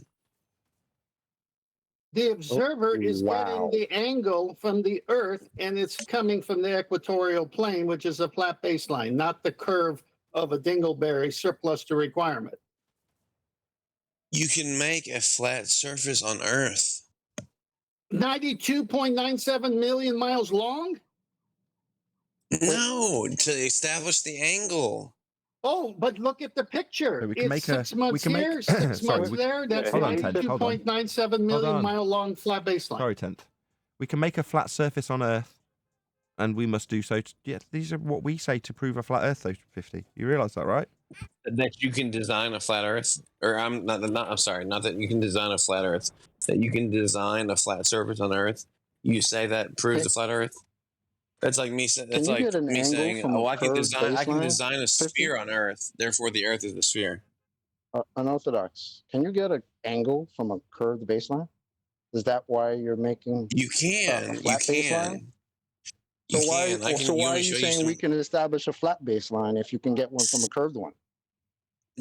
The observer is getting the angle from the Earth, and it's coming from the equatorial plane, which is a flat baseline, not the curve of a dingleberry surplus to requirement. You can make a flat surface on Earth. 92.97 million miles long? No, to establish the angle. Oh, but look at the picture. So we can It's make 6 months we can here, make, 6 sorry, months there. That's hold on, Tent, hold on. 92.97 million mile long flat baseline. Sorry, Tent. We can make a flat surface on Earth, and we must do so. Yeah, these are what we say to prove a flat Earth, though, 50. You realise that, right? That you can design a flat Earth, or I'm sorry, not that you can design a flat Earth. That you can design a flat surface on Earth. You say that proves a flat Earth. That's like me. That's like me saying, "Oh, I can design a sphere on Earth. Therefore, the Earth is the sphere." Unorthodox. Can you get an angle from a curved baseline? Is that why you're making? You can. A flat baseline? So why are you saying we can establish a flat baseline if you can get one from a curved one?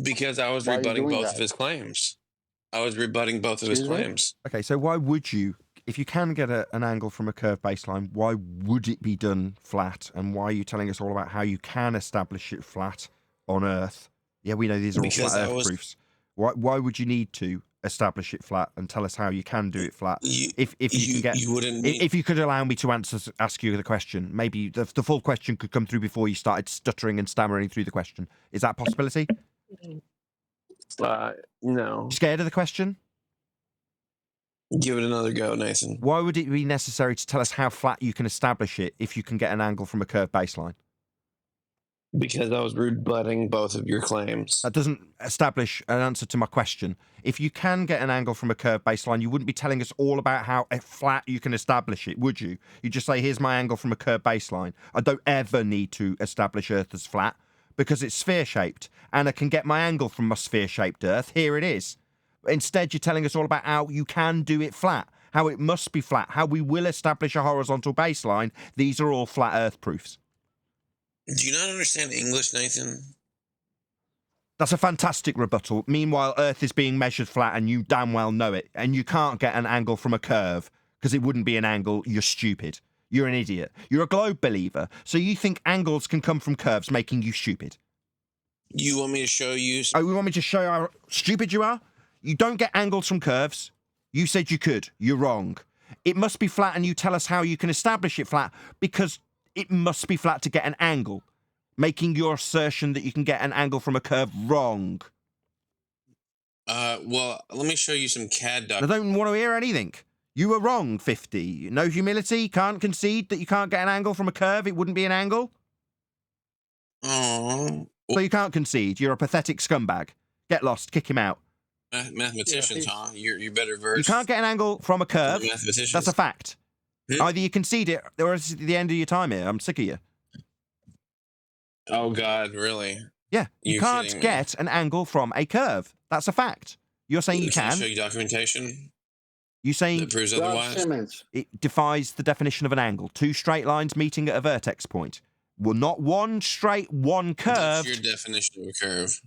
Because I was rebutting both of his claims. I was rebutting both of his claims. Okay, so why would you, if you can get an angle from a curved baseline, why would it be done flat? And why are you telling us all about how you can establish it flat on Earth? Yeah, we know these are all flat Earth proofs. Why would you need to establish it flat and tell us how you can do it flat? If you could allow me to ask you the question, maybe the full question could come through before you started stuttering and stammering through the question. Is that a possibility? No. Scared of the question? Give it another go, Nathan. Why would it be necessary to tell us how flat you can establish it if you can get an angle from a curved baseline? Because I was rebutting both of your claims. That doesn't establish an answer to my question. If you can get an angle from a curved baseline, you wouldn't be telling us all about how flat you can establish it, would you? You just say, here's my angle from a curved baseline. I don't ever need to establish Earth as flat because it's sphere-shaped, and I can get my angle from my sphere-shaped Earth. Here it is. Instead, you're telling us all about how you can do it flat, how it must be flat, how we will establish a horizontal baseline. These are all flat Earth proofs. Do you not understand English, Nathan? That's a fantastic rebuttal. Meanwhile, Earth is being measured flat and you damn well know it. And you can't get an angle from a curve because it wouldn't be an angle. You're stupid. You're an idiot. You're a globe believer. So you think angles can come from curves, making you stupid. You want me to show you? Oh, you want me to show you how stupid you are? You don't get angles from curves. You said you could. You're wrong. It must be flat and you tell us how you can establish it flat because it must be flat to get an angle, making your assertion that you can get an angle from a curve wrong. Well, let me show you some CAD I don't want to hear anything. You were wrong, 50. No humility, can't concede that you can't get an angle from a curve, it wouldn't be an angle. Oh. So you can't concede, you're a pathetic scumbag. Get lost, kick him out. Mathematicians, huh? You're better versed. You can't get an angle from a curve, that's a fact. Either you concede it, or it's the end of your time here. I'm sick of you. Oh, God, really? Yeah, you can't get an angle from a curve. That's a fact. You're saying you can. Can I show you documentation? You're saying that proves otherwise? It defies the definition of an angle. Two straight lines meeting at a vertex point. Well, not one straight, one curve. That's your definition of a curve.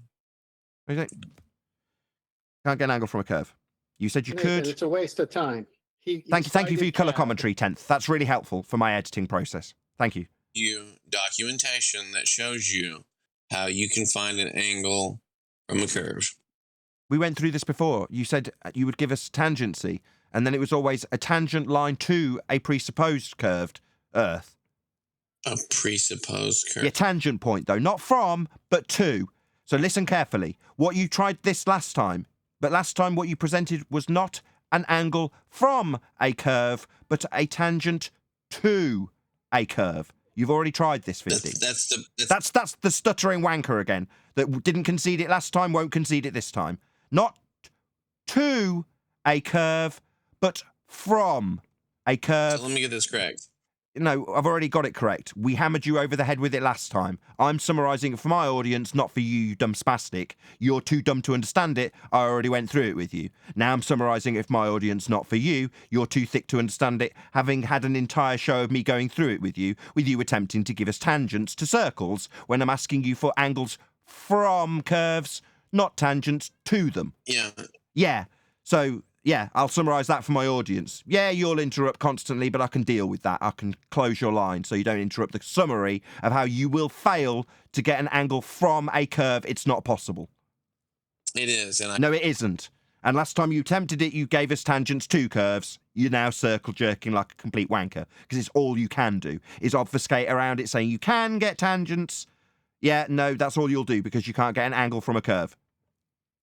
Can't get an angle from a curve. You said you could. It's a waste of time. Thank you for your colour commentary, 10th. That's really helpful for my editing process. Thank you. Documentation that shows you how you can find an angle from a curve. We went through this before. You said you would give us tangency, and then it was always a tangent line to a presupposed curved Earth. A presupposed curve? Yeah, tangent point, though. Not from, but to. So listen carefully. What you tried this last time, but last time what you presented was not an angle from a curve, but a tangent to a curve. You've already tried this, 50. That's the stuttering wanker again, that didn't concede it last time, won't concede it this time. Not to a curve, but from a curve. So let me get this correct. No, I've already got it correct. We hammered you over the head with it last time. I'm summarising it for my audience, not for you dumb spastic. You're too dumb to understand it. I already went through it with you. Now I'm summarising it for my audience, not for you. You're too thick to understand it, having had an entire show of me going through it with you attempting to give us tangents to circles when I'm asking you for angles from curves, not tangents to them. Yeah. Yeah. So yeah, I'll summarize that for my audience. Yeah, you'll interrupt constantly, but I can deal with that. I can close your line so you don't interrupt the summary of how you will fail to get an angle from a curve. It's not possible. It is. And No, it isn't. And last time you attempted it, you gave us tangents to curves. You're now circle jerking like a complete wanker because it's all you can do is obfuscate around it saying you can get tangents. Yeah, no, that's all you'll do because you can't get an angle from a curve.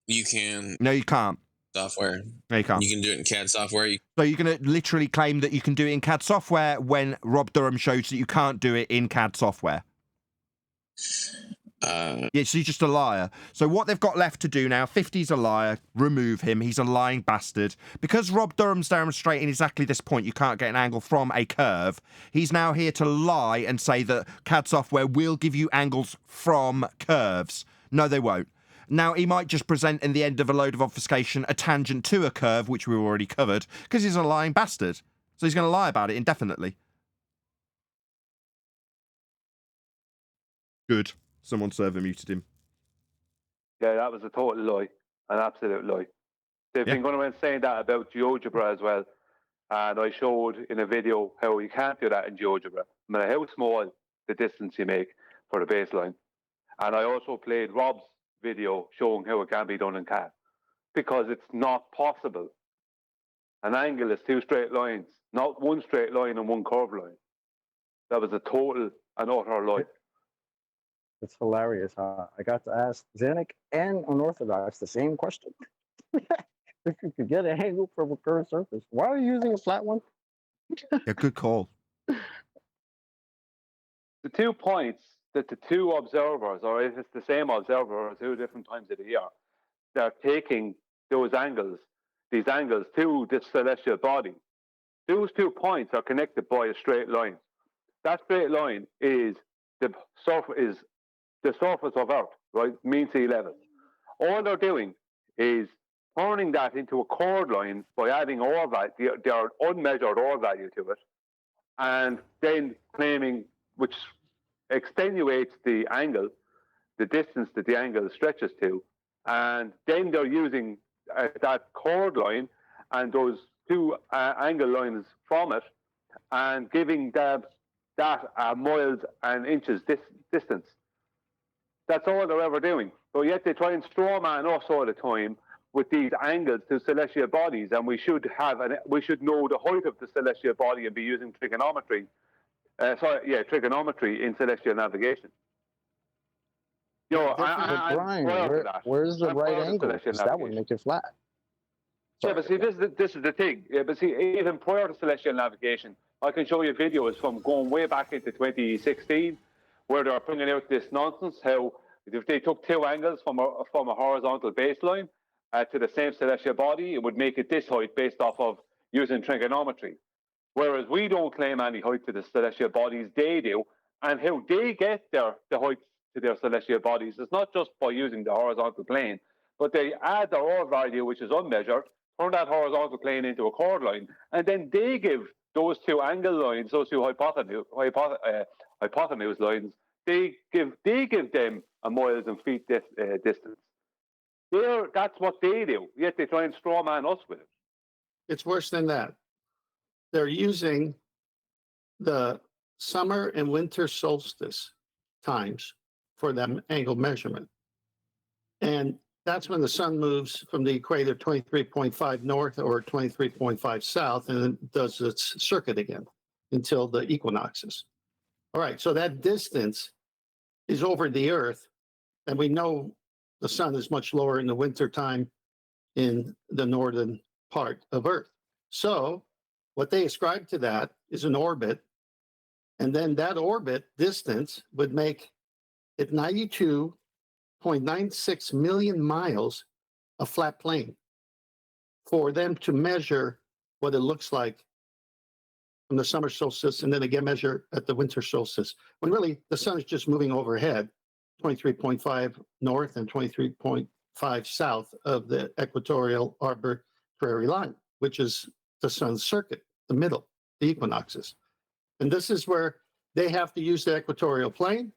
you can. No, you can't. Software. No, you can't. You can do it in CAD software. So you're going to literally claim that you can do it in CAD software when Rob Durham shows that you can't do it in CAD software. Yeah, so you're just a liar. So what they've got left to do now, 50's a liar, remove him, he's a lying bastard. Because Rob Durham's demonstrating exactly this point, you can't get an angle from a curve, he's now here to lie and say that CAD software will give you angles from curves. No, they won't. Now, he might just present in the end of a load of obfuscation a tangent to a curve, which we've already covered, because he's a lying bastard. So he's going to lie about it indefinitely. Good. Someone server muted him. Yeah, that was a total lie, an absolute lie. They've been going around saying that about GeoGebra as well. And I showed in a video how you can't do that in GeoGebra, no matter how small the distance you make for the baseline. And I also played Rob's video showing how it can be done in CAD, because it's not possible. An angle is two straight lines, not one straight line and one curved line. That was a total and utter lie. It's hilarious, huh? I got to ask Zanuck and Unorthodox the same question. If you could get an angle from a curved surface, why are you using a flat one? Yeah, good call. The 2 points that the two observers, or if it's the same observer or 2 different times of the year, they're taking those angles, these angles to this celestial body. Those 2 points are connected by a straight line. That straight line is the surface of Earth, right? Mean sea level. All they're doing is turning that into a chord line by adding R value, their unmeasured R value to it, and then claiming, which extenuates the angle, the distance that the angle stretches to, and then they're using that chord line and those 2 angle lines from it and giving that miles and inches distance. That's all they're ever doing. But yet they try and straw man us all the time with these angles to celestial bodies, and we should know the height of the celestial body and be using trigonometry. Trigonometry in celestial navigation. You know, Brian, where's the right angle? Because that would make it flat. Sorry. Yeah, but see, this is the thing. Yeah, but see, even prior to celestial navigation, I can show you videos from going way back into 2016, where they're bringing out this nonsense. How if they took 2 angles from a horizontal baseline to the same celestial body, it would make it this height based off of using trigonometry. Whereas we don't claim any height to the celestial bodies, they do. And how they get the height to their celestial bodies is not just by using the horizontal plane, but they add their R value, which is unmeasured, turn that horizontal plane into a chord line, and then they give those 2 angle lines, those 2 hypotenuse lines, they give them a miles and feet distance. That's what they do, yet they try and straw man us with it. It's worse than that. They're using the summer and winter solstice times for that angle measurement. And that's when the sun moves from the equator 23.5 north or 23.5 south, and then does its circuit again until the equinoxes. All right, so that distance is over the Earth, and we know the sun is much lower in the winter time in the northern part of Earth. So what they ascribe to that is an orbit, and then that orbit distance would make it 92.96 million miles a flat plane for them to measure what it looks like from the summer solstice and then again measure at the winter solstice, when really the sun is just moving overhead 23.5 north and 23.5 south of the equatorial arbitrary line, which is the sun's circuit, the middle, the equinoxes. And this is where they have to use the equatorial plane.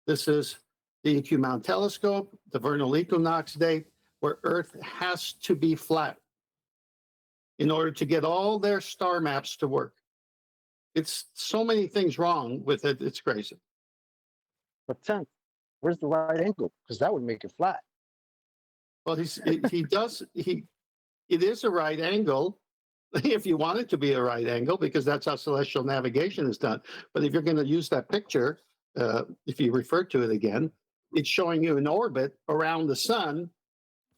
This is the EQ Mount telescope, the vernal equinox date, where Earth has to be flat. in order to get all their star maps to work. It's so many things wrong with it. It's crazy. But 10th, where's the right angle? Because that would make it flat. Well, it is a right angle if you want it to be a right angle, because that's how celestial navigation is done. But if you're going to use that picture, if you refer to it again, it's showing you an orbit around the sun,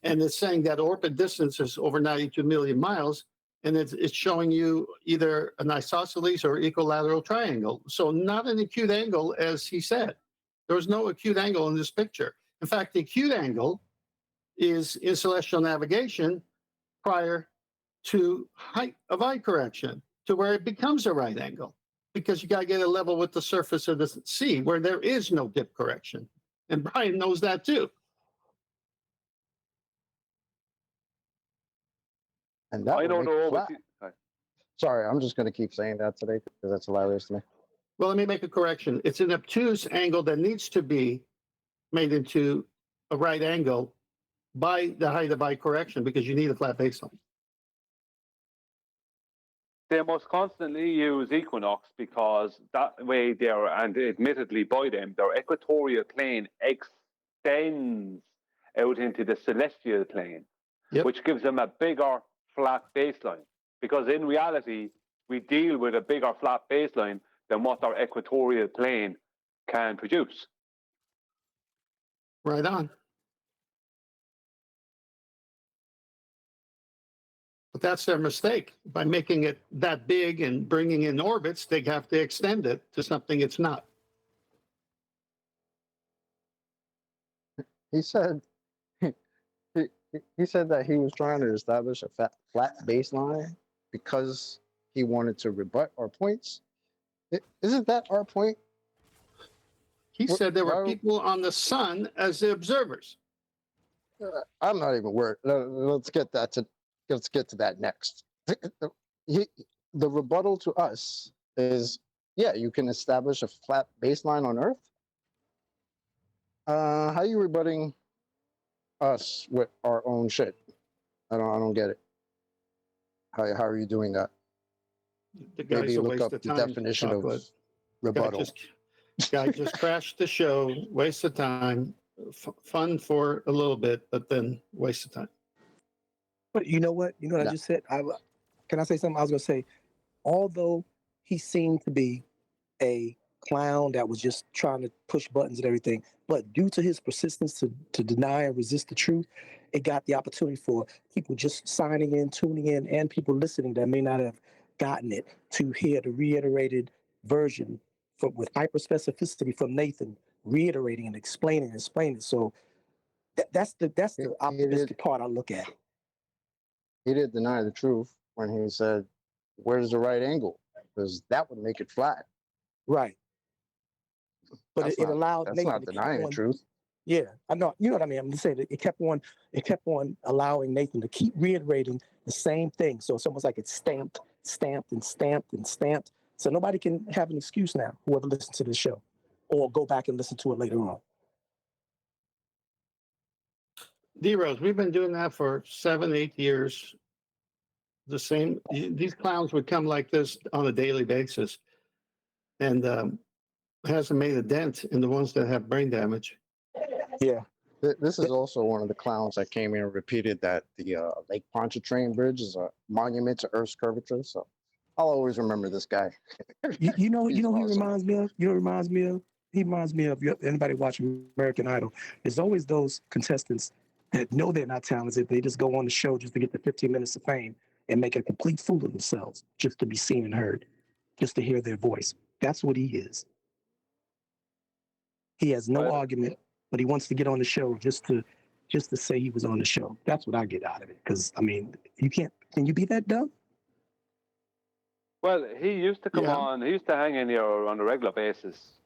and it's saying that orbit distance is over 92 million miles, and it's showing you either an isosceles or equilateral triangle. So not an acute angle, as he said. There was no acute angle in this picture. In fact, the acute angle is in celestial navigation prior to height of eye correction, to where it becomes a right angle, because you got to get it level with the surface of the sea, where there is no dip correction. And Brian knows that too. And that I would don't make it know. flat. Sorry, I'm just going to keep saying that today because that's hilarious to me. Well, let me make a correction. It's an obtuse angle that needs to be made into a right angle by the height of eye correction, because you need a flat baseline. They must constantly use equinox because that way and admittedly by them, their equatorial plane extends out into the celestial plane, which gives them a bigger flat baseline. Because in reality, we deal with a bigger flat baseline than what our equatorial plane can produce. Right on. But that's their mistake. By making it that big and bringing in orbits, they have to extend it to something it's not. He said he said that he was trying to establish a flat baseline because he wanted to rebut our points. Isn't that our point? He said there were people on the sun as the observers. I'm not even worried. Let's get to that next. The rebuttal to us is, yeah, you can establish a flat baseline on Earth. How are you rebutting us with our own shit? I don't get it. How are you doing that? The guy's Maybe a look waste up of the time. definition of rebuttal. Guy just crashed the show. Waste of time. Fun for a little bit, but then waste of time. But you know what? You know what I just said? Can I say something? I was going to say, although he seemed to be a clown that was just trying to push buttons and everything, but due to his persistence to deny and resist the truth, it got the opportunity for people just signing in, tuning in, and people listening that may not have gotten it to hear the reiterated version with hyperspecificity from Nathan, reiterating and explaining. So that's the optimistic part I look at. He did deny the truth when he said, "Where's the right angle?" Because that would make it flat. Right. But it allowed that's Nathan not to denying keep the truth. Yeah, I know. You know what I mean? I'm just saying it kept on allowing Nathan to keep reiterating the same thing. So it's almost like it's stamped. So nobody can have an excuse now, whoever listens to this show, or go back and listen to it later on. D-Rose, we've been doing that for 7-8 years. The same, these clowns would come like this on a daily basis, and hasn't made a dent in the ones that have brain damage. Yeah. This is also one of the clowns that came in and repeated that the Lake Pontchartrain Bridge is a monument to Earth's curvature. So I'll always remember this guy. you know who he reminds me of? You know, he reminds me of anybody watching American Idol. There's always those contestants that know they're not talented. They just go on the show just to get the 15 minutes of fame and make a complete fool of themselves just to be seen and heard, just to hear their voice. That's what he is. He has no argument, but he wants to get on the show just to say he was on the show. That's what I get out of it. Because I mean, can you be that dumb? Well, he used to come on. He used to hang in here on a regular basis.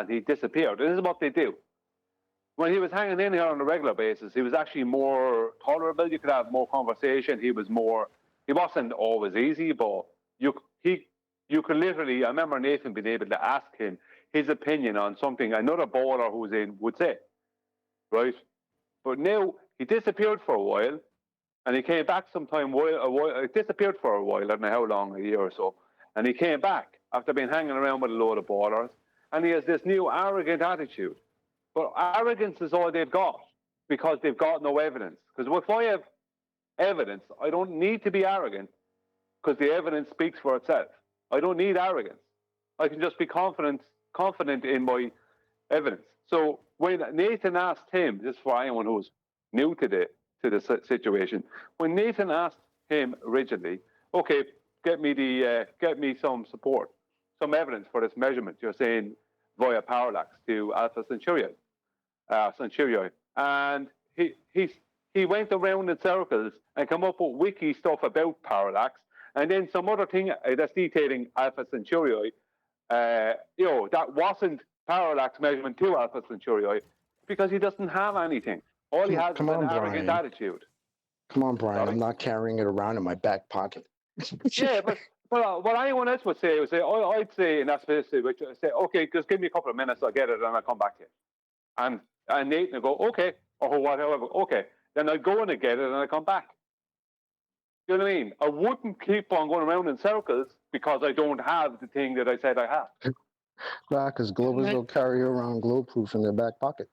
He disappeared. This is what they do. When he was hanging in here on a regular basis, he was actually more tolerable. You could have more conversation. He wasn't always easy, but you could literally, I remember Nathan being able to ask him his opinion on something another bowler who's in would say, right? But now he disappeared for a while, And he came back sometime, it disappeared for a while, I don't know how long, a year or so. And he came back after being hanging around with a load of ballers. And he has this new arrogant attitude. But arrogance is all they've got because they've got no evidence. Because if I have evidence, I don't need to be arrogant because the evidence speaks for itself. I don't need arrogance. I can just be confident in my evidence. So when Nathan asked him, this is for anyone who's new to the situation, when Nathan asked him originally, okay, get me some support, some evidence for this measurement you're saying via parallax to Alpha Centauri, and he went around in circles and come up with wiki stuff about parallax, and then some other thing that's detailing Alpha Centauri, that wasn't parallax measurement to Alpha Centauri, because he doesn't have anything. All he has is an arrogant attitude. Come on, Brian. Sorry? I'm not carrying it around in my back pocket. Yeah, but what anyone else would say, I'd say in that situation, I'd say, okay, just give me a couple of minutes, I'll get it, and I'll come back to you. And Nathan would go, okay, or whatever, okay. Then I'd go and I'd get it, and I'd come back. You know what I mean? I wouldn't keep on going around in circles because I don't have the thing that I said I have. Right, because Globers will carry around globe proof in their back pocket.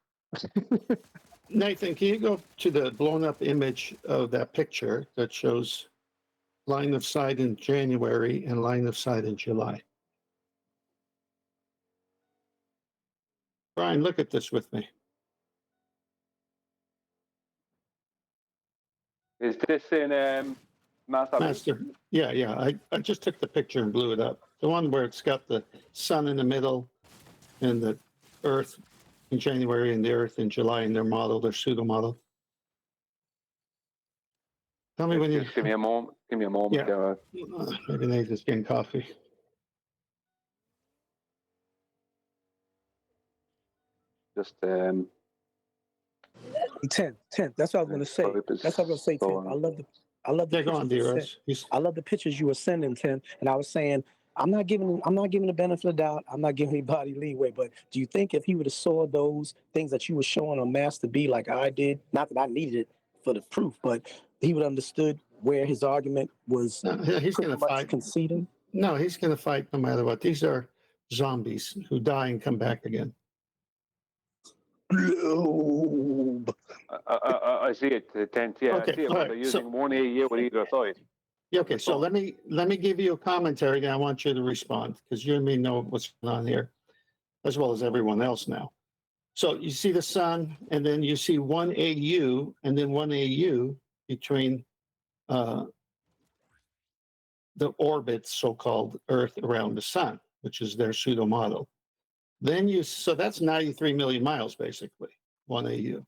Nathan, can you go to the blown up image of that picture that shows line of sight in January and line of sight in July? Brian, look at this with me. Is this in Master? Yeah. I just took the picture and blew it up. The one where it's got the sun in the middle and the Earth in January and the Earth in July in their model, their pseudo model. Tell me when you. Just give me a moment. Yeah. Maybe Nathan's getting coffee. Just 10. That's what I was going to say. That's what I was going to say, 10. I love the I love the pictures you were sending, 10. And I was saying, I'm not giving the benefit of the doubt. I'm not giving anybody leeway. But do you think if he would have saw those things that you were showing on Master B like I did, not that I needed it for the proof, but he would have understood where his argument was he's going to fight. Conceding? No, he's going to fight no matter what. These are zombies who die and come back again. I see it, 10. Yeah, Okay, I see it. right. They're using one AU with either side. Yeah, okay, so let me give you a commentary, and I want you to respond because you and me know what's going on here, as well as everyone else now. So you see the sun, and then you see one AU, and then one AU between the orbit, so-called Earth around the sun, which is their pseudo model. Then so that's 93 million miles, basically, one AU.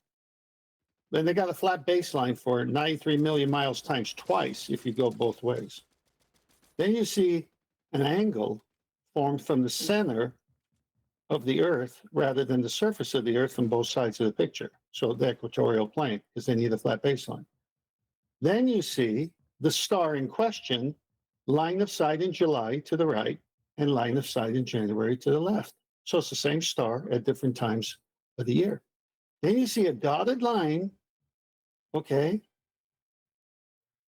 Then they got a flat baseline for 93 million miles times twice if you go both ways. Then you see an angle formed from the center of the Earth rather than the surface of the Earth from both sides of the picture. So the equatorial plane, because they need a flat baseline. Then you see the star in question, line of sight in July to the right and line of sight in January to the left. So it's the same star at different times of the year. Then you see a dotted line, okay?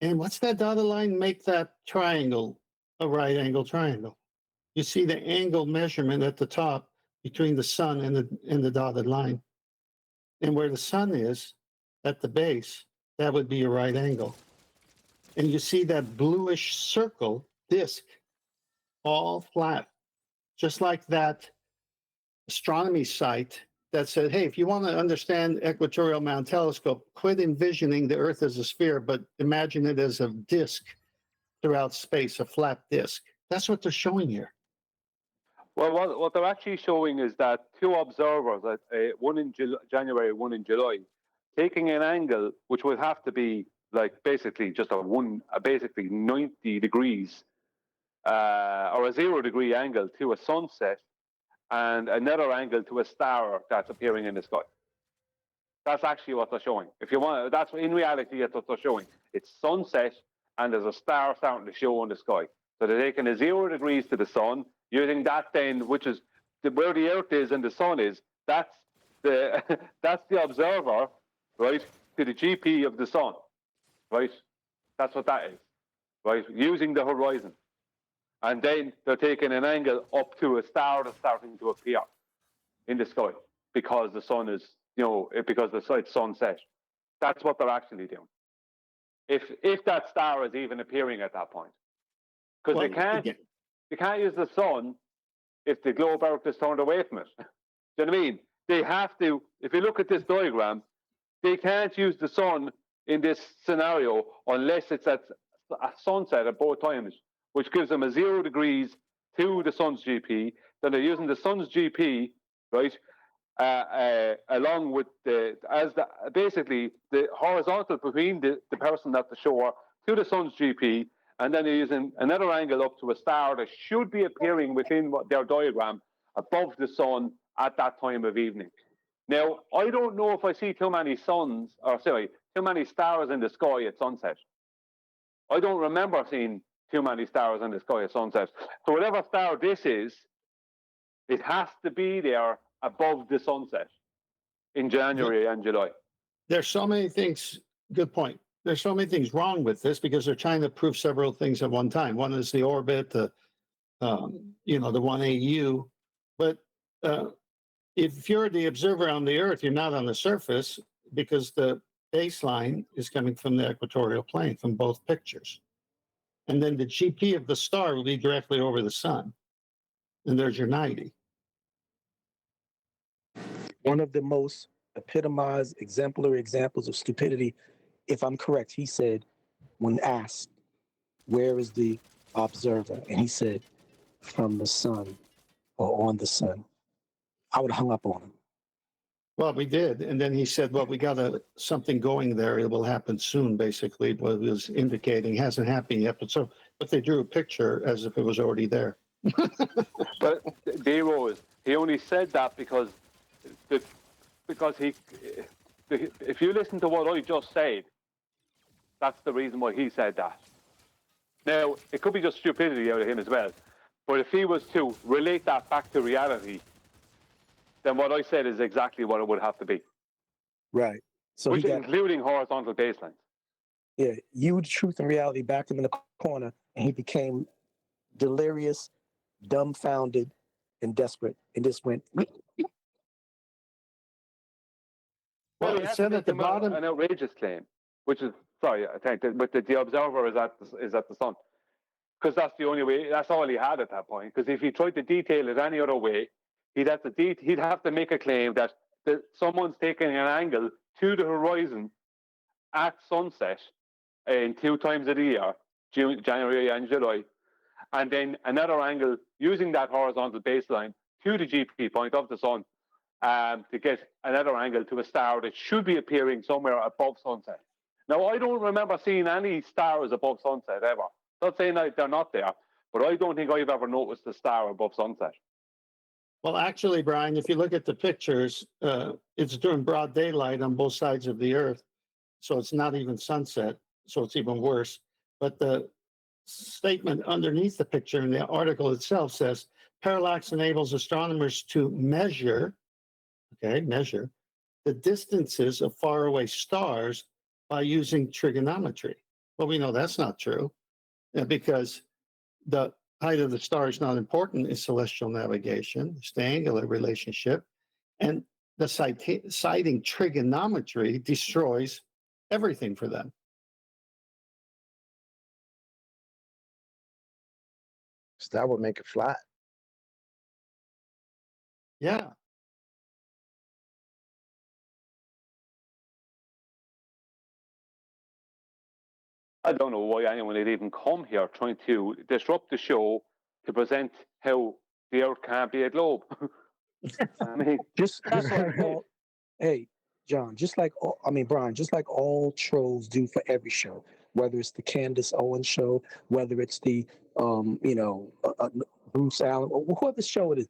And what's that dotted line make that triangle a right angle triangle? You see the angle measurement at the top between the sun and the dotted line. And where the sun is at the base, that would be a right angle. And you see that bluish circle disk, all flat, just like that astronomy site that said, hey, if you want to understand equatorial mountain telescope, quit envisioning the Earth as a sphere, but imagine it as a disk throughout space, a flat disk. That's what they're showing here. Well, what they're actually showing is that two observers, one in January, one in July, taking an angle which would have to be like basically just basically 90 degrees or a 0 degree angle to a sunset, and another angle to a star that's appearing in the sky. That's actually what they're showing. If you want, that's in reality that's what they're showing. It's sunset and there's a star starting to show in the sky. So they're taking a 0 degrees to the sun, using that then, which is where the Earth is and the sun is. That's the that's the observer, right, to the GP of the sun. right? That's what that is, right? Using the horizon. And then they're taking an angle up to a star that's starting to appear in the sky because the sun is, because it's sunset. That's what they're actually doing. If that star is even appearing at that point. Because they can't use the sun if the globe Earth is turned away from it. Do you know what I mean? They have to, if you look at this diagram, they can't use the sun in this scenario unless it's at sunset at both times, which gives them a 0 degrees to the sun's GP. Then they're using the sun's GP, right, along with basically the horizontal between the person at the shore to the sun's GP, and then they're using another angle up to a star that should be appearing within their diagram above the sun at that time of evening. Now, I don't know if I see too many stars in the sky at sunset. I don't remember seeing too many stars in the sky at sunset. So whatever star this is, it has to be there above the sunset in January and July. There's so many things, good point. There's so many things wrong with this because they're trying to prove several things at one time. One is the orbit, the 1 AU. But if you're the observer on the Earth, you're not on the surface because the baseline is coming from the equatorial plane from both pictures. And then the GP of the star will be directly over the sun. And there's your 90. One of the most epitomized exemplary examples of stupidity, if I'm correct, he said, when asked, where is the observer? And he said, from the sun or on the sun. I would have hung up on him. Well, we did. And then he said, well, we got something going there. It will happen soon, basically. What it was indicating hasn't happened yet. But they drew a picture as if it was already there. But he only said that because if you listen to what I just said, that's the reason why he said that. Now, it could be just stupidity out of him as well. But if he was to relate that back to reality, then what I said is exactly what it would have to be. Right. So which including horizontal baselines. Yeah, you, truth, and reality backed him in the corner, and he became delirious, dumbfounded, and desperate, and just went. Well, it said at the bottom an outrageous claim, which is sorry, I think, but the observer is at the sun, because that's the only way. That's all he had at that point. Because if he tried to detail it any other way, he'd have to make a claim that someone's taking an angle to the horizon at sunset in 2 times of the year, January and July, and then another angle using that horizontal baseline to the GP point of the sun to get another angle to a star that should be appearing somewhere above sunset. Now, I don't remember seeing any stars above sunset ever. Not saying that they're not there, but I don't think I've ever noticed a star above sunset. Well, actually, Brian, if you look at the pictures, it's during broad daylight on both sides of the Earth. So it's not even sunset. So it's even worse. But the statement underneath the picture in the article itself says, Parallax enables astronomers to measure the distances of faraway stars by using trigonometry. Well, we know that's not true because the height of the star is not important in celestial navigation. It's the angular relationship. And the citing trigonometry destroys everything for them. So that would make it flat. Yeah. I don't know why anyone would even come here trying to disrupt the show to present how the Earth can't be a globe. I mean, just like hey, John, Brian, just like all trolls do for every show, whether it's the Candace Owens show, whether it's the Bruce Allen, or whatever show it is,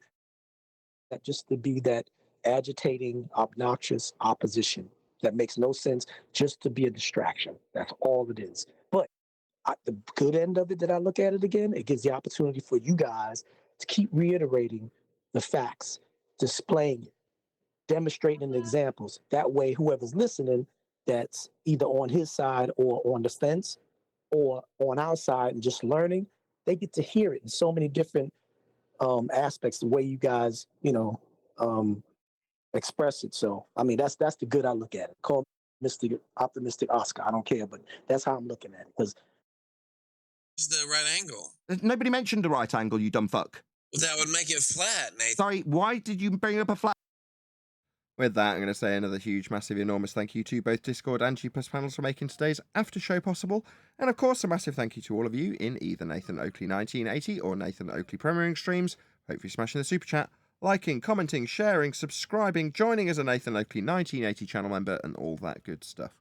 that just to be that agitating, obnoxious opposition that makes no sense, just to be a distraction. That's all it is. But the good end of it, that I look at it again, it gives the opportunity for you guys to keep reiterating the facts, displaying it, demonstrating the examples. That way, whoever's listening that's either on his side or on the fence or on our side and just learning, they get to hear it in so many different aspects, the way you guys, express it. So, I mean, that's the good I look at it. Call Mr. Optimistic Oscar. I don't care, but that's how I'm looking at it. Because It's the right angle. Nobody mentioned the right angle, you dumb fuck. Well, that would make it flat, Nathan. Sorry, why did you bring up a flat? With that, I'm going to say another huge, massive, enormous thank you to both Discord and G+ panels for making today's after show possible. And of course, a massive thank you to all of you in either Nathan Oakley 1980 or Nathan Oakley premiering streams. Hopefully smashing the super chat, liking, commenting, sharing, subscribing, joining as a Nathan Oakley 1980 channel member, and all that good stuff.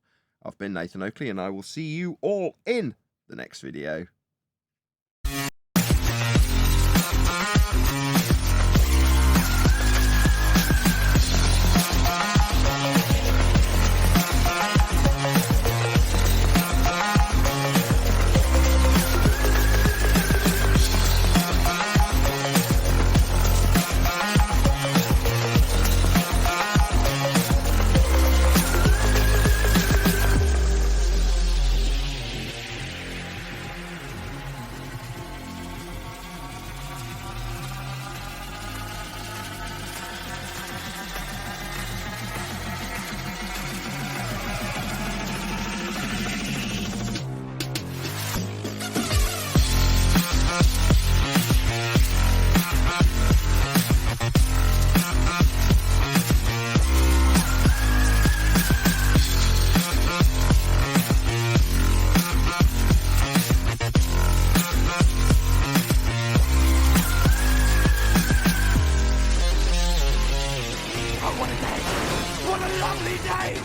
I've been Nathan Oakley, and I will see you all in the next video. What a lovely day!